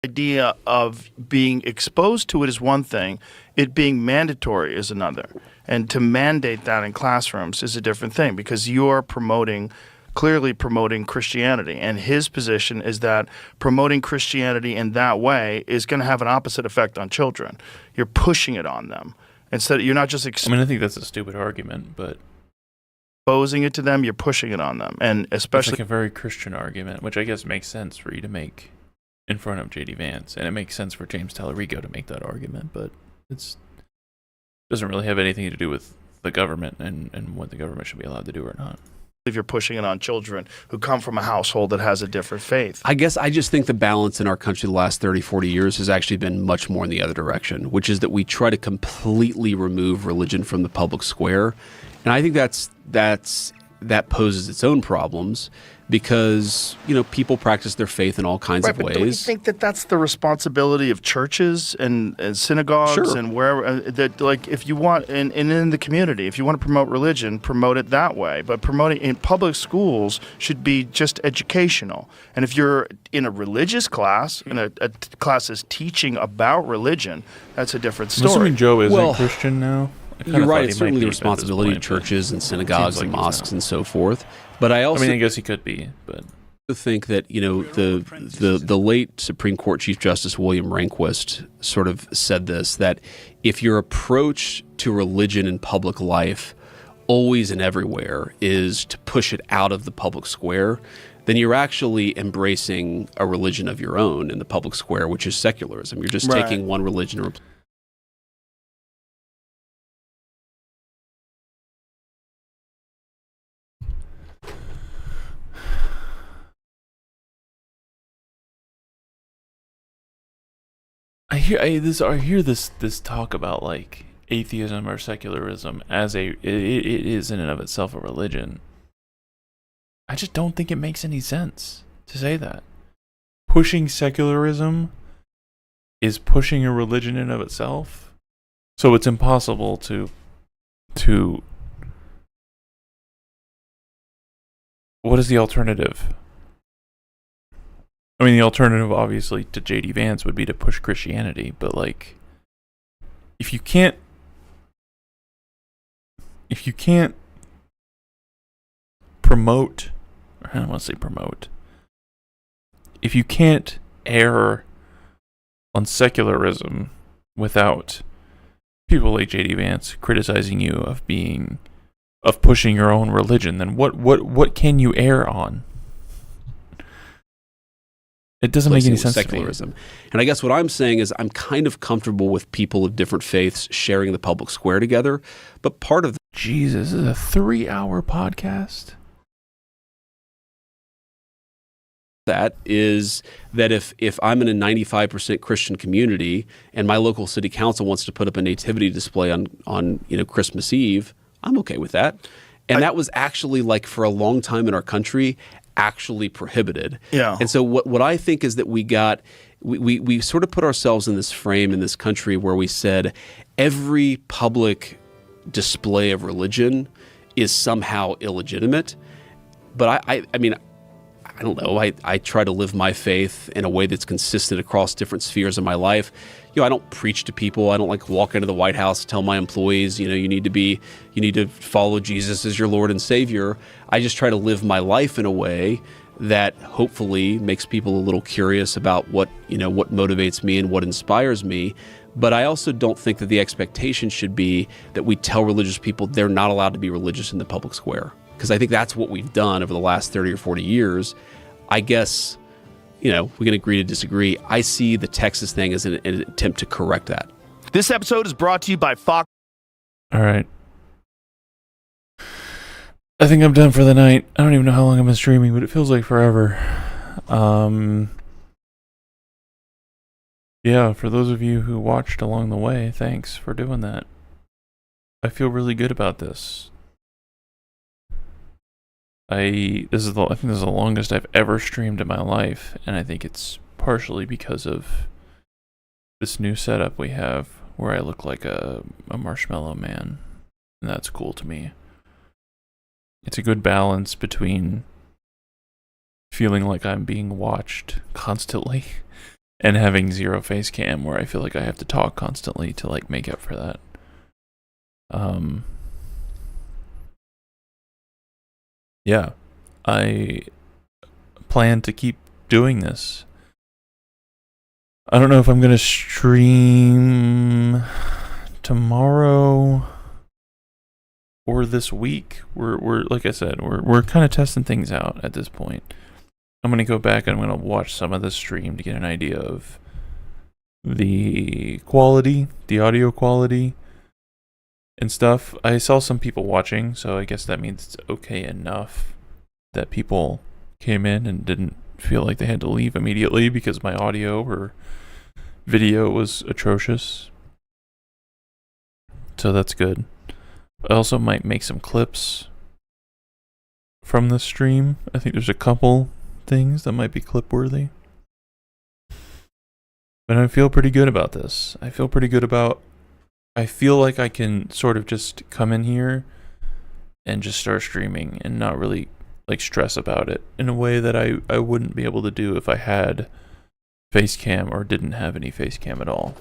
idea of being exposed to it is one thing, it being mandatory is another. And to mandate that in classrooms is a different thing because you're clearly promoting Christianity. And his position is that promoting Christianity in that way is going to have an opposite effect on children. You're pushing it on them. Instead, you're not just I think that's a stupid argument, but exposing it to them, you're pushing it on them. And especially it's like a very Christian argument, which I guess makes sense for you to make in front of J.D. Vance. And it makes sense for James Tallarico to make that argument, but it doesn't really have anything to do with the government and what the government should be allowed to do or not. If you're pushing it on children who come from a household that has a different faith. I guess I just think the balance in our country the last 30, 40 years has actually been much more in the other direction, which is that we try to completely remove religion from the public square. And I think that poses its own problems because, people practice their faith in all kinds of ways. But don't you think that that's the responsibility of churches and synagogues and wherever that, like, if you want and in the community, if you want to promote religion, promote it that way. But promoting in public schools should be just educational. And if you're in a religious class, in a class is teaching about religion, that's a different story. I'm assuming Joe isn't Christian now. You're right. It's certainly the responsibility of churches and synagogues and mosques and so forth. But I also, I guess he could be, but I think that the late Supreme Court Chief Justice William Rehnquist sort of said this, that if your approach to religion in public life always and everywhere is to push it out of the public square, then you're actually embracing a religion of your own in the public square, which is secularism. You're just taking one religion and I hear this talk about like atheism or secularism as it is in and of itself a religion. I just don't think it makes any sense to say that. Pushing secularism is pushing a religion in and of itself. So it's impossible to what is the alternative? The alternative, obviously, to J.D. Vance would be to push Christianity, but, like, if you can't promote, or I don't want to say promote, if you can't err on secularism without people like J.D. Vance criticizing you of pushing your own religion, then what can you err on? It doesn't make any sense secularism. To me. And I guess what I'm saying is I'm kind of comfortable with people of different faiths sharing the public square together, but part of Jesus, this is a 3-hour podcast. That is that if I'm in a 95% Christian community and my local city council wants to put up a nativity display on Christmas Eve, I'm okay with that. And that was actually, like, for a long time in our country, actually prohibited. Yeah. And so what I think is that we sort of put ourselves in this frame in this country where we said every public display of religion is somehow illegitimate. But I don't know. I try to live my faith in a way that's consistent across different spheres of my life. I don't preach to people. I don't like walk into the White House, tell my employees, you need to follow Jesus as your Lord and Savior. I just try to live my life in a way that hopefully makes people a little curious about what motivates me and what inspires me. But I also don't think that the expectation should be that we tell religious people they're not allowed to be religious in the public square. Because I think that's what we've done over the last 30 or 40 years. I guess, we can agree to disagree. I see the Texas thing as an attempt to correct that. This episode is brought to you by Fox. All right. I think I'm done for the night. I don't even know how long I've been streaming, but it feels like forever. Yeah, for those of you who watched along the way, thanks for doing that. I feel really good about this. I think this is the longest I've ever streamed in my life, and I think it's partially because of this new setup we have where I look like a marshmallow man, and that's cool to me. It's a good balance between feeling like I'm being watched constantly and having zero face cam where I feel like I have to talk constantly to like make up for that. Yeah, I plan to keep doing this. I don't know if I'm gonna stream tomorrow or this week. We're like I said, we're kind of testing things out at this point. I'm gonna go back and I'm gonna watch some of the stream to get an idea of the quality, the audio quality and stuff. I saw some people watching, so I guess that means it's okay enough that people came in and didn't feel like they had to leave immediately because my audio or video was atrocious. So that's good. I also might make some clips from the stream. I think there's a couple things that might be clip worthy. But I feel pretty good about this. I feel like I can sort of just come in here and just start streaming and not really like stress about it in a way that I wouldn't be able to do if I had face cam or didn't have any face cam at all.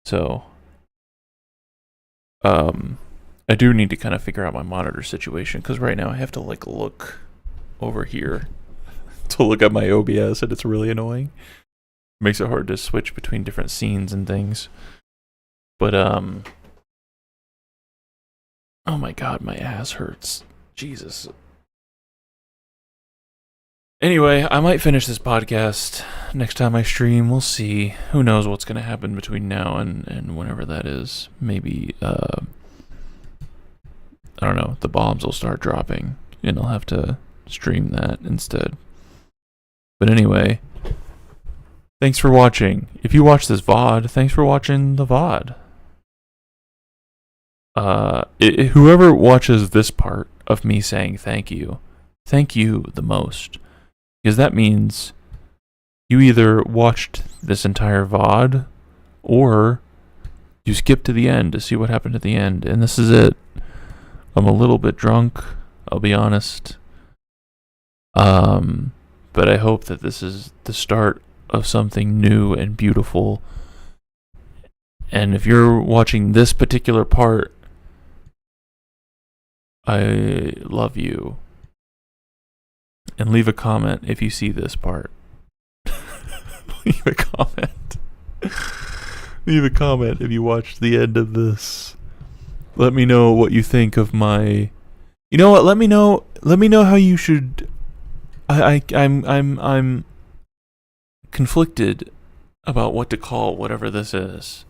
So I do need to kind of figure out my monitor situation because right now I have to like look over here to look at my OBS and it's really annoying. It makes it hard to switch between different scenes and things. But oh my god, my ass hurts. Jesus. Anyway, I might finish this podcast next time I stream. We'll see. Who knows what's going to happen between now and whenever that is. Maybe, I don't know, the bombs will start dropping, and I'll have to stream that instead. But anyway, thanks for watching. If you watch this VOD, thanks for watching the VOD. Whoever watches this part of me saying thank you the most. Because that means you either watched this entire VOD or you skipped to the end to see what happened at the end. And this is it. I'm a little bit drunk, I'll be honest. But I hope that this is the start of something new and beautiful. And if you're watching this particular part, I love you. And leave a comment if you see this part. Leave a comment. Leave a comment if you watched the end of this. Let me know what you think of my... You know what? Let me know how you should... I'm conflicted about what to call whatever this is.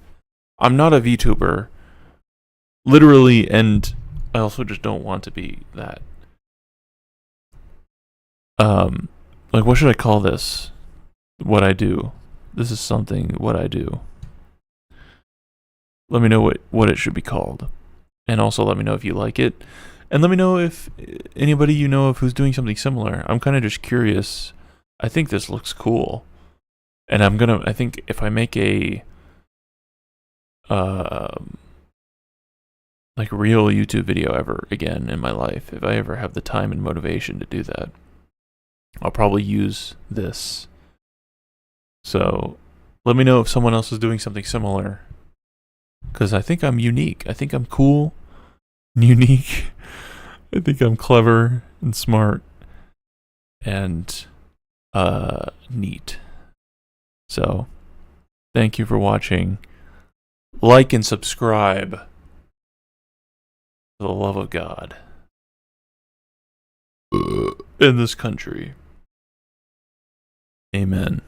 I'm not a VTuber. Literally, and I also just don't want to be that. Like, what should I call this? What I do. This is something, what I do. Let me know what it should be called. And also let me know if you like it. And let me know if anybody you know of who's doing something similar. I'm kind of just curious. I think this looks cool. And I think if I make a, like real YouTube video ever again in my life, if I ever have the time and motivation to do that, I'll probably use this. So let me know if someone else is doing something similar. Because I think I'm unique. I think I'm cool. Unique. I think I'm clever and smart. And neat. So thank you for watching. Like and subscribe. For the love of God. In this country. Amen.